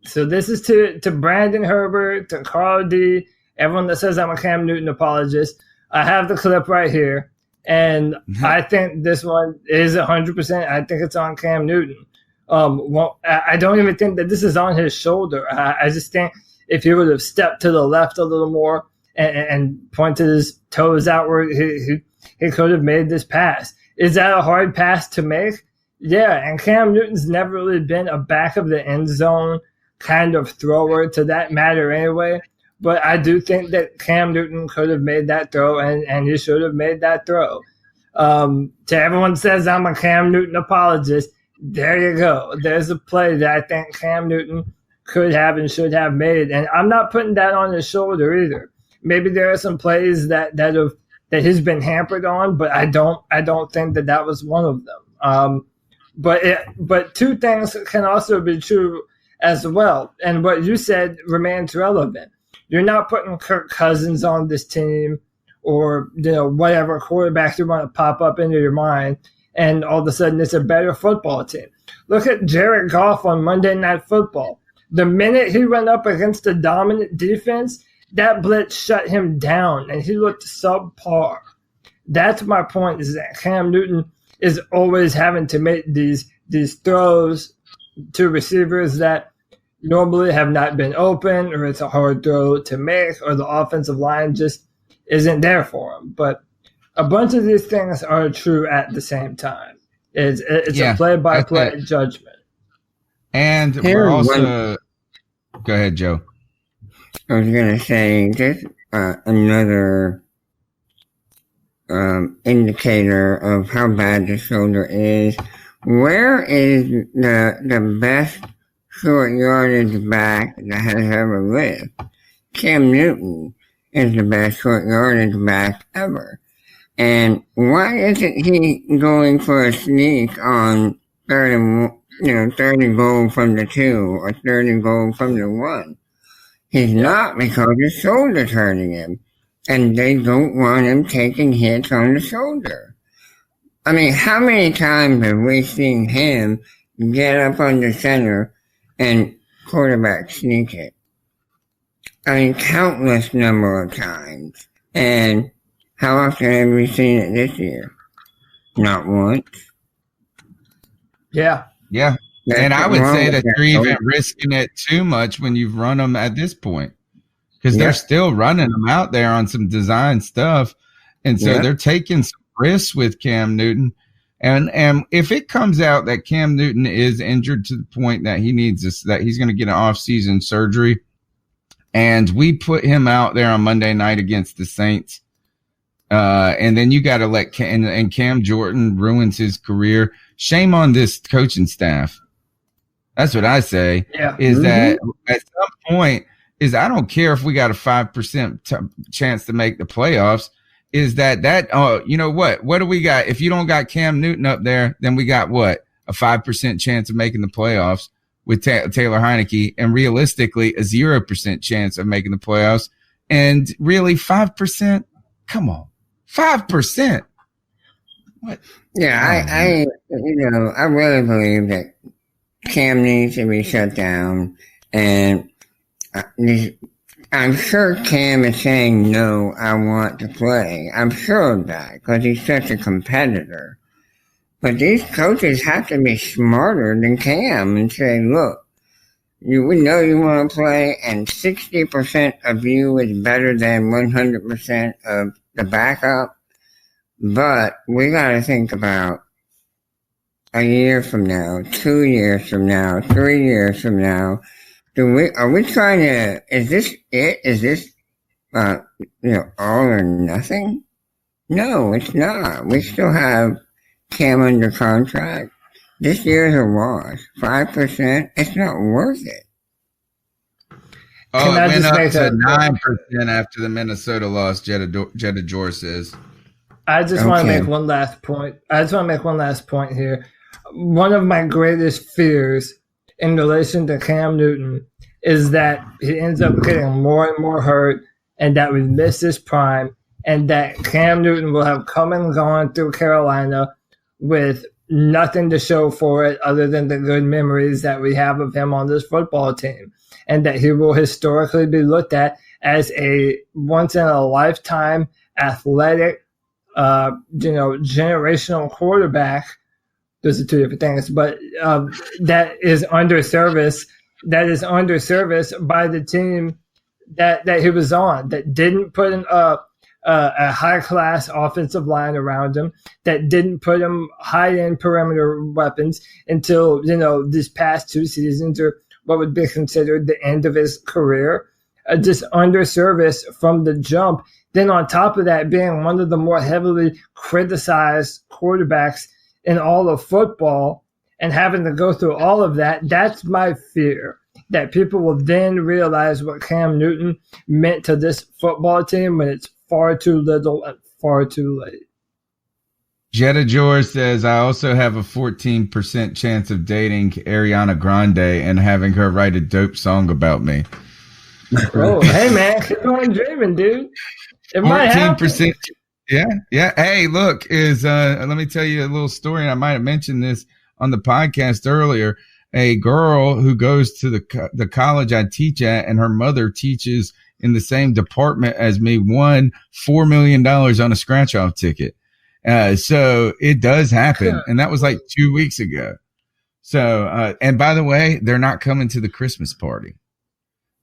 So this is to Brandon Herbert, to Carl D, everyone that says I'm a Cam Newton apologist. I have the clip right here, and I think this one is 100%. I think it's on Cam Newton. I don't even think that this is on his shoulder. I just think if he would have stepped to the left a little more and pointed his toes outward, he could have made this pass. Is that a hard pass to make? Yeah, and Cam Newton's never really been a back of the end zone kind of thrower to that matter anyway. But I do think that Cam Newton could have made that throw, and he should have made that throw. To everyone says I'm a Cam Newton apologist, there you go. There's a play that I think Cam Newton could have and should have made, and I'm not putting that on his shoulder either. Maybe there are some plays that he's been hampered on, but I don't think that was one of them. But two things can also be true as well, and what you said remains relevant. You're not putting Kirk Cousins on this team, or whatever quarterbacks you want to pop up into your mind, and all of a sudden it's a better football team. Look at Jared Goff on Monday Night Football. The minute he went up against a dominant defense, that blitz shut him down, and he looked subpar. That's my point, is that Cam Newton is always having to make these throws to receivers that normally have not been open, or it's a hard throw to make, or the offensive line just isn't there for him. But a bunch of these things are true at the same time. It's a play-by-play judgment. And we're also – go ahead, Joe. I was going to say, just another indicator of how bad the shoulder is. Where is the best short yardage back that has ever lived? Cam Newton is the best short yardage back ever. And why isn't he going for a sneak on third and goal from the 2 or third and goal from the 1? He's not, because his shoulder's hurting him. And they don't want him taking hits on the shoulder. I mean, how many times have we seen him get up on the center and quarterback sneak it? I mean, countless number of times. And how often have we seen it this year? Not once. Yeah. Yeah. And I would say that you're even risking it too much when you've run them at this point, because they're still running them out there on some design stuff. And so they're taking some risks with Cam Newton. And if it comes out that Cam Newton is injured to the point that he needs this, that he's going to get an off-season surgery, and we put him out there on Monday night against the Saints, and then you got to let Cam Jordan ruins his career. Shame on this coaching staff. That's what I say. Yeah. That at some point I don't care if we got a 5% chance to make the playoffs. You know what? What do we got? If you don't got Cam Newton up there, then we got what? A 5% chance of making the playoffs with Taylor Heineke, and realistically a 0% chance of making the playoffs. And really 5%? Come on. 5%. What? Yeah, I really believe that Cam needs to be shut down, and I'm sure Cam is saying, no, I want to play. I'm sure of that, because he's such a competitor. But these coaches have to be smarter than Cam and say, look, we know you want to play, and 60% of you is better than 100% of the backup. But we got to think about a year from now, 2 years from now, 3 years from now. Are we trying to, is this it? Is this, all or nothing? No, it's not. We still have Cam under contract. This year's a wash. 5%, it's not worth it. Oh, it went up to 9% after the Minnesota loss, Jeddah Jor says. I just want to make one last point here. One of my greatest fears in relation to Cam Newton is that he ends up getting more and more hurt, and that we miss his prime, and that Cam Newton will have come and gone through Carolina with nothing to show for it other than the good memories that we have of him on this football team, and that he will historically be looked at as a once-in-a-lifetime athletic, generational quarterback. Those are two different things, but that is under service by the team that he was on, that didn't put a high-class offensive line around him that didn't put him high-end perimeter weapons until, these past 2 seasons or what would be considered the end of his career. Just under service from the jump. Then on top of that, being one of the more heavily criticized quarterbacks in all of football and having to go through all of that, that's my fear. That people will then realize what Cam Newton meant to this football team when it's far too little and far too late. Jetta George says, I also have a 14% chance of dating Ariana Grande and having her write a dope song about me. Oh, hey, man, keep on dreaming, dude. It might happen. 14%. Yeah. Hey, look, let me tell you a little story. I might have mentioned this on the podcast earlier. A girl who goes to the college I teach at, and her mother teaches in the same department as me, won $4 million on a scratch-off ticket. So it does happen. And that was like 2 weeks ago. So, and by the way, they're not coming to the Christmas party.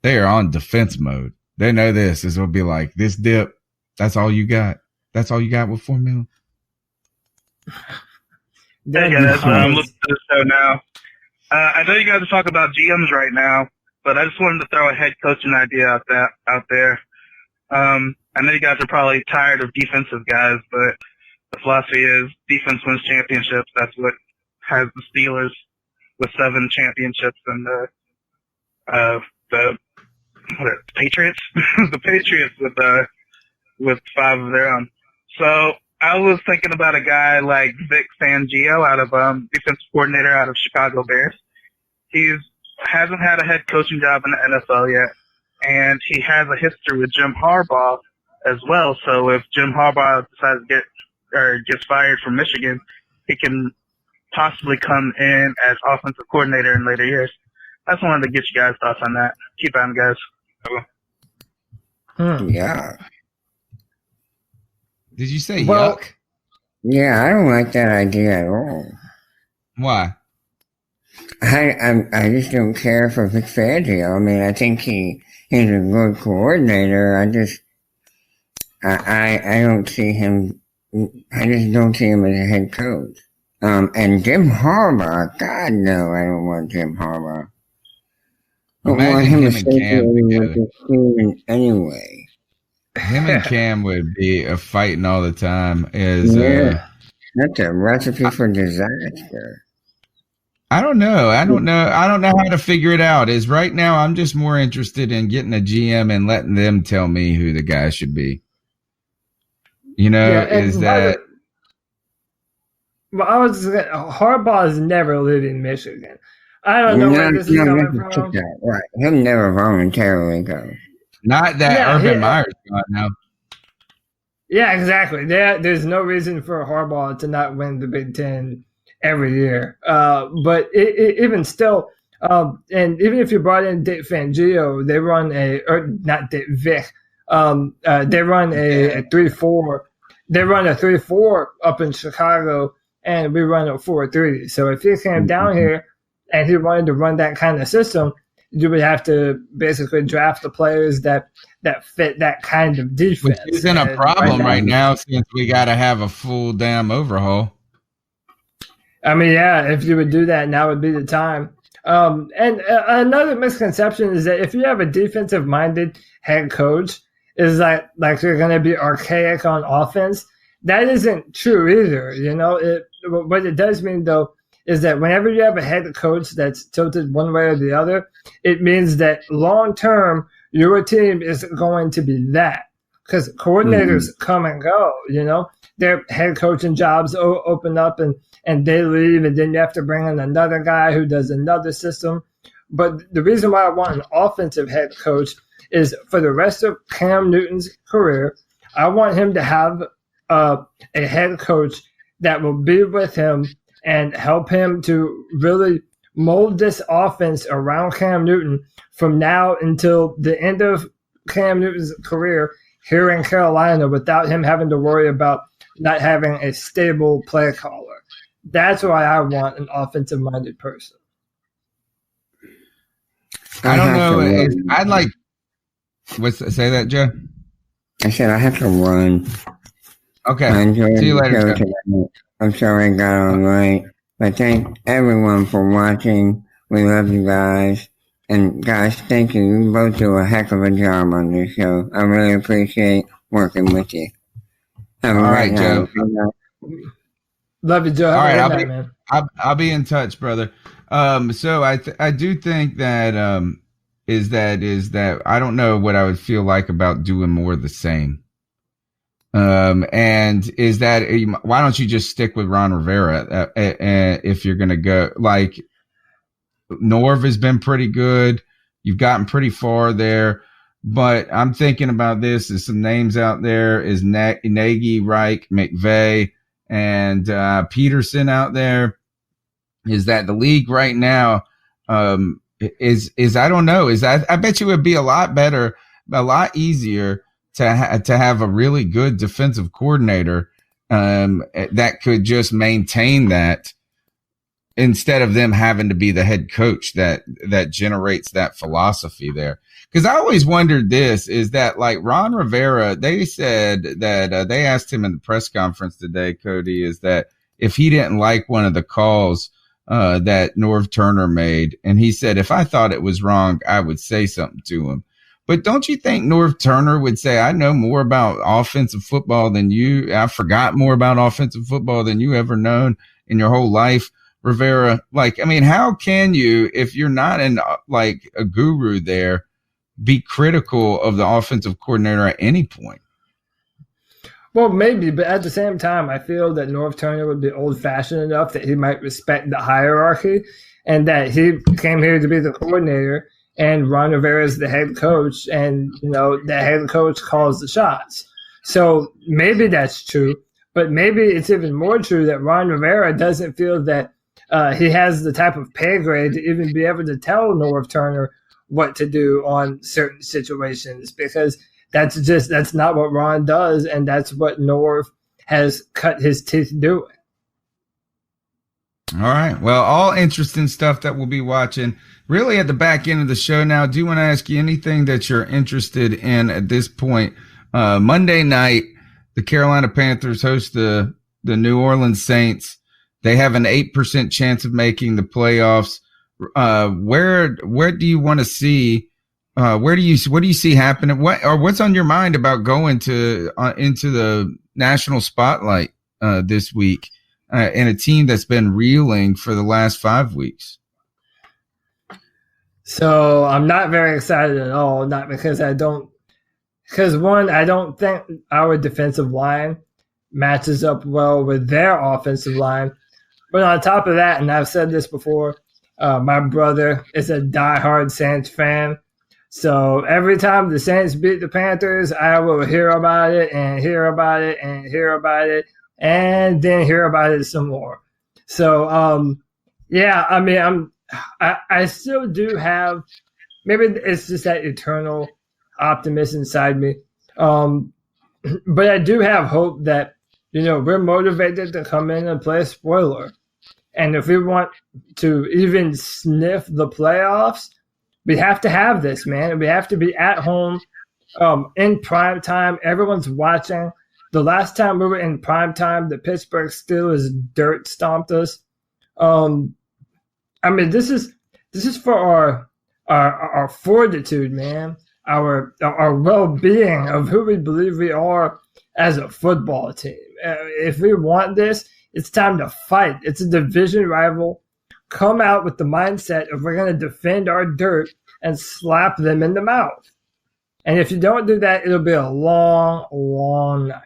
They are on defense mode. They know this will be like this dip. That's all you got. That's all you got with $4 million. Hey guys, I'm looking at the show now. I know you guys are talking about GMs right now, but I just wanted to throw a head coaching idea out there. I know you guys are probably tired of defensive guys, but the philosophy is defense wins championships. That's what has the Steelers with 7 championships and the Patriots, the Patriots with 5 of their own. So I was thinking about a guy like Vic Fangio out of defensive coordinator out of Chicago Bears. He hasn't had a head coaching job in the NFL yet, and he has a history with Jim Harbaugh as well. So if Jim Harbaugh decides to gets fired from Michigan, he can possibly come in as offensive coordinator in later years. I just wanted to get you guys' thoughts on that. Keep on, guys. Yeah. Did you say yuck? Yeah, I don't like that idea at all. Why? I just don't care for Vic Fangio. I mean, I think he's a good coordinator. I don't see him. I just don't see him as a head coach. And Jim Harbaugh, God no, I don't want Jim Harbaugh. I want him associated with the team anyway. Him and Cam would be fighting all the time. That's a recipe for disaster. I don't know. I don't know how to figure it out. Right now, I'm just more interested in getting a GM and letting them tell me who the guy should be. Well, Harbaugh is never leaving Michigan. I don't know where this is coming from. Right. He'll never voluntarily go. Not that Urban Meyer's gone now. Yeah, exactly. There's no reason for Harbaugh to not win the Big Ten every year. But even still, and even if you brought in Dick Fangio, they run not Dick, Vic. They run a 3-4. They run a 3-4 up in Chicago, and we run a 4-3. So if he came down here and he wanted to run that kind of system, you would have to basically draft the players that fit that kind of defense. Which isn't a problem right now since we got to have a full damn overhaul. I mean, yeah, if you would do that, now would be the time. And another misconception is that if you have a defensive-minded head coach, is like they're going to be archaic on offense. That isn't true either. What it does mean, though, is that whenever you have a head coach that's tilted one way or the other, it means that long-term, your team is going to be that. Because coordinators come and go, Their head coaching jobs open up and they leave, and then you have to bring in another guy who does another system. But the reason why I want an offensive head coach is for the rest of Cam Newton's career, I want him to have a head coach that will be with him and help him to really mold this offense around Cam Newton from now until the end of Cam Newton's career here in Carolina without him having to worry about not having a stable play caller. That's why I want an offensive-minded person. I don't know. I'd like – say that, Joe? I said I have to run. Okay. I enjoyed See you the later, show Joe. tonight. I'm sorry I got on late, but thank everyone for watching. We love you guys. And guys, thank you. You both do a heck of a job on this show. I really appreciate working with you. Have a All great right, Joe. night. Good night. Love you, Joe. All Have right, a good night, man. I'll be in touch, brother. So I do think that is that I don't know what I would feel like about doing more of the same. And is that why don't you just stick with Ron Rivera if you're gonna go? Like Norv has been pretty good. You've gotten pretty far there. But I'm thinking about this. There's some names out there. Is Nagy, Reich, McVay, and Peterson out there? Is that the league right now? Is I don't know. I bet you it would be a lot better, a lot easier to have a really good defensive coordinator that could just maintain that, instead of them having to be the head coach that generates that philosophy there. Because I always wondered this, is that like Ron Rivera, they said that they asked him in the press conference today, Cody, is that if he didn't like one of the calls that Norv Turner made, and he said, if I thought it was wrong, I would say something to him. But don't you think Norv Turner would say, I know more about offensive football than you, I forgot more about offensive football than you ever known in your whole life? Rivera, like, I mean, how can you, if you're not like a guru there, be critical of the offensive coordinator at any point? Well, maybe, but at the same time, I feel that Norv Turner would be old-fashioned enough that he might respect the hierarchy, and that he came here to be the coordinator, and Ron Rivera is the head coach, and the head coach calls the shots. So maybe that's true, but maybe it's even more true that Ron Rivera doesn't feel that he has the type of pay grade to even be able to tell Norv Turner what to do on certain situations, because that's not what Ron does, and that's what Norv has cut his teeth doing. All right. Well, all interesting stuff that we'll be watching really at the back end of the show. Now, do you want to ask you anything that you're interested in at this point? Monday night, the Carolina Panthers host the New Orleans Saints. They have an 8% chance of making the playoffs. Where do you want to see? What do you see happening? What's on your mind about going to into the national spotlight this week in a team that's been reeling for the last 5 weeks? So I'm not very excited at all. Not because I don't think our defensive line matches up well with their offensive line. But on top of that, and I've said this before, my brother is a diehard Saints fan. So every time the Saints beat the Panthers, I will hear about it and hear about it and hear about it and then hear about it some more. So, yeah, I mean, I still do have, maybe it's just that eternal optimism inside me. But I do have hope that, we're motivated to come in and play spoiler. And if we want to even sniff the playoffs, we have to have this, man. We have to be at home in prime time. Everyone's watching. The last time we were in prime time, the Pittsburgh Steelers dirt stomped us. I mean, this is for our fortitude, man. Our well-being of who we believe we are as a football team. If we want this, it's time to fight. It's a division rival. Come out with the mindset of we're going to defend our dirt and slap them in the mouth. And if you don't do that, it'll be a long, long night.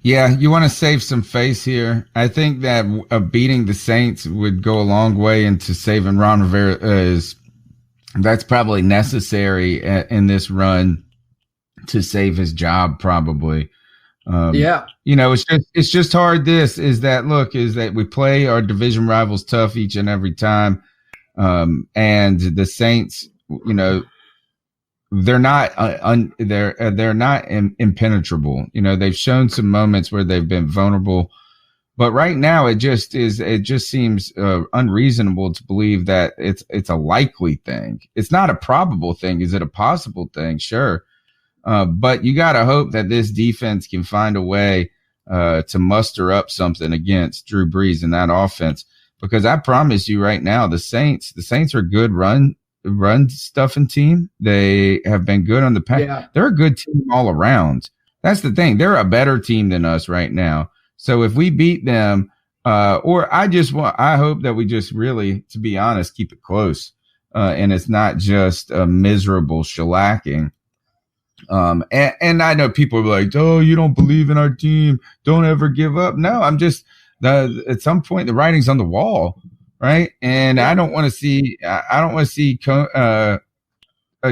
Yeah, you want to save some face here. I think that beating the Saints would go a long way into saving Ron Rivera. That's probably necessary in this run to save his job, probably. Yeah. It's just hard. Is that we play our division rivals tough each and every time. And the Saints, they're not they're not impenetrable. They've shown some moments where they've been vulnerable, but right now it just seems unreasonable to believe that it's a likely thing. It's not a probable thing. Is it a possible thing? Sure. But you got to hope that this defense can find a way to muster up something against Drew Brees in that offense. Because I promise you right now, the Saints are a good run stuffing team. They have been good on the pass. Yeah. They're a good team all around. That's the thing. They're a better team than us right now. So if we beat them, I hope that we just really, to be honest, keep it close. And it's not just a miserable shellacking. And I know people are like, oh, you don't believe in our team. Don't ever give up. No, I'm just, at some point the writing's on the wall. Right. And I don't want to see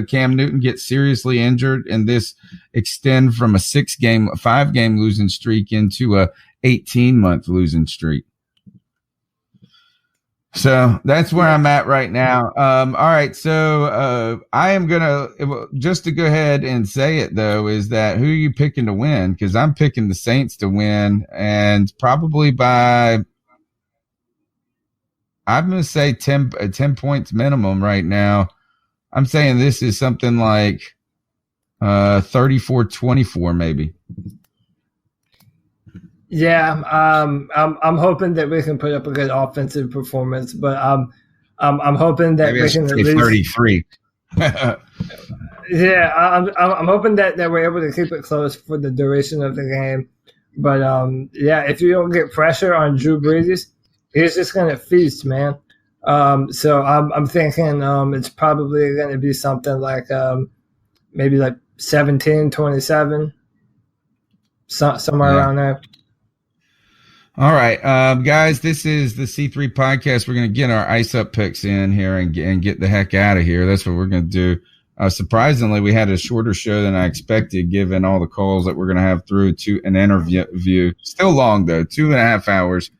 Cam Newton get seriously injured and this extend from a 5-game losing streak into a 18-month losing streak. So that's where I'm at right now. All right. So I am going to, just to go ahead and say it, though, is that who are you picking to win? Because I'm picking the Saints to win, and probably by, I'm going to say 10 points minimum right now. I'm saying this is something like 34-24 maybe. Yeah, I'm hoping that we can put up a good offensive performance, but I'm hoping that Maybe we can I at should say least 33. Yeah, I'm hoping that we're able to keep it close for the duration of the game. But yeah, if you don't get pressure on Drew Brees, he's just gonna feast, man. So I'm thinking it's probably gonna be something like maybe like 17-27, somewhere around there. All right, guys, this is the C3 podcast. We're going to get our ice up picks in here and get the heck out of here. That's what we're going to do. Surprisingly, we had a shorter show than I expected, given all the calls that we're going to have through to an interview. Still long, though, 2.5 hours.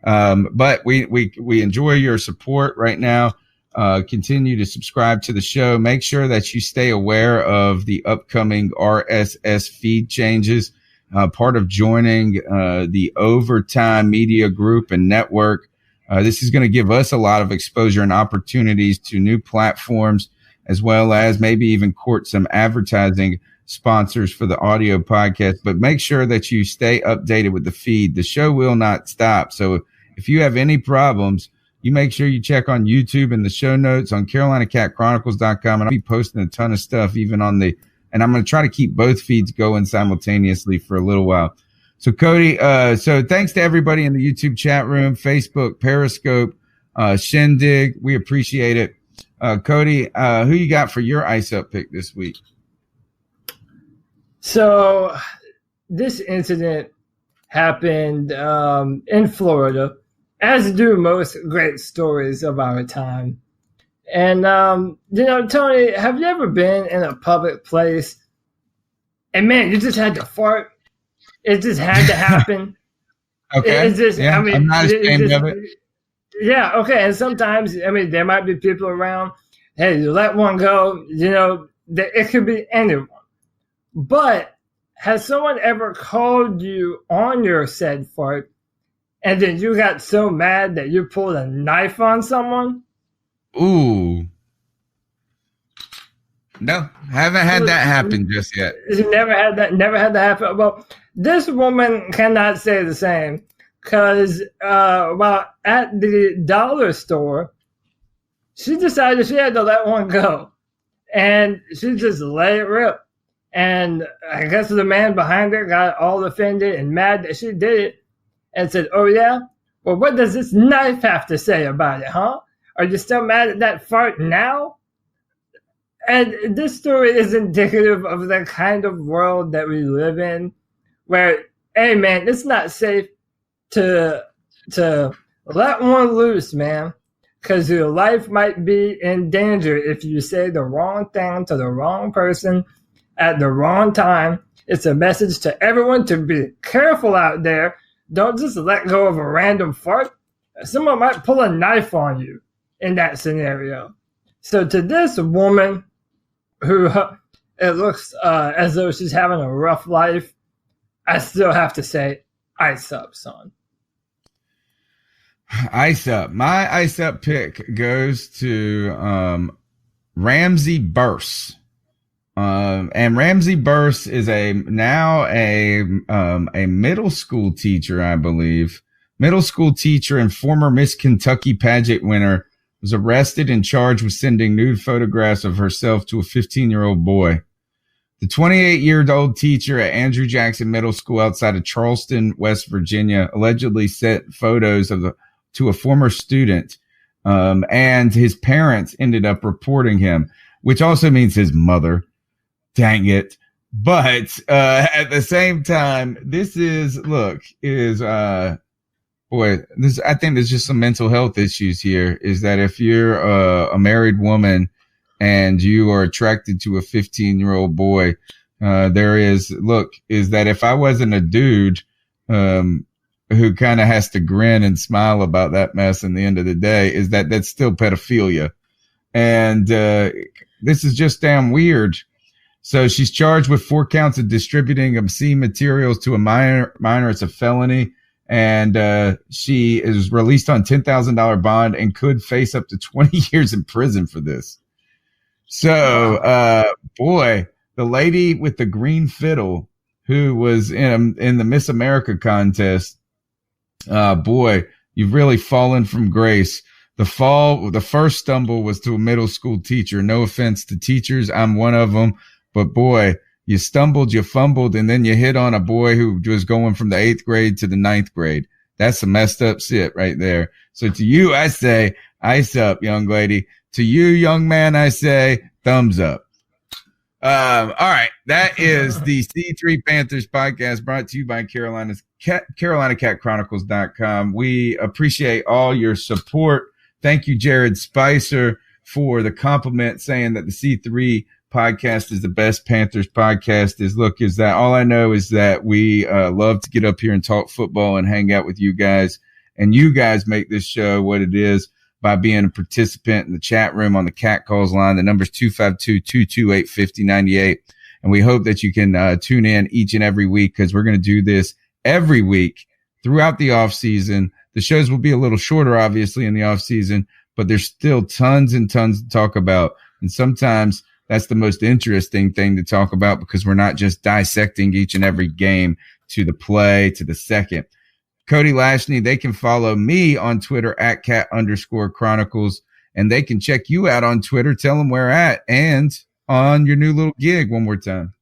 But we enjoy your support right now. Continue to subscribe to the show. Make sure that you stay aware of the upcoming RSS feed changes. Part of joining the Overtime Media Group and Network. This is going to give us a lot of exposure and opportunities to new platforms, as well as maybe even court some advertising sponsors for the audio podcast. But make sure that you stay updated with the feed. The show will not stop. So if you have any problems, you make sure you check on YouTube and the show notes on CarolinaCatChronicles.com. And I'll be posting a ton of stuff even on and I'm going to try to keep both feeds going simultaneously for a little while. So Cody, so thanks to everybody in the YouTube chat room, Facebook, Periscope, Shindig. We appreciate it. Cody, who you got for your ice up pick this week? So this incident happened in Florida, as do most great stories of our time. And, Tony, have you ever been in a public place and, man, you just had to fart? It just had to happen. Okay. It's just, yeah, I'm not ashamed of it. Yeah, okay. And sometimes, there might be people around. Hey, you let one go, it could be anyone. But has someone ever called you on your said fart and then you got so mad that you pulled a knife on someone? Ooh. No, haven't had that happen just yet. Never had that happen. Well, this woman cannot say the same because while at the dollar store, she decided she had to let one go. And she just let it rip. And I guess the man behind her got all offended and mad that she did it and said, oh, yeah? Well, what does this knife have to say about it, huh? Are you still mad at that fart now? And this story is indicative of the kind of world that we live in where, hey, man, it's not safe to let one loose, man, because your life might be in danger if you say the wrong thing to the wrong person at the wrong time. It's a message to everyone to be careful out there. Don't just let go of a random fart. Someone might pull a knife on you in that scenario. So to this woman who it looks as though she's having a rough life, I still have to say, ice up, son. Ice up. My ice up pick goes to Ramsey Burse. And Ramsey Burse is now a middle school teacher, I believe. Middle school teacher and former Miss Kentucky pageant winner was arrested and charged with sending nude photographs of herself to a 15-year-old boy. The 28-year-old teacher at Andrew Jackson Middle School outside of Charleston, West Virginia, allegedly sent photos to a former student, and his parents ended up reporting him, which also means his mother. Dang it. But at the same time, I think there's just some mental health issues here, is that if you're a married woman and you are attracted to a 15-year-old boy, is that if I wasn't a dude who kind of has to grin and smile about that mess in the end of the day, is that's still pedophilia. And this is just damn weird. So she's charged with 4 counts of distributing obscene materials to a minor. It's a felony. And she is released on $10,000 bond and could face up to 20 years in prison for this. So, the lady with the green fiddle who was in the Miss America contest, you've really fallen from grace. The first stumble was to a middle school teacher. No offense to teachers. I'm one of them. But boy, you stumbled, you fumbled, and then you hit on a boy who was going from the 8th grade to the 9th grade. That's some messed up shit right there. So to you, I say, ice up, young lady. To you, young man, I say, thumbs up. All right. That is the C3 Panthers podcast brought to you by CarolinaCatChronicles.com. We appreciate all your support. Thank you, Jared Spicer, for the compliment saying that the C3 podcast is the best Panthers podcast. All I know is that we love to get up here and talk football and hang out with you guys. And you guys make this show what it is by being a participant in the chat room on the Cat Calls line. The number's 252-228-5098. And we hope that you can tune in each and every week, because we're going to do this every week throughout the off season. The shows will be a little shorter, obviously, in the off season, but there's still tons and tons to talk about. And sometimes that's the most interesting thing to talk about, because we're not just dissecting each and every game to the play, to the second. Cody Lashney, they can follow me on Twitter at @cat_chronicles, and they can check you out on Twitter. Tell them where at and on your new little gig one more time.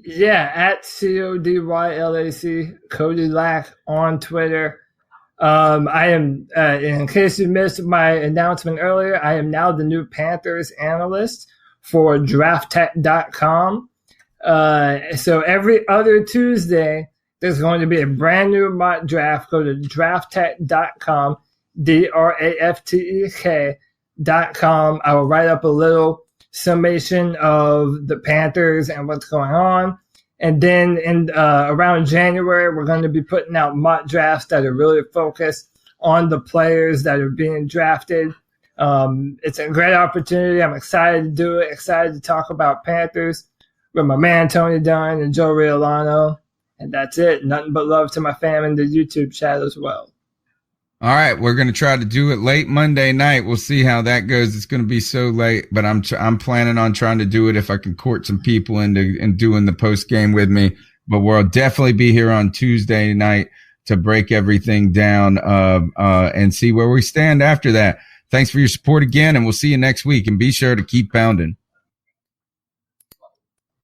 Yeah, at CODYLAC, Cody Lack on Twitter. I am, in case you missed my announcement earlier, I am now the new Panthers analyst for drafttech.com. So every other Tuesday, there's going to be a brand new mock draft. Go to drafttech.com, draftek.com. I will write up a little summation of the Panthers and what's going on. And then around January, we're going to be putting out mock drafts that are really focused on the players that are being drafted. It's a great opportunity. I'm excited to do it, excited to talk about Panthers with my man Tony Dunn and Joe Riolano. And that's it. Nothing but love to my fam in the YouTube chat as well. All right, we're going to try to do it late Monday night. We'll see how that goes. It's going to be so late, but I'm planning on trying to do it if I can court some people into doing the post game with me. But we'll definitely be here on Tuesday night to break everything down and see where we stand after that. Thanks for your support again, and we'll see you next week. And be sure to keep pounding.